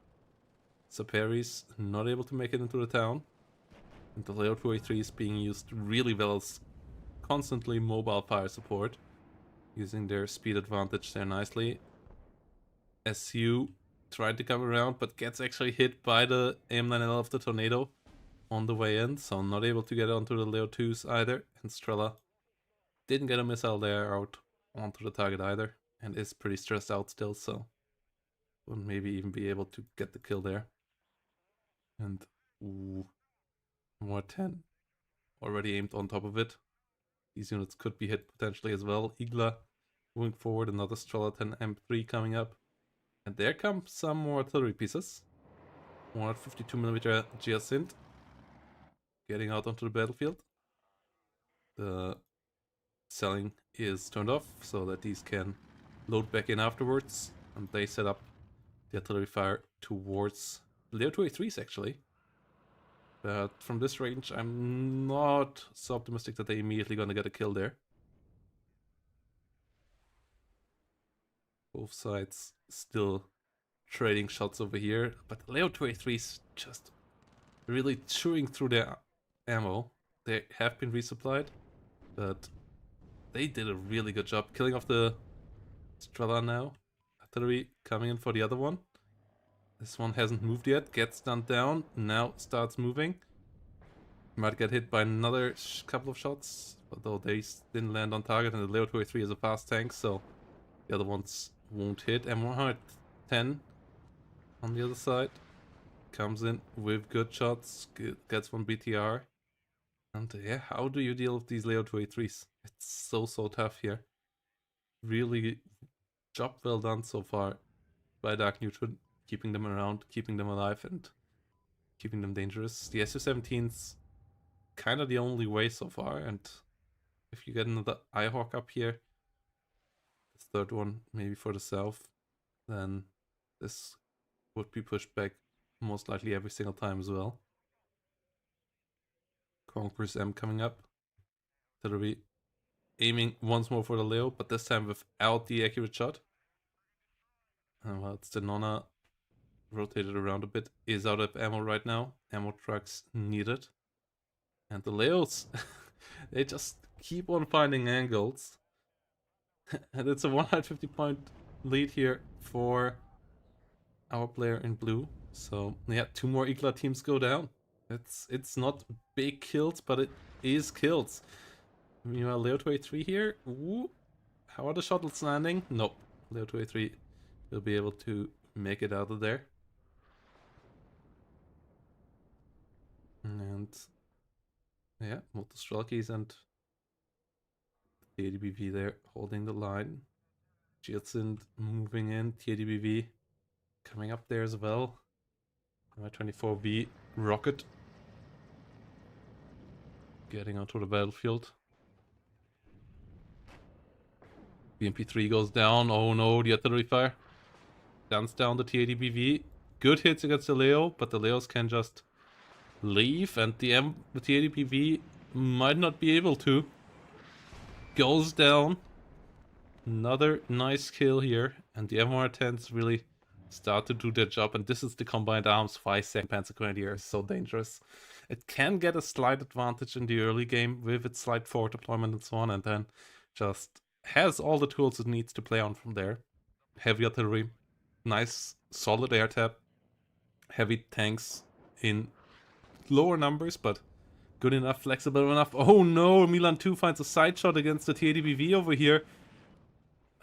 Saperis not able to make it into the town. And the Leo 2A3 is being used really well as constantly mobile fire support. Using their speed advantage there nicely. SU tried to come around, but gets actually hit by the AM9L of the Tornado on the way in. So not able to get onto the Leo 2s either. And Strela didn't get a missile there out onto the target either. And is pretty stressed out still, so wouldn't maybe even be able to get the kill there. And ooh, more 10 already aimed on top of it. These units could be hit potentially as well. Igla moving forward, another Strela 10 M3 coming up. And there come some more artillery pieces. 152mm Giacint getting out onto the battlefield. The selling is turned off so that these can load back in afterwards. And they set up the artillery fire towards Leo 2A3s actually. But from this range, I'm not so optimistic that they're immediately gonna get a kill there. Both sides still trading shots over here, but Leo 2A3s just really chewing through their ammo. They have been resupplied, but they did a really good job killing off the Strela now. Artillery coming in for the other one. This one hasn't moved yet, gets stunned down, now starts moving. Might get hit by another couple of shots, although they didn't land on target, and the Leo 2A3 is a fast tank, so the other ones won't hit. M110 on the other side comes in with good shots, gets one BTR. And yeah, how do you deal with these Leo 2A3s? It's so tough here. Really job well done so far by Darkneutron, keeping them around, keeping them alive, and keeping them dangerous. The Su-17's kind of the only way so far, and if you get another Eyehawk up here, this third one maybe for the south, then this would be pushed back most likely every single time as well. Conqueror's M coming up. Artillery aiming once more for the Leo, but this time without the accurate shot. And while it's the Nonna rotated around a bit, is out of ammo right now. Ammo trucks needed. And the Leos, they just keep on finding angles. And it's a 150 point lead here for our player in blue. So yeah, 2 more Igla teams go down. It's not big kills, but it is kills. Meanwhile, Leo 2A3 here. Ooh. How are the shuttles landing? Nope. Leo 2A3 will be able to make it out of there. And yeah, Motostrelkis and TADBV there holding the line. Jilson moving in. TADBV coming up there as well. My24V rocket getting onto the battlefield. BMP3 goes down. Oh no, the artillery fire guns down the TADBV. Good hits against the Leo, but the Leos can just leave, and the TADBV might not be able to. Goes down. Another nice kill here, and the M110s really start to do their job, and this is the combined arms 5-2nd Panzer Grenadier. So dangerous. It can get a slight advantage in the early game with its slight forward deployment and so on, and then just has all the tools it needs to play on from there. Heavy artillery, nice solid air tap, heavy tanks in lower numbers, but good enough, flexible enough. Oh no, Milan 2 finds a side shot against the TADBV over here.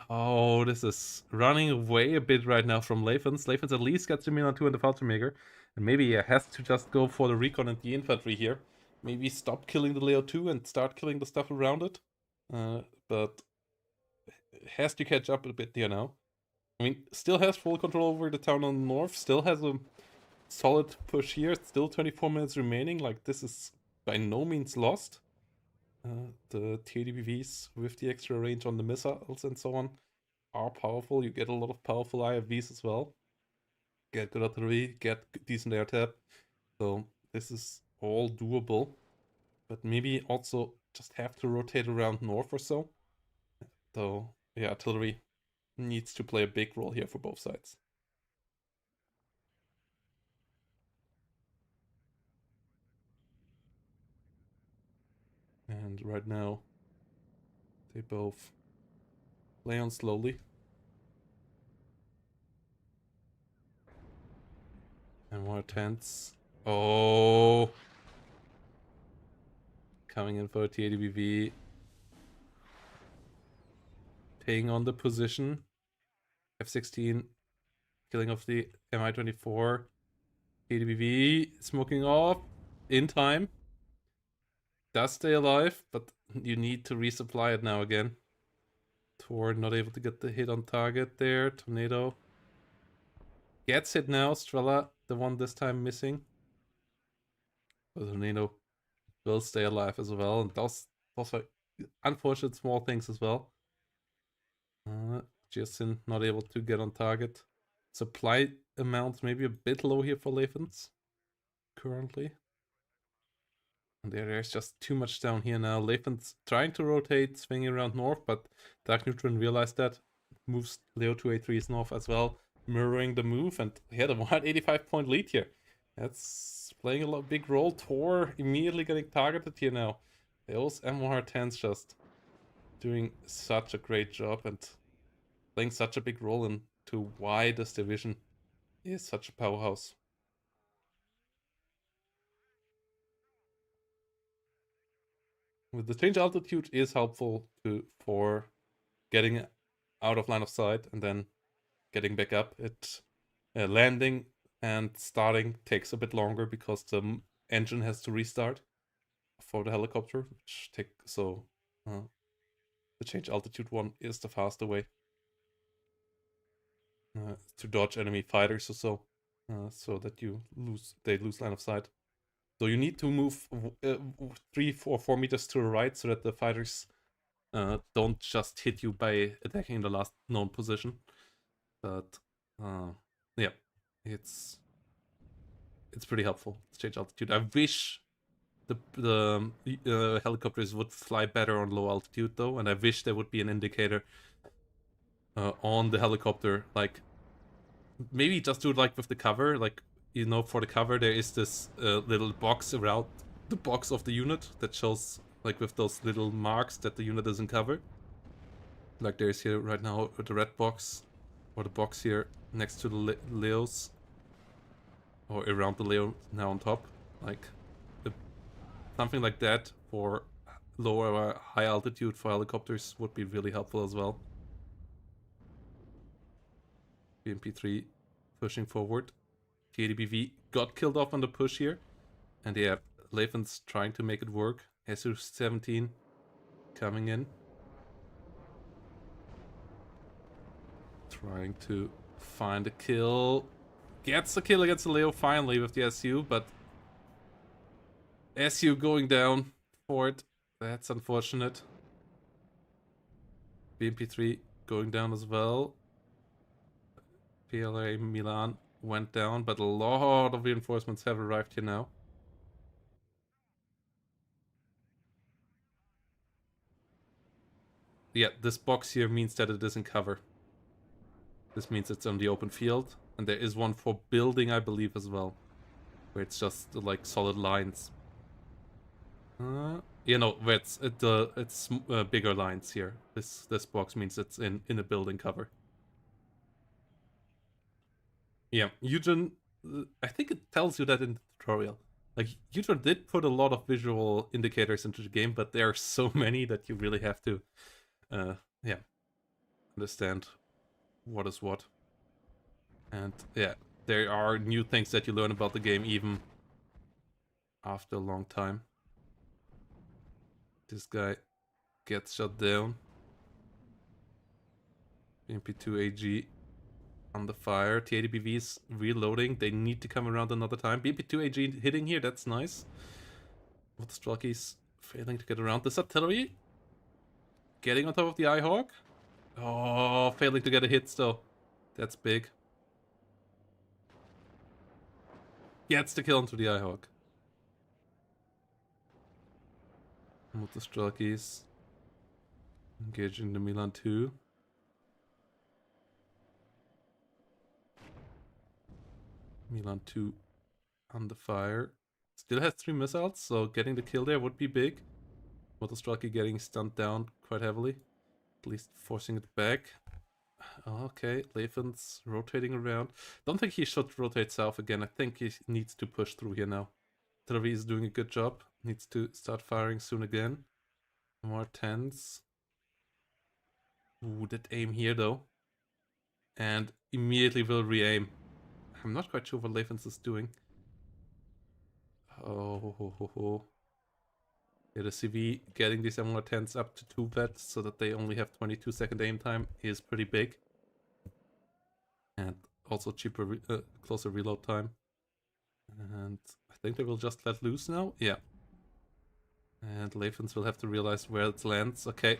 Oh, this is running away a bit right now from Lathans. Lathans at least gets the Milan 2 and the Fallschirmjäger. And maybe he has to just go for the recon and the infantry here. Maybe stop killing the Leo 2 and start killing the stuff around it. But has to catch up a bit here now. I mean, still has full control over the town on the north. Still has a solid push here. Still 24 minutes remaining. Like, this is by no means lost. The TADBVs with the extra range on the missiles and so on are powerful. You get a lot of powerful IFVs as well. Get good artillery, get decent air tap. So this is all doable. But maybe also just have to rotate around north or so. So yeah, artillery needs to play a big role here for both sides. And right now, they both play on slowly. And more tents. Oh! Coming in for a TADBV. Taking on the position. F-16. Killing off the Mi-24. TADBV smoking off. In time. Does stay alive, but you need to resupply it now again. Tor not able to get the hit on target there. Tornado gets hit now. Strela, the one this time missing. But Tornado will stay alive as well. And those are unfortunate small things as well. Jason not able to get on target. Supply amounts maybe a bit low here for Lathans currently. And there's just too much down here now. Lathans trying to rotate, swinging around north, but Darkneutron realized that. Moves Leo 2A3's north as well, mirroring the move, and he had a 185 point lead here. That's playing a big role. Tor immediately getting targeted here now. Those M110s just doing such a great job and playing such a big role into why this division is such a powerhouse. With the change altitude is helpful for getting out of line of sight and then getting back up. It landing and starting takes a bit longer because the engine has to restart for the helicopter, which the change altitude one is the faster way to dodge enemy fighters or so that they lose line of sight. So you need to move 3 or 4 meters to the right so that the fighters don't just hit you by attacking the last known position. But yeah, it's pretty helpful to change altitude. I wish the helicopters would fly better on low altitude though, and I wish there would be an indicator on the helicopter, like maybe just do it like with the cover, like, you know, for the cover there is this little box around the box of the unit that shows, like, with those little marks that the unit is in cover. Like there's here right now the red box, or the box here next to the Leos, or around the Leo now on top, like something like that for lower or high altitude for helicopters would be really helpful as well. BMP3 pushing forward. TADBV got killed off on the push here. And yeah, Lathans trying to make it work. SU-17 coming in. Trying to find a kill. Gets a kill against the Leo finally with the SU, but SU going down for it. That's unfortunate. BMP3 going down as well. PLA Milan went down, but a lot of reinforcements have arrived here now. Yeah, this box here means that it is in cover. This means it's on the open field, and there is one for building, I believe, as well, where it's just like solid lines. Yeah, no, where it's bigger lines here. This box means it's in a building cover. Yeah, Eugen, I think it tells you that in the tutorial. Like, Eugen did put a lot of visual indicators into the game, but there are so many that you really have to, yeah, understand what is what. And yeah, there are new things that you learn about the game even after a long time. This guy gets shut down. BMP2AG on the fire. TADBV is reloading. They need to come around another time. BMP2AG hitting here, that's nice. What Strelky's failing to get around. This artillery getting on top of the Eyehawk. Oh, failing to get a hit still. That's big. Gets the kill onto the Eyehawk. With the Strelky's engaging the Milan 2. Milan 2 under fire. Still has 3 missiles, so getting the kill there would be big. Motostraki getting stunned down quite heavily. At least forcing it back. Okay, Lathans rotating around. Don't think he should rotate south again. I think he needs to push through here now. Televi is doing a good job. Needs to start firing soon again. More 10s. Ooh, that aim here though. And immediately will re-aim. I'm not quite sure what Lathans is doing. Oh. Yeah, the CV getting these M110s up to 2 vets so that they only have 22-second aim time is pretty big. And also cheaper, closer reload time. And I think they will just let loose now. Yeah. And Lathans will have to realize where it lands. Okay.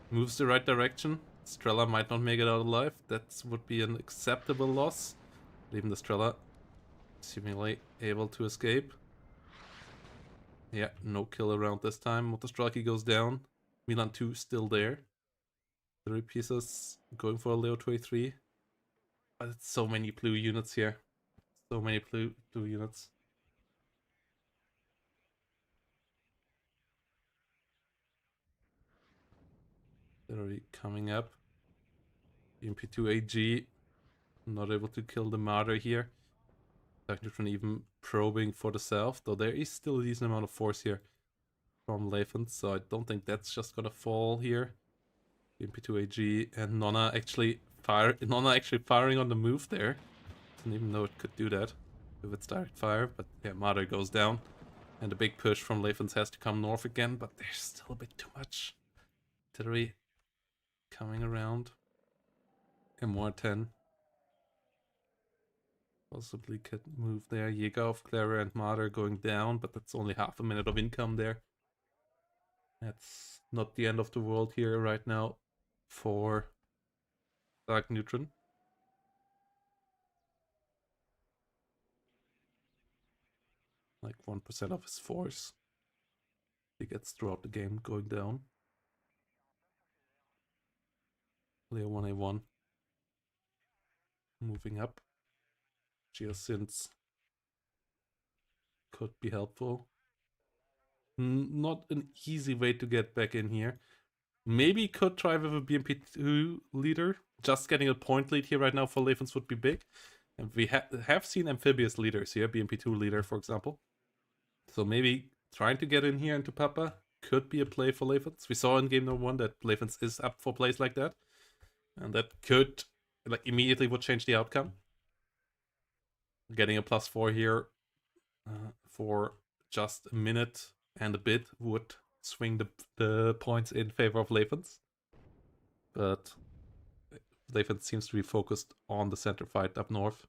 Moves the right direction. Strela might not make it out alive. That would be an acceptable loss. Leaving the Strela seemingly able to escape. Yeah, no kill around this time. Motostraki goes down. Milan 2 still there. 3 pieces going for a Leo 23. But it's so many blue units here. So many blue units. They're already coming up. BMP2AG not able to kill the Martyr here. Darkneutron even probing for the south, though there is still a decent amount of force here from Lathans, so I don't think that's just gonna fall here. BMP2AG and Nonna actually firing on the move there. Didn't even know it could do that with its direct fire, but yeah, Martyr goes down. And the big push from Lathans has to come north again, but there's still a bit too much artillery coming around. M110 possibly could move there. Yegov, Clara, and Martyr going down, but that's only half a minute of income there. That's not the end of the world here right now for Darkneutron. Like 1% of his force. It gets throughout the game going down. Layer 1A1 moving up. Geosynths could be helpful. Not an easy way to get back in here. Maybe could try with a BMP2 leader. Just getting a point lead here right now for Lathans would be big. And we have seen amphibious leaders here, BMP2 leader, for example. So maybe trying to get in here into Papa could be a play for Lathans. We saw in game number 1 that Lathans is up for plays like that. And that could, like, immediately would change the outcome. Getting a +4 here for just a minute and a bit would swing the points in favor of Lathans. But Lathans seems to be focused on the center fight up north.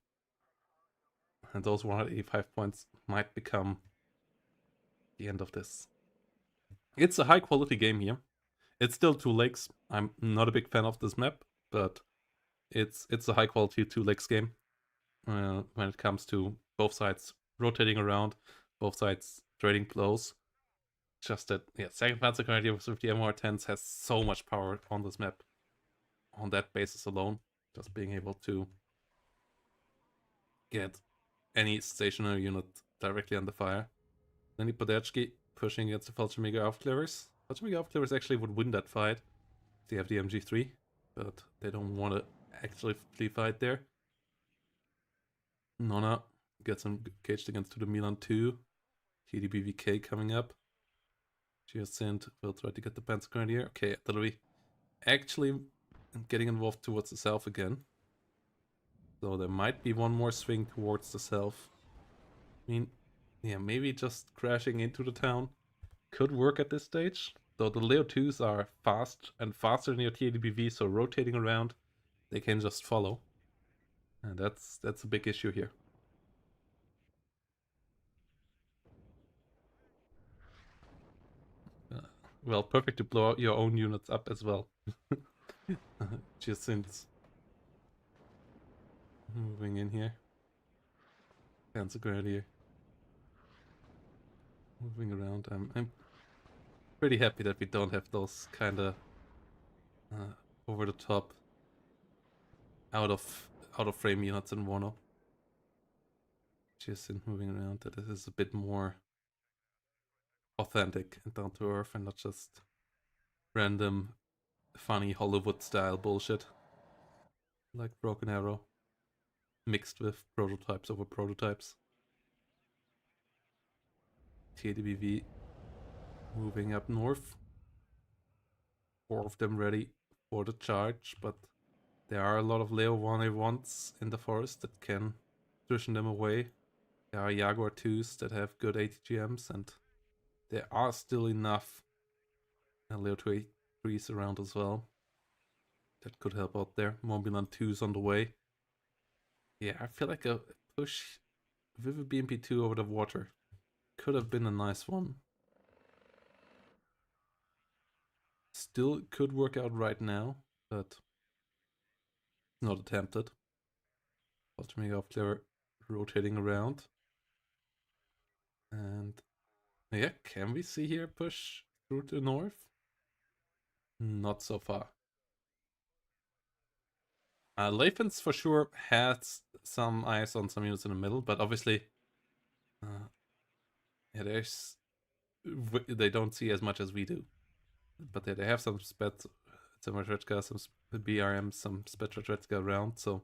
And those 185 points might become the end of this. It's a high quality game here. It's still 2 lakes. I'm not a big fan of this map, but it's a high quality 2 lakes game. When it comes to both sides rotating around, both sides trading blows. Just that, yeah, second Panzer Grenadier with the MR10s has so much power on this map. On that basis alone, just being able to get any stationary unit directly under fire. Then Podechki pushing against the Fallschirmjäger Aufklärers. Fallschirmjäger Aufklärers actually would win that fight. They have the MG3, but they don't want to actually fight there. Nonna gets engaged against the Milan 2. TDBVK coming up. Geosynth will try to get the Panzer Grenadier. Okay, artillery actually getting involved towards the south again. So there might be one more swing towards the south. I mean, yeah, maybe just crashing into the town could work at this stage. Though the Leo 2s are fast and faster than your TDBV, so rotating around, they can just follow. And that's a big issue here. Well, perfect to blow out your own units up as well. Just since moving in here. Panzer Grenadier moving around. I'm pretty happy that we don't have those kind of over the top, out of frame units in WARNO. Just in moving around, that it is a bit more authentic and down to earth and not just random funny Hollywood style bullshit like Broken Arrow mixed with prototypes over prototypes. TDBV moving up north. 4 of them ready for the charge, but there are a lot of Leo 1A1s in the forest that can position them away. There are Jaguar 2s that have good ATGMs, and there are still enough Leo 2A3s around as well. That could help out there. Milan 2s on the way. Yeah, I feel like a push with a BMP2 over the water could have been a nice one. Still could work out right now, but not attempted. Fallschirmjäger Aufklärer rotating around. And yeah, can we see here push through to the north? Not so far. Lathans for sure has some eyes on some units in the middle, but obviously yeah, they don't see as much as we do. But they have some Matryoshka, some BRM, some Matryoshka around, so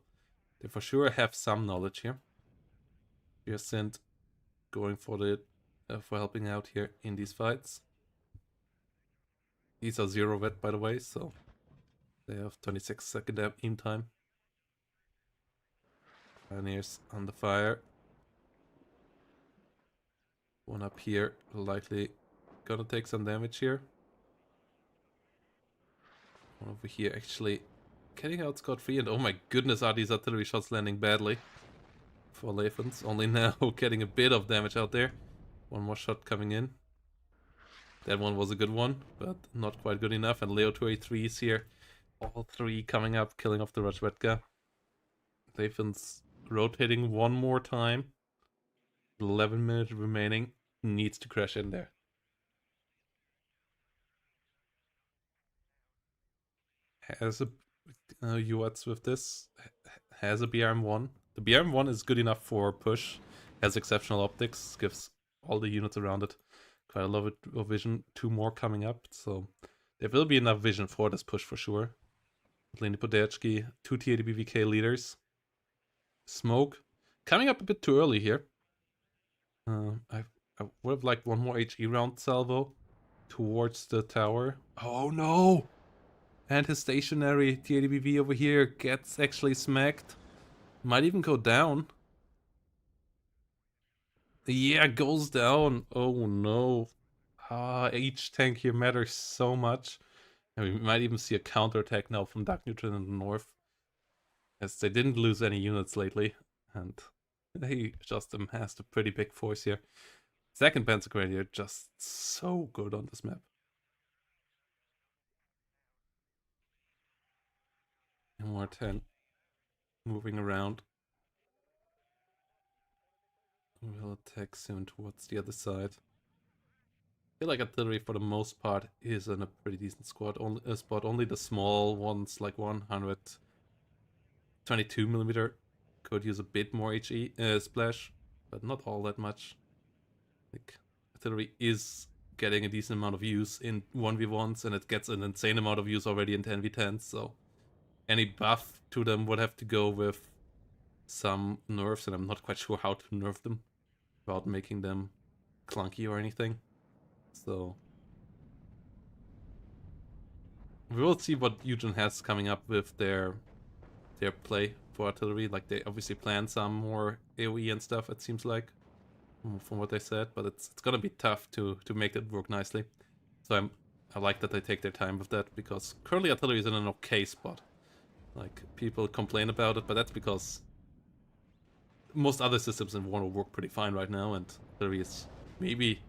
they for sure have some knowledge here. Geosynth going for the for helping out here in these fights. These are 0 vet, by the way, so they have 26-second in time. Pioneers under fire. One up here, likely gonna take some damage here. One over here actually getting out scot-free, and oh my goodness, are these artillery shots landing badly for Lathans. Only now getting a bit of damage out there. One more shot coming in. That one was a good one, but not quite good enough. And Leo 2A3s here. All 3 coming up, killing off the Rajvetka. Lathans rotating one more time. 11 minutes remaining. Needs to crash in there. has a UX with this, has a BRM1. The BRM1 is good enough for push, has exceptional optics, gives all the units around it quite a lot of vision. 2 more coming up, so there will be enough vision for this push for sure. Lini Podechki, 2 TADBVK leaders. Smoke coming up a bit too early here. I would have liked one more HE round salvo towards the tower. Oh no! And his stationary TADBV over here gets actually smacked. Might even go down. Yeah, goes down. Oh no. Each tank here matters so much. And we might even see a counterattack now from Darkneutron in the north. As they didn't lose any units lately. And they just amassed a pretty big force here. Second Panzer Grenadier just so good on this map. And more 10 moving around. We'll attack soon towards the other side. I feel like artillery for the most part is in a pretty decent spot. Only the small ones like 122mm could use a bit more HE splash, but not all that much. Like artillery is getting a decent amount of use in 1v1s, and it gets an insane amount of use already in 10v10s, so any buff to them would have to go with some nerfs, and I'm not quite sure how to nerf them without making them clunky or anything. So we will see what Eugen has coming up with their play for artillery. Like they obviously plan some more AoE and stuff, it seems like, from what they said, but it's gonna be tough to make it work nicely. So I like that they take their time with that, because currently artillery is in an okay spot. Like people complain about it, but that's because most other systems in WARNO work pretty fine right now, and artillery is maybe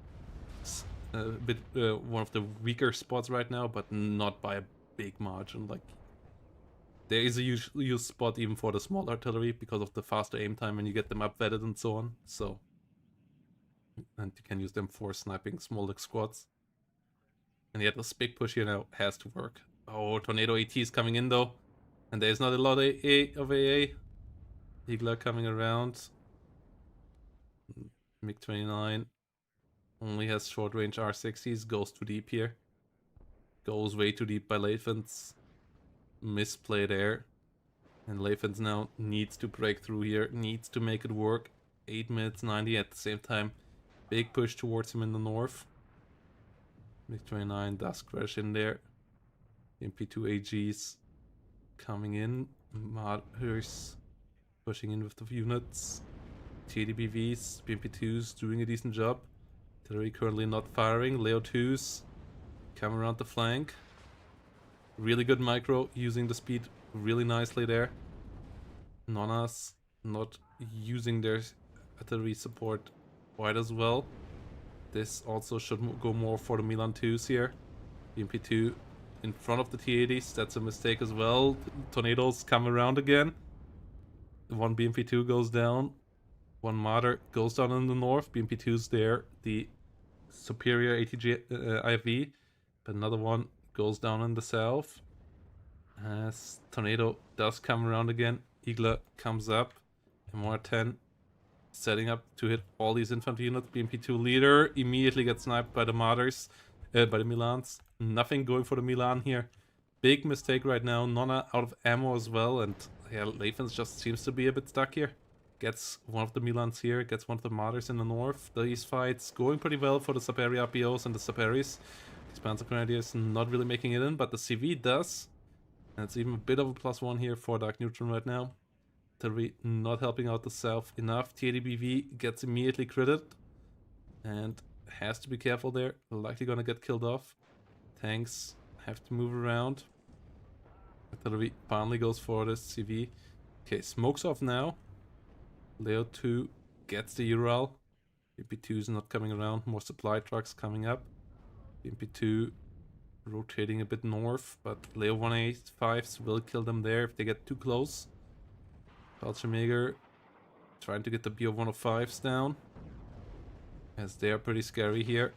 a bit one of the weaker spots right now, but not by a big margin. Like there is a use spot even for the small artillery because of the faster aim time when you get them up-vetted and so on. So, and you can use them for sniping smaller squads. And yet this big push here now has to work. Oh, Tornado AT is coming in though, and there's not a lot of AA. Mjblair coming around. MiG-29 only has short-range R60s, goes too deep here. Goes way too deep by Lathans. Misplay there. And Lathans now needs to break through here, needs to make it work. 8 minutes 90 at the same time. Big push towards him in the north. MiG-29 does crash in there. MP2 AGs coming in. Martyrs pushing in with the units. TDBVs, BMP2s doing a decent job. Artillery currently not firing. Leo 2s come around the flank. Really good micro, using the speed really nicely there. Nonas not using their artillery support quite as well. This also should go more for the Milan 2s here. BMP2 in front of the T-80s, that's a mistake as well. Tornadoes come around again. One BMP2 goes down. One Martyr goes down in the north. BMP2's there. The superior ATG IV. But another one goes down in the south. As Tornado does come around again. Igla comes up. MR10 setting up to hit all these infantry units. BMP2 leader immediately gets sniped by the Martyrs. By the Milans. Nothing going for the Milan here. Big mistake right now. Nonna out of ammo as well. And yeah, Lathans just seems to be a bit stuck here. Gets one of the Milans here, gets one of the Martyrs in the north. These fights going pretty well for the Saperi RPOs and the Saperis. These Panzer Grenadiers not really making it in, but the CV does. And it's even a bit of a +1 here for Darkneutron right now. Artillery not helping out the south enough. TADBV gets immediately critted. And has to be careful there. Likely gonna get killed off. Tanks have to move around. Artillery finally goes for this CV. Okay, smokes off now. Leo 2 gets the Ural. BP2 is not coming around. More supply trucks coming up. BP2 rotating a bit north, but Leo 185s will kill them there if they get too close. Fallschirmjäger trying to get the BO-105s down, as they are pretty scary here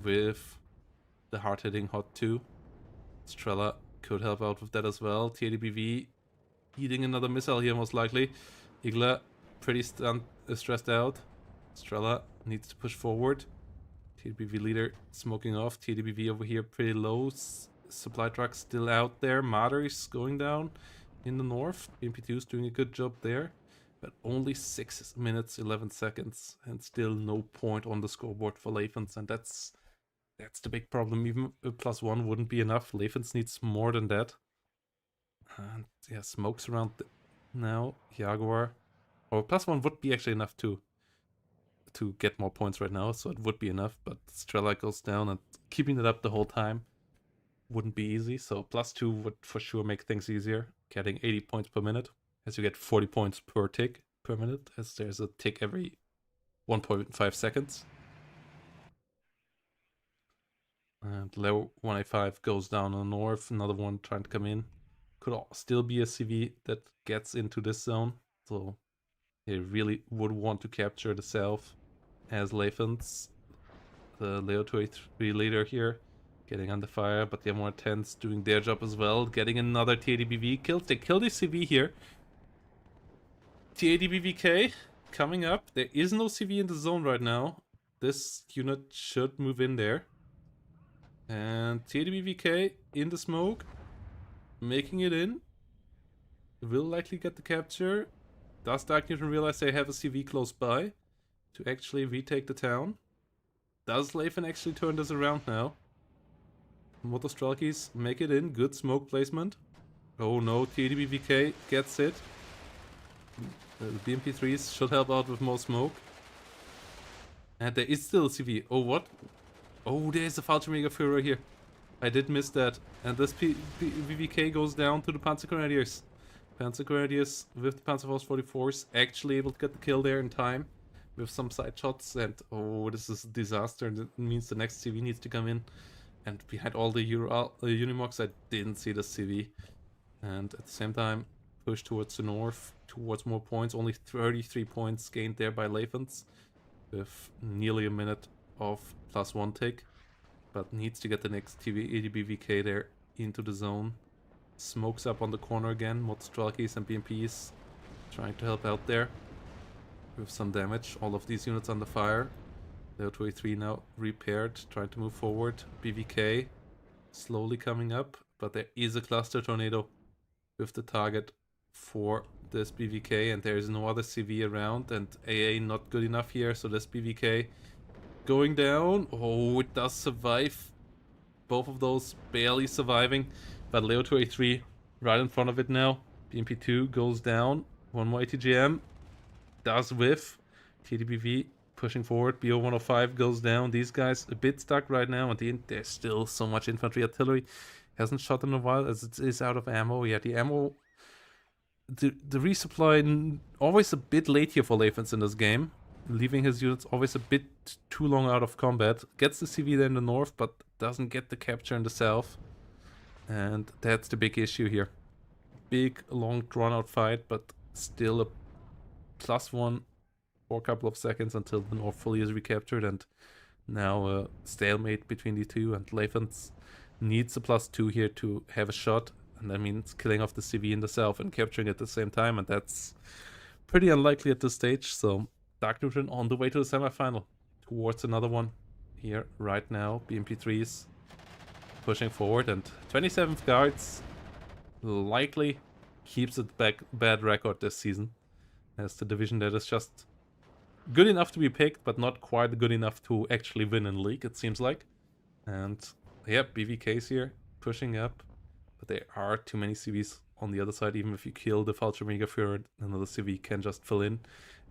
with the hard-hitting Hot 2. Strela could help out with that as well. TADBV eating another missile here most likely. Igla pretty stressed out. Strela needs to push forward. TDBV leader smoking off. TDBV over here pretty low. Supply truck still out there. Marder is going down in the north. BMP2 is doing a good job there. But only 6 minutes, 11 seconds. And still no point on the scoreboard for Lathans. And that's the big problem. Even a +1 wouldn't be enough. Lathans needs more than that. And yeah, smokes around now. Jaguar. Or +1 would be actually enough to get more points right now, so it would be enough, but Strela goes down and keeping it up the whole time wouldn't be easy, so +2 would for sure make things easier, getting 80 points per minute, as you get 40 points per tick per minute, as there's a tick every 1.5 seconds. And level 185 goes down on the north, another one trying to come in. Could still be a CV that gets into this zone, so they really would want to capture the south as Lathans. The Leo 283 leader here getting under fire, but the M110's doing their job as well, getting another TADBV kill. They kill the CV here. TADBVK coming up. There is no CV in the zone right now. This unit should move in there. And TADBVK in the smoke, making it in. Will likely get the capture. Does Darkneutron realize they have a CV close by to actually retake the town? Does Lathan actually turn this around now? Motostrelkis make it in. Good smoke placement. Oh no, TDBVK gets it. The BMP3s should help out with more smoke. And there is still a CV. Oh, what? Oh, there's a Fallschirmjäger Führer here. I did miss that. And this VVK goes down to the Panzergrenadiers. Panzergrenadiers with the Panzerfaust 44s actually able to get the kill there in time with some side shots, and oh, this is a disaster. That means the next CV needs to come in, and behind all the Unimogs I didn't see the CV, and at the same time push towards the north towards more points. Only 33 points gained there by Lathans with nearly a minute of +1 tick, but needs to get the next ADBVK there into the zone. Smokes up on the corner again. Motostrelkis and BMPs trying to help out there with some damage. All of these units under fire. Leo 23 now repaired, trying to move forward. BVK slowly coming up, but there is a cluster tornado with the target for this BVK, and there is no other CV around, and AA not good enough here, so this BVK going down. Oh, it does survive. Both of those barely surviving. But Leo 283 right in front of it now. BMP2 goes down. One more ATGM. Does whiff. TDBV pushing forward. BO105 goes down. These guys a bit stuck right now. And there's still so much infantry artillery. Hasn't shot in a while as it is out of ammo. Yeah, the ammo... The resupply always a bit late here for Lathans in this game. Leaving his units always a bit too long out of combat. Gets the CV there in the north, but doesn't get the capture in the south. And that's the big issue here. Big, long, drawn-out fight, but still a +1 for a couple of seconds until the north fully is recaptured, and now a stalemate between the two, and Lathans needs a +2 here to have a shot, and that means killing off the CV in the south and capturing it at the same time, and that's pretty unlikely at this stage, so Darkneutron on the way to the semifinal towards another one here right now. BMP3s pushing forward, and 27th Guards likely keeps it back bad record this season as the division that is just good enough to be picked, but not quite good enough to actually win in league, it seems like. And yeah, BVK's here pushing up, but there are too many CVs on the other side. Even if you kill the Fallschirmjäger Führer, another CV can just fill in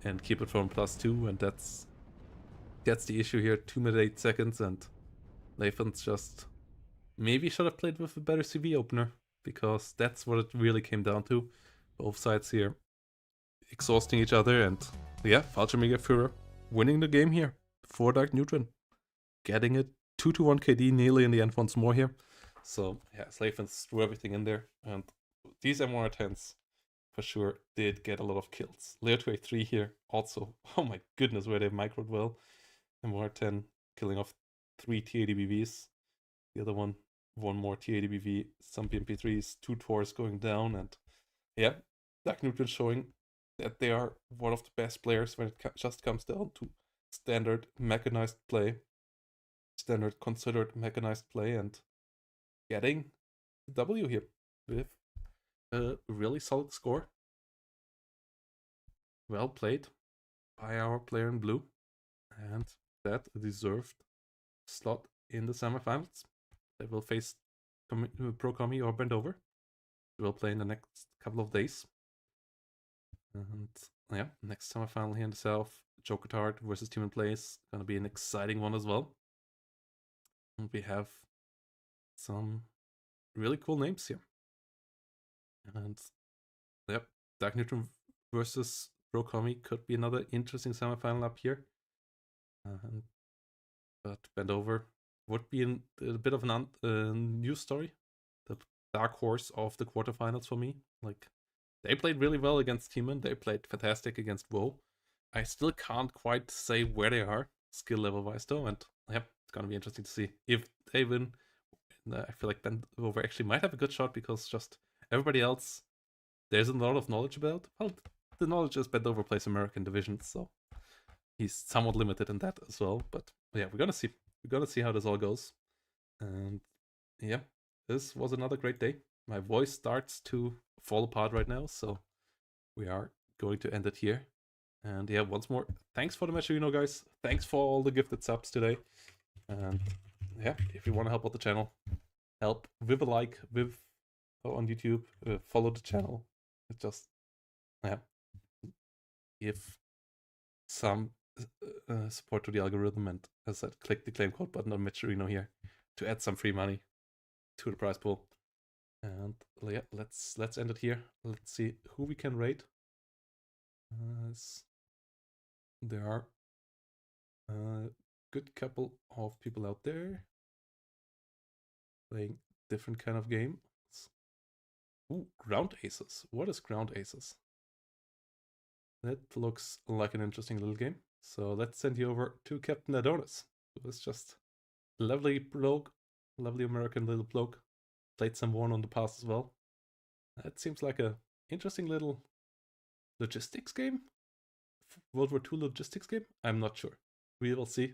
and keep it from +2, and that's the issue here. 2 minutes 8 seconds, and Lathans just maybe should have played with a better CV opener, because that's what it really came down to. Both sides here exhausting each other, and yeah, Fallschirmjäger Führer winning the game here for Darkneutron. Getting it 2-1 KD nearly in the end once more here. So yeah, Lathans threw everything in there, and these M110s for sure did get a lot of kills. Leo 283 here also, oh my goodness, where they microed well. M110 killing off 3 TADBVs. The other one one more TADBV, some BMP3s, 2 tours going down, and yeah, Darkneutron showing that they are one of the best players when it just comes down to standard mechanized play, standard considered mechanized play, and getting the W here with a really solid score. Well played by our player in blue, and that deserved slot in the semifinals. They will face Pro Commie or Bend Over. They will play in the next couple of days. And yeah, next semifinal here in the south, Joker versus Team in Place. Gonna be an exciting one as well. And we have some really cool names here. And yep, Darkneutron versus Pro Commie could be another interesting semifinal up here. But Bend Over would be a bit of a news story. The dark horse of the quarterfinals for me. Like, they played really well against Teeman. They played fantastic against WoW. I still can't quite say where they are, skill level wise though. And yeah, it's gonna be interesting to see if they win. I feel like Bend Over actually might have a good shot because just everybody else, there's a lot of knowledge about. Well, the knowledge is Bend Over plays American divisions, so he's somewhat limited in that as well. But yeah, we're gonna see. We're gonna see how this all goes. And yeah, this was another great day. My voice starts to fall apart right now, so we are going to end it here. And yeah, once more, thanks for the match, guys. Thanks for all the gifted subs today. And yeah, if you want to help out the channel, help with a like, with on YouTube, follow the channel. It just give some support to the algorithm, and as I said, click the claim code button on Mjblair here to add some free money to the prize pool. And yeah, let's end it here. Let's see who we can raid. There are a good couple of people out there playing different kind of games. Ooh, Ground Aces. What is Ground Aces? That looks like an interesting little game. So let's send you over to Captain Adonis, who is just a lovely bloke, lovely American little bloke. Played some WARNO on the past as well. That seems like a interesting little logistics game? World War II logistics game? I'm not sure. We will see.